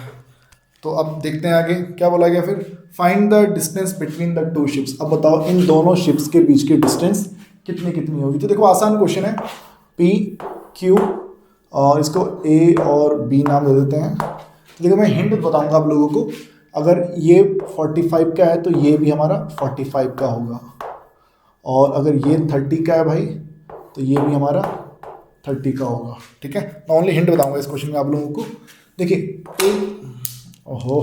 तो अब देखते हैं आगे क्या बोला गया फिर, find the distance between the 2 ships. अब बताओ इन दोनों शिप्स के बीच की डिस्टेंस कितनी कितनी होगी। तो देखो आसान क्वेश्चन है, P Q और इसको A और B नाम दे देते हैं। तो देखो मैं हिंट बताऊंगा आप लोगों को, अगर ये 45 का है तो ये भी हमारा 45 का होगा और अगर ये 30 का है भाई तो ये भी हमारा 30 का होगा। ठीक है, मैं ओनली हिंट बताऊंगा इस क्वेश्चन में आप लोगों को। देखिए ओहो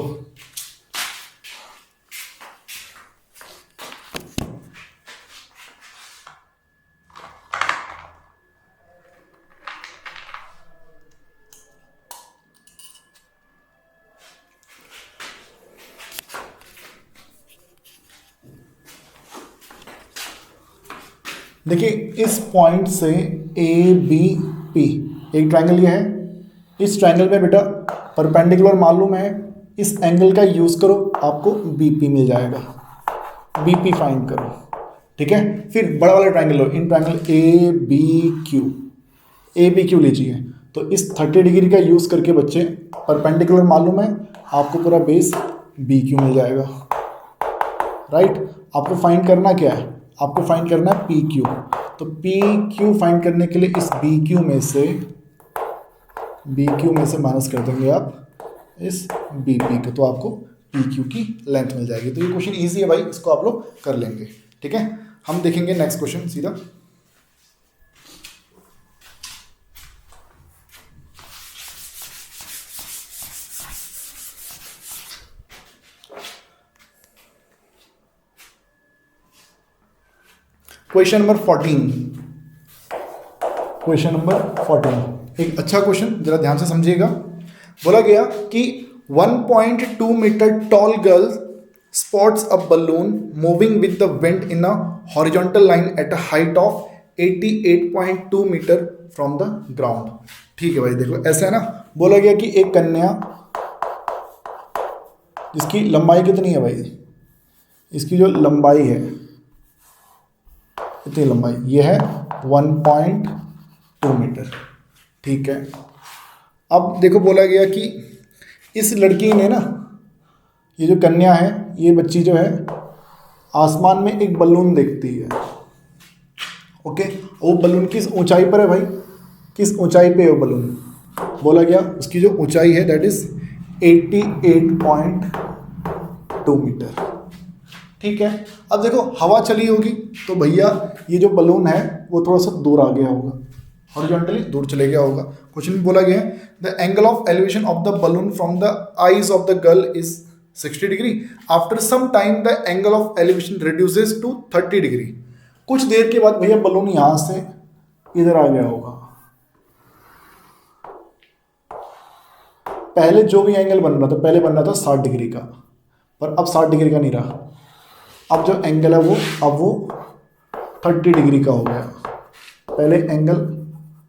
देखिए इस पॉइंट से ABP एक ट्रायंगल ये है। इस ट्रायंगल में बेटा परपेंडिकुलर मालूम है, इस एंगल का यूज़ करो आपको BP मिल जाएगा। BP फाइंड करो। ठीक है, फिर बड़ा वाला triangle low, in triangle ABQ लीजिए। तो इस 30 डिग्री का यूज़ करके बच्चे परपेंडिकुलर मालूम है, आपको पूरा बेस BQ मिल जाएगा। राइट, आपको फाइंड करना क्या है, आपको फाइंड करना है PQ। तो PQ फाइंड करने के लिए इस BQ में से माइनस कर देंगे आप इस BP को, तो आपको PQ की लेंथ मिल जाएगी। तो ये क्वेश्चन इजी है भाई, इसको आप लोग कर लेंगे। ठीक है, हम देखेंगे नेक्स्ट क्वेश्चन सीधा। Question number 14। क्वेश्चन नंबर 14 एक अच्छा क्वेश्चन, जरा ध्यान से समझिएगा। बोला गया कि 1.2 metre tall girl spots a balloon moving with the wind in a horizontal line at a height of 88.2 metre from the ground. ठीक है भाई, देखो ऐसा है ना, बोला गया कि एक कन्या जिसकी लंबाई कितनी है भाई, इसकी जो लंबाई है, इतनी लंबाई, ये है 1.2 मीटर। ठीक है, अब देखो बोला गया कि इस लड़की ने ना, ये जो कन्या है, ये बच्ची जो है आसमान में एक बलून देखती है। ओके, वो बलून किस ऊंचाई पर है भाई, किस ऊंचाई पे है वो बलून? बोला गया उसकी जो ऊंचाई है दैट इज 88.2 मीटर। ठीक है, अब देखो हवा चली होगी तो भैया ये जो बलून है वो थोड़ा सा दूर आ गया होगा, हॉरिजॉन्टली दूर चले गया होगा। क्वेश्चन में बोला गया है the angle of elevation of the balloon from the eyes of the girl is 60 degree. After some time the angle of elevation reduces to 30 degree. कुछ देर के बाद भैया बलून यहां से इधर आ गया होगा। पहले जो भी एंगल बन रहा था, पहले बन रहा था 60 डिग्री का, पर अब 60 डिग्री का नहीं रहा। अब जो एंगल है वो 30 डिग्री का हो गया। पहले एंगल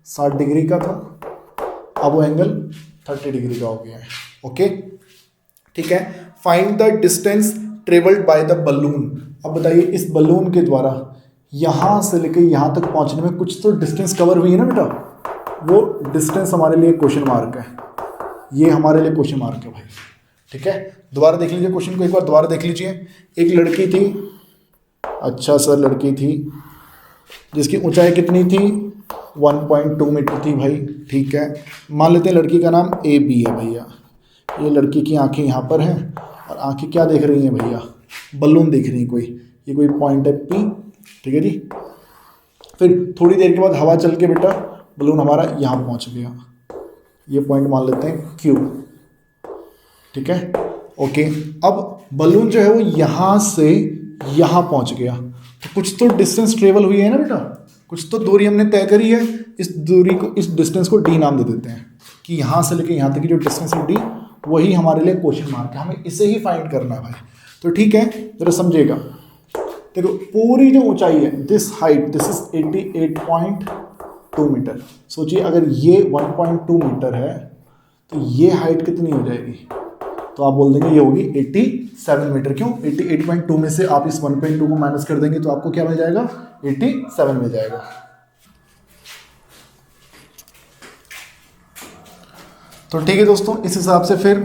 60 डिग्री का था, अब वो एंगल 30 डिग्री का हो गया है। ओके, ठीक है। Find the distance travelled by the balloon. अब बताइए इस बलून के द्वारा यहाँ से लेकर यहाँ तक पहुँचने में कुछ तो डिस्टेंस कवर हुई है ना बेटा, वो डिस्टेंस हमारे लिए क्वेश्चन मार्क है, ये हमारे लिए क्वेश्चन मार्क है भाई। ठीक है, दोबारा देख लीजिए क्वेश्चन को, एक बार दोबारा देख लीजिए। एक लड़की थी, अच्छा सर लड़की थी, जिसकी ऊंचाई कितनी थी, 1.2 मीटर थी भाई। ठीक है, मान लेते हैं लड़की का नाम ए बी है भैया। ये लड़की की आंखें यहाँ पर हैं और आंखें क्या देख रही हैं भैया, बलून देख रही हैं कोई, ये कोई पॉइंट है पी। ठीक है जी, फिर थोड़ी देर के बाद हवा चल के बेटा बलून हमारा यहाँ पहुँच गया, ये पॉइंट मान लेते हैं क्यू। ठीक है, ओके। अब बलून जो है वो यहाँ से यहाँ पहुँच गया, तो कुछ तो डिस्टेंस ट्रेवल हुई है ना बेटा, कुछ तो दूरी हमने तय करी है। इस दूरी को, इस डिस्टेंस को डी नाम दे देते हैं कि यहाँ से लेके यहाँ तक की जो डिस्टेंस है डी, वही हमारे लिए क्वेश्चन मार्क है, हमें इसे ही फाइंड करना है भाई। तो ठीक है, जरा समझिएगा। देखो पूरी जो ऊंचाई है, this height, this is 88.2 metre. सोचिए अगर ये 1.2 मीटर है तो ये हाइट कितनी हो जाएगी, तो आप बोल देंगे ये होगी 87 मीटर। क्यों? 88.2 में से आप इस 1.2 को माइनस कर देंगे तो आपको क्या मिल जाएगा, 87 मिल जाएगा। तो ठीक है दोस्तों, इस हिसाब से फिर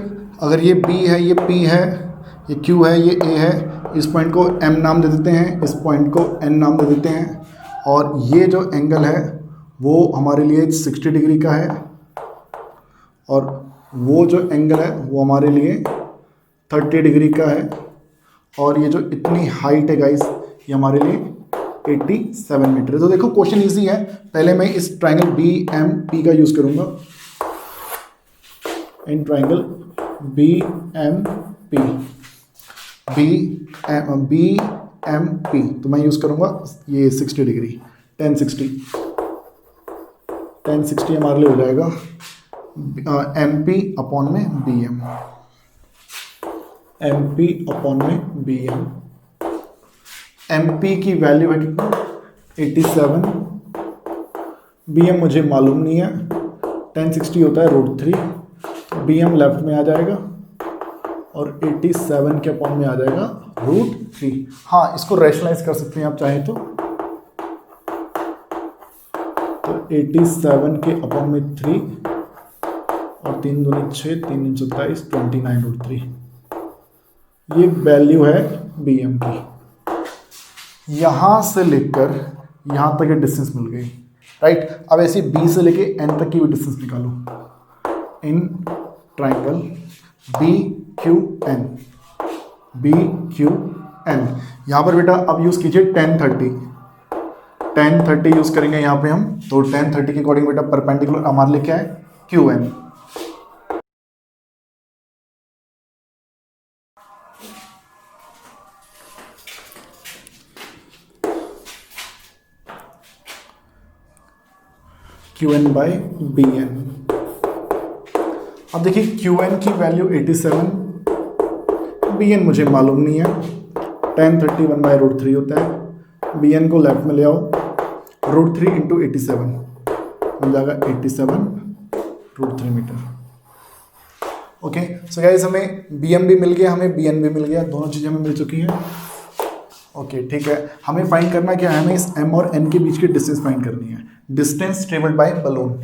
अगर ये B है, ये P है, ये Q है, ये A है, इस पॉइंट को M नाम दे देते हैं, इस पॉइंट को N नाम दे देते हैं, और ये जो एंगल है वो हमारे लिए 60 डिग्री का है, और वो जो एंगल है वो हमारे लिए 30 डिग्री का है, और ये जो इतनी हाइट है गाइस ये हमारे लिए 87 मीटर है। तो देखो क्वेश्चन इजी है। पहले मैं इस ट्राइंगल BMP का यूज़ करूँगा, इन ट्राइंगल BMP, तो मैं यूज़ करूँगा ये 60 डिग्री, 1060 हमारे लिए हो जाएगा MP अपॉन में BM, MP अपॉन में BM। MP की वैल्यू है कितना, 87, BM मुझे मालूम नहीं है, 1060 होता है √3, तो BM लेफ्ट में आ जाएगा और 87 के अपॉन में आ जाएगा √3। हाँ, इसको रैशनलाइज कर सकते हैं आप चाहें तो 87 के अपॉन में 3 और 3 दूनी 6, 3 दूनी 27, 29√3, ये वैल्यू है BM की। यहाँ से लेकर यहाँ तक ये डिस्टेंस मिल गई, राइट। अब ऐसे B से लेके N तक की भी डिस्टेंस निकालो इन ट्राइंगल BQN, एन। यहाँ पर बेटा अब यूज़ कीजिए 1030 यूज़ करेंगे यहाँ पे हम। तो 1030 के अकॉर्डिंग बेटा परपेंडिकुलर हमारे लिए क्या है, Q N. Q N by B N. अब देखिए क्यू एन की वैल्यू 87, बी एन मुझे मालूम नहीं है, 1030 1/√3 होता है। बी एन को लेफ्ट में ले आओ, √3 इंटू 87 मिल जाएगा 87√3 मीटर। ओके, सो गाइस हमें बी एम भी मिल गया, हमें बी एन भी मिल गया, दोनों चीज़ें हमें मिल चुकी हैं। ओके ठीक है, हमें फाइंड करना क्या है, हमें इस एम और एन के बीच की डिस्टेंस फाइंड करनी है। Distance travelled by balloon,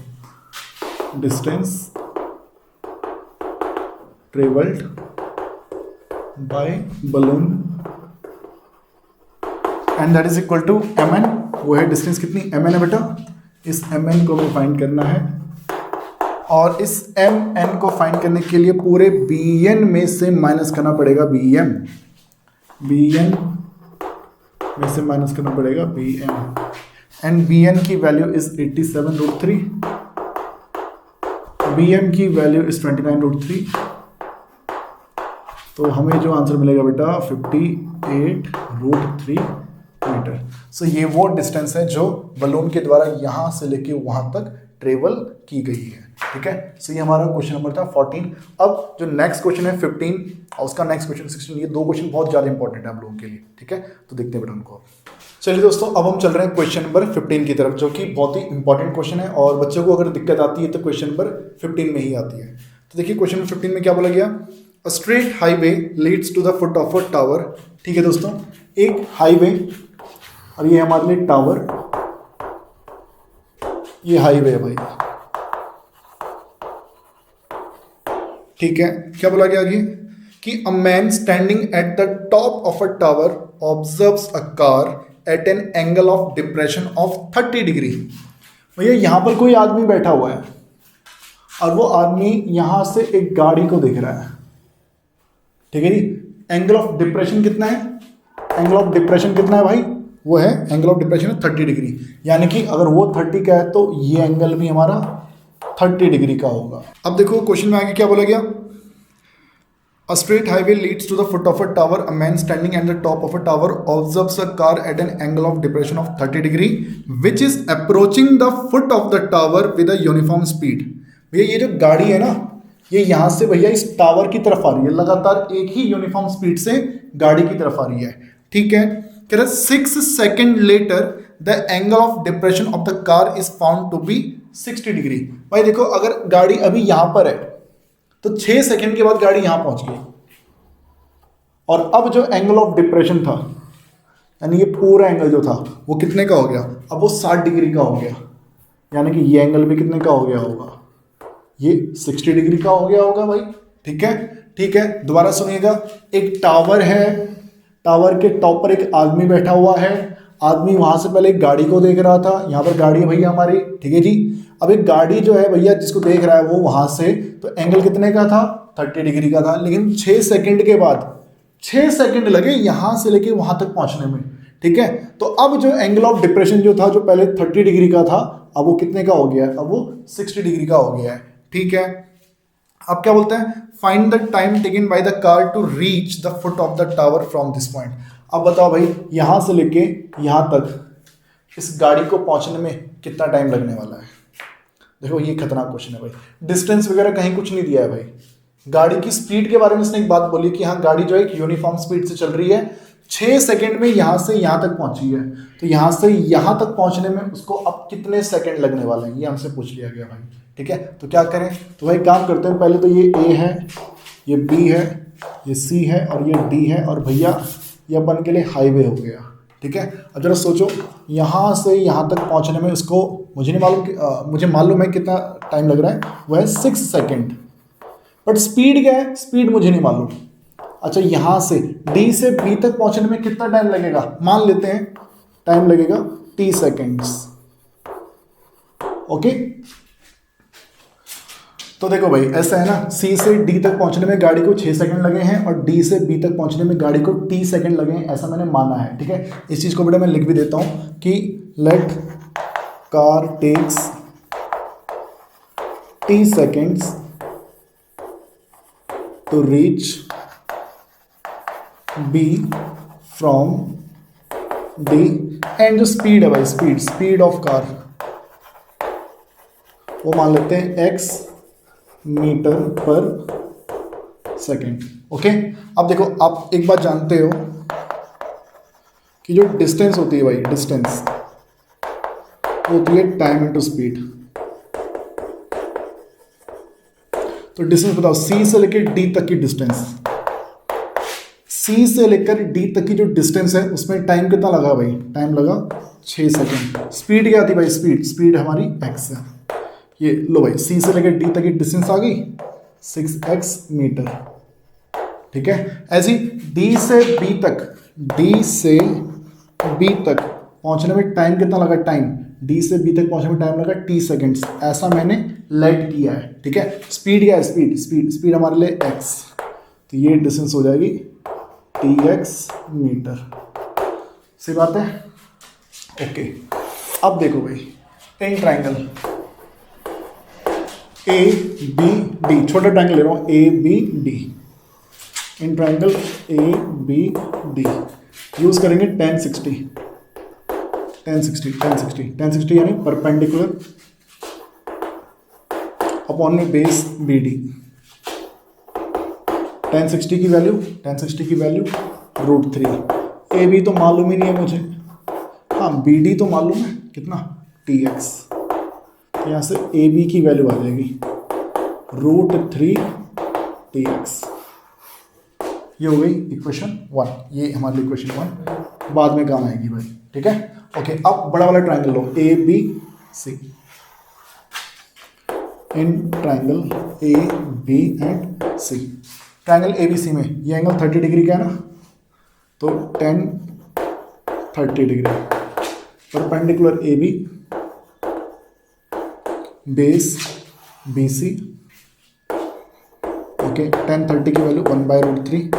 distance travelled by balloon and that is equal to M N. वो है डिस्टेंस कितनी, एम एन है बेटा। इस एम एन को हमें फाइंड करना है और इस एम एन को फाइंड करने के लिए पूरे बी एन में से माइनस करना पड़ेगा बी एम। बी एन में से माइनस करना पड़ेगा B M and B N की वैल्यू इज 87√3, बी एम की वैल्यू इज 29√3। तो हमें जो आंसर मिलेगा बेटा 58√3 मीटर। सो ये वो डिस्टेंस है जो बलून के द्वारा यहाँ से लेके वहाँ तक ट्रेवल की गई है। ठीक है, सो ये हमारा क्वेश्चन नंबर था 14। अब जो नेक्स्ट क्वेश्चन है 15 और उसका नेक्स्ट क्वेश्चन 16, ये दो क्वेश्चन बहुत ज़्यादा इंपॉर्टेंट है आप लोगों के लिए। ठीक है, तो देखते हैं बेटा उनको। चलिए दोस्तों, अब हम चल रहे हैं क्वेश्चन नंबर 15 की तरफ, जो कि बहुत ही इंपॉर्टेंट क्वेश्चन है और बच्चों को अगर दिक्कत आती है तो क्वेश्चन नंबर 15 में ही आती है। तो देखिए क्वेश्चन नंबर 15 में क्या बोला गया, a straight highway leads to the foot of a tower. ठीक है दोस्तों, एक हाईवे और ये हमारे लिए टावर, ये हाईवे है भाई। ठीक है, क्या बोला गया आगे कि अ man standing at the top of a tower observes a car at an angle of depression of 30 degree. भैया यहां पर कोई आदमी बैठा हुआ है और वो आदमी यहां से एक गाड़ी को देख रहा है। ठीक है जी, एंगल ऑफ डिप्रेशन कितना है, एंगल ऑफ डिप्रेशन कितना है भाई, वो है एंगल ऑफ डिप्रेशन है 30 डिग्री। यानी कि अगर वो 30 का है तो ये एंगल भी हमारा 30 डिग्री का होगा। अब देखो क्वेश्चन में आगे क्या बोला गया, a straight highway leads to the foot of a tower, a man standing at the top of a tower observes a car at an angle of depression of 30 degree which is approaching the foot of the tower with a uniform speed. भैया ये जो गाड़ी है ना, ये यहां से भैया इस टावर की तरफ आ रही है, लगातार एक ही यूनिफॉर्म स्पीड से गाड़ी की तरफ आ रही है। ठीक है, कह रहा 6 second later the angle of depression of the car is found to be 60 degree. भाई देखो अगर गाड़ी अभी यहां पर है तो 6 सेकेंड के बाद गाड़ी यहां पहुंच गई और अब जो एंगल ऑफ डिप्रेशन था, यानी ये पूरा एंगल जो था वो कितने का हो गया, अब वो 60 डिग्री का हो गया। यानी कि ये एंगल भी कितने का हो गया होगा, ये 60 डिग्री का हो गया होगा भाई। ठीक है, ठीक है, दोबारा सुनिएगा, एक टावर है, टावर के टॉप पर एक आदमी बैठा हुआ है, आदमी वहां से पहले एक गाड़ी को देख रहा था, यहाँ पर गाड़ी है भैया हमारी। ठीक है जी, अब एक गाड़ी जो है भैया जिसको देख रहा है वो वहां से, तो एंगल कितने का था, 30 डिग्री का था, लेकिन 6 सेकंड के बाद 6 सेकंड लगे यहां से लेके वहां तक पहुंचने में। ठीक है, तो अब जो एंगल ऑफ डिप्रेशन जो था, जो पहले 30 डिग्री का था, अब वो कितने का हो गया है, अब वो 60 डिग्री का हो गया है। ठीक है, अब क्या बोलते हैं, find the time taken by the car to reach the foot of the tower from this point. अब बताओ भाई यहां से लेके यहां तक इस गाड़ी को पहुंचने में कितना टाइम लगने वाला है। देखो ये खतरनाक क्वेश्चन है भाई, डिस्टेंस वगैरह कहीं कुछ नहीं दिया है भाई। गाड़ी की स्पीड के बारे में इसने एक बात बोली कि हाँ गाड़ी जो है एक यूनिफॉर्म स्पीड से चल रही है, 6 सेकंड में यहां से यहां तक पहुंची है, तो यहां से यहां तक पहुंचने में उसको अब कितने सेकंड लगने वाले हैं, ये हमसे पूछ लिया गया भाई। ठीक है, तो क्या करें, तो भाई काम करते हैं, पहले तो ये ए है, ये बी है, ये सी है और ये डी है, और भैया ये अपन के लिए हाईवे हो गया। ठीक है, अब जरा सोचो यहाँ से यहाँ तक पहुँचने में उसको, मुझे नहीं मालूम, मुझे मालूम है कितना टाइम लग रहा है, वो है 6 सेकेंड, बट स्पीड क्या है, स्पीड मुझे नहीं मालूम। अच्छा यहाँ से डी से बी तक पहुँचने में कितना टाइम लगेगा, मान लेते हैं टाइम लगेगा t सेकेंड्स। ओके, तो देखो भाई ऐसा है ना, सी से डी तक पहुंचने में गाड़ी को 6 सेकंड लगे हैं और डी से बी तक पहुंचने में गाड़ी को टी सेकंड लगे हैं, ऐसा मैंने माना है। ठीक है, इस चीज़ को बेटा मैं लिख भी देता हूं कि let car takes T seconds to reach B from D, and जो स्पीड है भाई, स्पीड ऑफ कार वो मान लेते हैं x मीटर पर सेकेंड। ओके, अब देखो आप एक बात जानते हो कि जो डिस्टेंस होती है भाई, डिस्टेंस होती है टाइम इनटू स्पीड। तो डिस्टेंस बताओ, c से लेकर d तक की डिस्टेंस, c से लेकर d तक की जो डिस्टेंस है उसमें टाइम कितना लगा भाई, टाइम लगा 6 सेकेंड। स्पीड क्या थी भाई, स्पीड हमारी x है। ये लो भाई, c से लेकर d तक की डिस्टेंस आ गई 6x मीटर। ठीक है, ऐसी d से b तक पहुंचने में टाइम कितना लगा, टाइम d से b तक पहुंचने में टाइम लगा t सेकेंड्स, ऐसा मैंने लेट किया है। ठीक है, स्पीड क्या है, स्पीड हमारे लिए x, तो ये डिस्टेंस हो जाएगी tx मीटर। सही बात है। ओके, अब देखो भाई, in triangle A B D, छोटा ट्राइंगल ले रहा हूँ, A B D, in triangle A B D use करेंगे 1060 यानी परपेंडिकुलर अपॉन में बेस बी डी। 1060 की वैल्यू √3। ए बी तो मालूम ही नहीं है मुझे, हाँ बी डी तो मालूम है, कितना tx, तो यहाँ से ए बी की वैल्यू आ जाएगी √3 tx। ये हो गई इक्वेशन 1, ये हमारी इक्वेशन 1 बाद में काम आएगी भाई। ठीक है, ओके, अब बड़ा वाला ट्राइंगल लो, A B C, in triangle A B and C, triangle A B C में ये एंगल 30 डिग्री का है ना, तो 10-30 degree perpendicular A B, base B C. Okay, 10-30 की वैल्यू 1/√3,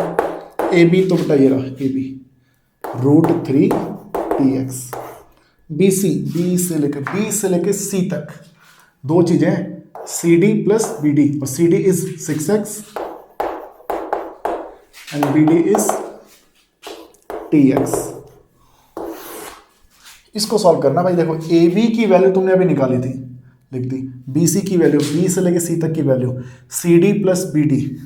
ए बी तो बेटा ये रहा ए बी √3 tx। बी से लेकर सी तक दो चीजें, C D plus B D, और C D is 6x and B D is tx। इसको सॉल्व करना भाई। देखो ए बी की वैल्यू तुमने अभी निकाली थी, लिख दी, बी सी की वैल्यू, बी से लेके सी तक की value, C D plus B D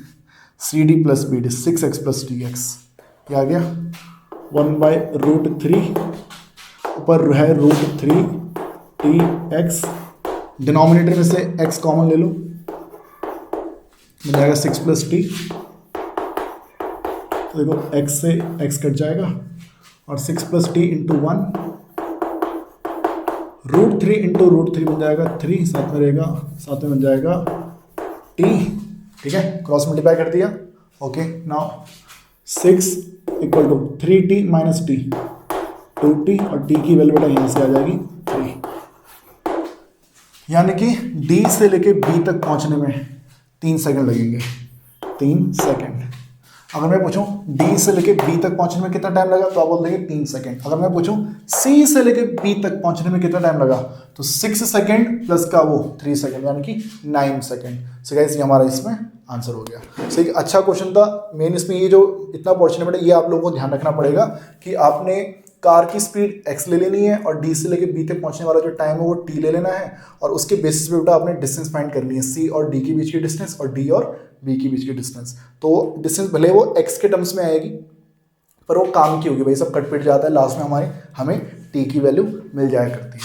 6x plus tx, ये आ गया 1/√3, ऊपर है √3 tx, डिनोमिनेटर में से x कॉमन ले लो, मिल जाएगा 6 + t। तो देखो x से x कट जाएगा और 6 + t × 1, √3 × √3 मिल जाएगा 3, साथ में रहेगा, साथ में मिल जाएगा t। ठीक है, क्रॉस मल्टीप्लाई कर दिया। Okay, now 6 = 3t - t, 2t, और t की वैल्यू बेटा यहाँ से आ जाएगी 3, यानी कि d से लेके b तक पहुंचने में 3 सेकंड लगेंगे, 3 सेकंड। अगर मैं पूछूं d से लेके b तक पहुंचने में कितना टाइम लगा, तो आप बोल देंगे 3 सेकंड। अगर मैं पूछूं c से लेके b तक पहुंचने में कितना टाइम लगा, तो 6 सेकंड प्लस का वो 3 सेकंड, यानी कि 9 सेकंड। सो गाइस, ये हमारा इसमें आंसर हो गया। सही, अच्छा क्वेश्चन था। मेन इसमें ये जो इतना पोर्शन है, ये आप लोगों को ध्यान रखना पड़ेगा कि आपने कार की स्पीड x ले लेनी है और d से लेके b तक पहुंचने वाला जो टाइम है वो t ले लेना है, और उसके बेसिस पे बेटा आपने डिस्टेंस फाइंड करनी है, c और d के बीच की डिस्टेंस और d और b के बीच की डिस्टेंस। तो डिस्टेंस भले वो x के टर्म्स में आएगी, पर वो काम की होगी भाई, सब कट पिट जाता है, लास्ट में हमें t की वैल्यू मिल जाया करती है।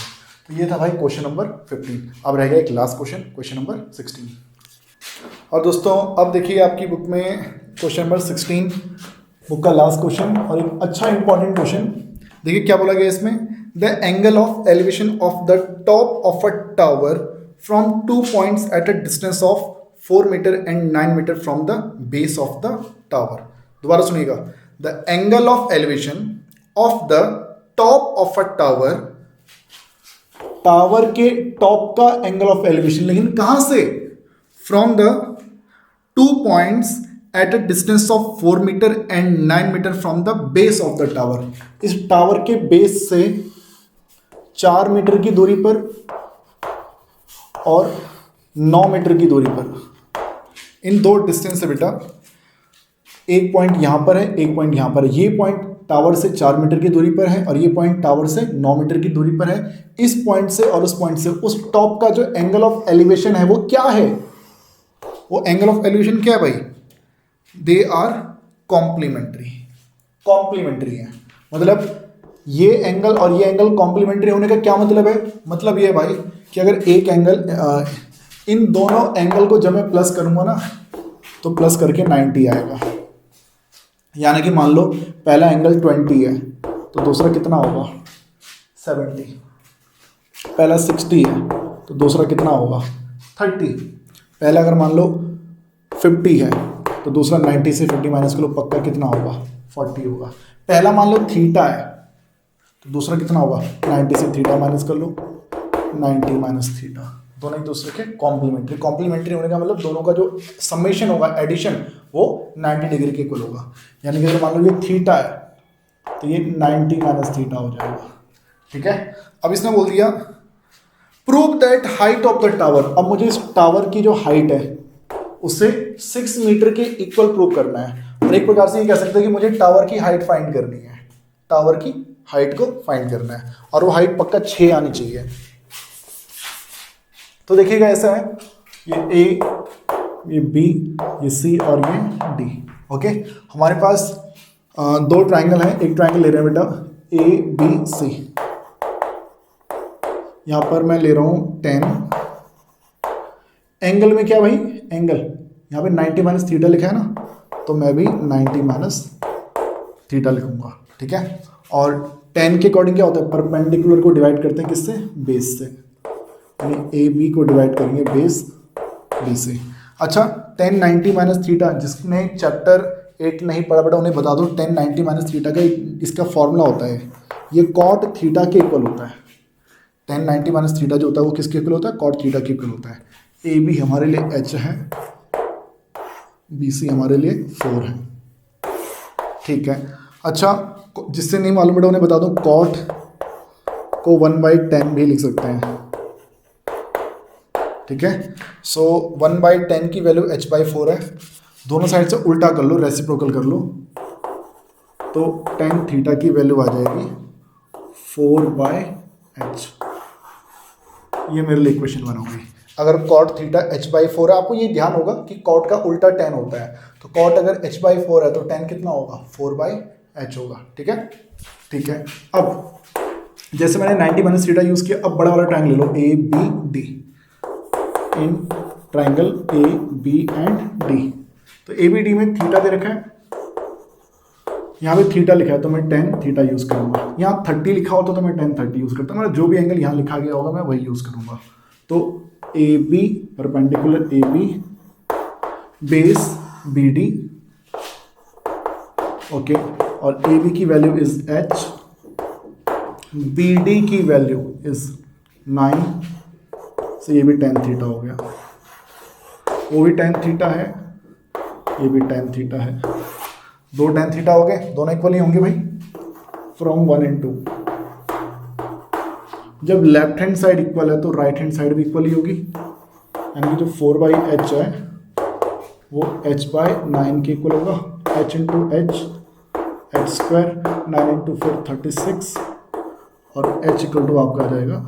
तो ये था भाई क्वेश्चन नंबर 15। अब रह गया एक लास्ट क्वेश्चन नंबर 16। और दोस्तों अब देखिए आपकी बुक में क्वेश्चन नंबर 16, बुक का लास्ट क्वेश्चन, और एक अच्छा इंपॉर्टेंट क्वेश्चन। देखिए क्या बोला गया इसमें, the angle of elevation of the top of a tower from 2 points at a distance of 4 metre and 9 metre from the base of the tower. दोबारा सुनिएगा, the angle of elevation of the top of a tower, tower के top का angle of elevation, लेकिन कहां से, from the 2 points at a distance of 4 metre and 9 metre from the base of the tower. इस tower के base से 4 metre की दूरी पर और 9 मीटर की दूरी पर, इन दो डिस्टेंस से बेटा, एक पॉइंट यहां पर है, एक पॉइंट यहां पर है। ये पॉइंट टावर से 4 मीटर की दूरी पर है और ये पॉइंट टावर से 9 मीटर की दूरी पर है। इस पॉइंट से और उस पॉइंट से उस टॉप का जो एंगल ऑफ एलिवेशन है वो क्या है? वो एंगल ऑफ एलिवेशन क्या है भाई? They are complementary. कॉम्प्लीमेंट्री है, मतलब ये एंगल और ये एंगल कॉम्प्लीमेंट्री होने का क्या मतलब है? मतलब ये है भाई कि अगर एक एंगल, इन दोनों एंगल को जब मैं प्लस करूंगा ना तो प्लस करके 90 आएगा। यानी कि मान लो पहला एंगल 20 है तो दूसरा कितना होगा? 70। पहला 60 है तो दूसरा कितना होगा? 30। पहला अगर मान लो 50 है तो दूसरा 90 से 50 माइनस कर लो, पक्का कितना होगा? 40 होगा। पहला मान लो थीटा है तो दूसरा कितना होगा? 90 से थीटा माइनस कर लो, 90 माइनस थीटा। दोनों एक दूसरे के कॉम्प्लीमेंट्री। कॉम्प्लीमेंट्री होने का मतलब दोनों का जो समेशन होगा, एडिशन, वो 90 डिग्री के इक्वल होगा। यानी कि अगर मान लो ये थीटा है तो ये 90 माइनस थीटा हो जाएगा। ठीक है, अब इसने बोल दिया prove that height of the tower. अब मुझे इस टावर की जो हाइट है उसे 6 मीटर के इक्वल प्रूव करना है। और एक प्रकार से ये कह सकते हैं कि मुझे टावर की हाइट फाइंड करनी है, टावर की हाइट को फाइंड करना है और वो हाइट पक्का 6 आनी चाहिए। तो देखिएगा ऐसा है, ये ए, ये बी, ये सी और ये डी। ओके, हमारे पास दो ट्राइंगल हैं, एक ट्राइंगल ले रहे हैं बेटा ए बी सी। यहां पर मैं ले रहा हूं 10। एंगल में क्या भाई? एंगल यहां पे 90 माइनस थीटा लिखा है ना, तो मैं भी 90 माइनस थीटा लिखूंगा। ठीक है, और 10 के अकॉर्डिंग क्या होता है? परपेंडिकुलर को डिवाइड करते हैं किससे? बेस से। यानी ए बी को डिवाइड करेंगे बेस बी से। अच्छा, 10 90 माइनस थीटा, जिसने चैप्टर 8 नहीं पढ़ा बेटा उन्हें बता दो, 10 90 माइनस थीटा का इसका फॉर्मूला होता है, ये कॉट थीटा के इक्वल होता है। 10 90 माइनस थीटा जो होता है वो किसके इक्वल होता है? कॉट थीटा के इक्वल होता है। ए बी हमारे लिए एच है, बी सी हमारे लिए 4 है। ठीक है, अच्छा, जिससे नहीं मालूम बेटा उन्हें बता दो, कॉट को 1/10 भी लिख सकते हैं। ठीक है, सो 1/10 की वैल्यू h/4 है। दोनों साइड से उल्टा कर लो, रेसिप्रोकल कर लो, तो tan थीटा की वैल्यू आ जाएगी 4/h। ये मेरे लिए इक्वेशन 1 होगी। अगर cot थीटा h/4 है, आपको ये ध्यान होगा कि cot का उल्टा tan होता है, तो cot अगर h/4 है तो tan कितना होगा? 4/h होगा। ठीक है, ठीक है। अब जैसे मैंने 90 माइनस थीटा यूज किया, अब बड़ा वाला ट्राइंगल ले लो A B D, in triangle A B and D. तो ए बी डी में थीटा दे रखा है, यहाँ पे थीटा लिखा है तो मैं 10 थीटा यूज करूंगा। यहाँ 30 लिखा होता तो मैं 10 30 यूज करता, मतलब जो भी एंगल यहाँ लिखा गया होगा मैं वही यूज करूंगा। तो A B perpendicular A B base B D, okay, और ए बी की value is H, B D की वैल्यू इज 9, तो ये भी tan थीटा हो गया, वो भी tan थीटा है, ये भी tan थीटा है। दो tan थीटा हो गए, दोनों इक्वल ही होंगे भाई, फ्रॉम 1 and 2। जब लेफ्ट हैंड साइड इक्वल है तो राइट हैंड साइड भी इक्वल ही होगी। यानी कि जो 4/h है वो h/9 के इक्वल होगा। h into H, H square, 9 into 4 36, और h इक्वल टू आपका आ जाएगा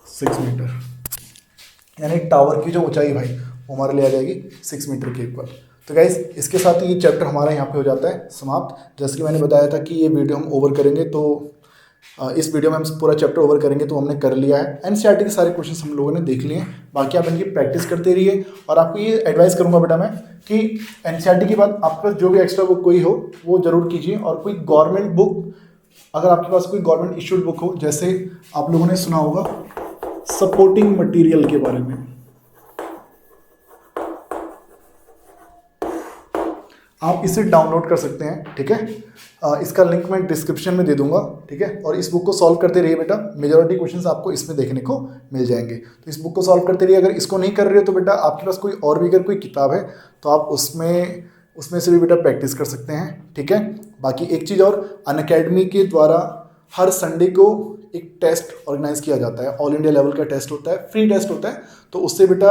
6 मीटर। यानी टावर की जो ऊंचाई भाई वो हमारे लिए आ जाएगी 6 मीटर के इक्वल। तो गाइस इसके साथ ही ये चैप्टर हमारा यहाँ पे हो जाता है समाप्त। जैसे कि मैंने बताया था कि ये वीडियो हम ओवर करेंगे, तो इस वीडियो में हम पूरा चैप्टर ओवर करेंगे, तो हमने कर लिया है। एनसीईआरटी के सारे क्वेश्चंस हम लोगों ने देख लिए हैं, बाकी आप इनकी प्रैक्टिस करते रहिए। और आपको ये एडवाइस करूंगा बेटा मैं कि एनसीईआरटी के बाद आपके पास जो भी एक्स्ट्रा बुक कोई हो वो जरूर कीजिए। और कोई गवर्नमेंट बुक, अगर आपके पास कोई गवर्नमेंट इशूड बुक हो, जैसे आप लोगों ने सुना होगा सपोर्टिंग मटेरियल के बारे में, आप इसे डाउनलोड कर सकते हैं, ठीक है। इसका लिंक मैं डिस्क्रिप्शन में दे दूंगा, ठीक है। और इस बुक को सॉल्व करते रहिए बेटा, मेजॉरिटी क्वेश्चंस आपको इसमें देखने को मिल जाएंगे। तो इस बुक को सॉल्व करते रहिए। अगर इसको नहीं कर रहे हो तो बेटा आपके पास कोई और भी अगर कोई किताब है तो आप उसमें से भी बेटा प्रैक्टिस कर सकते हैं, ठीक है। बाकी एक चीज़ और, अनअकैडमी के द्वारा हर संडे को एक टेस्ट ऑर्गेनाइज किया जाता है, ऑल इंडिया लेवल का टेस्ट होता है, फ्री टेस्ट होता है। तो उससे बेटा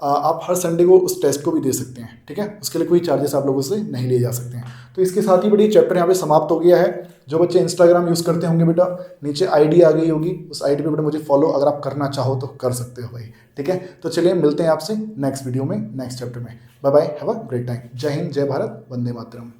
आप हर संडे को उस टेस्ट को भी दे सकते हैं, ठीक है। उसके लिए कोई चार्जेस आप लोगों से नहीं लिए जा सकते हैं। तो इसके साथ ही बेटा चैप्टर यहाँ पे समाप्त हो गया है। जो बच्चे इंस्टाग्राम यूज़ करते होंगे बेटा, नीचे आईडी आ गई होगी, उस आईडी पे बेटा मुझे फॉलो अगर आप करना चाहो तो कर सकते हो भाई, ठीक है। तो चलिए मिलते हैं आपसे नेक्स्ट वीडियो में, नेक्स्ट चैप्टर में। Bye bye, have a great time. जय हिंद, जय भारत, वंदे मातरम।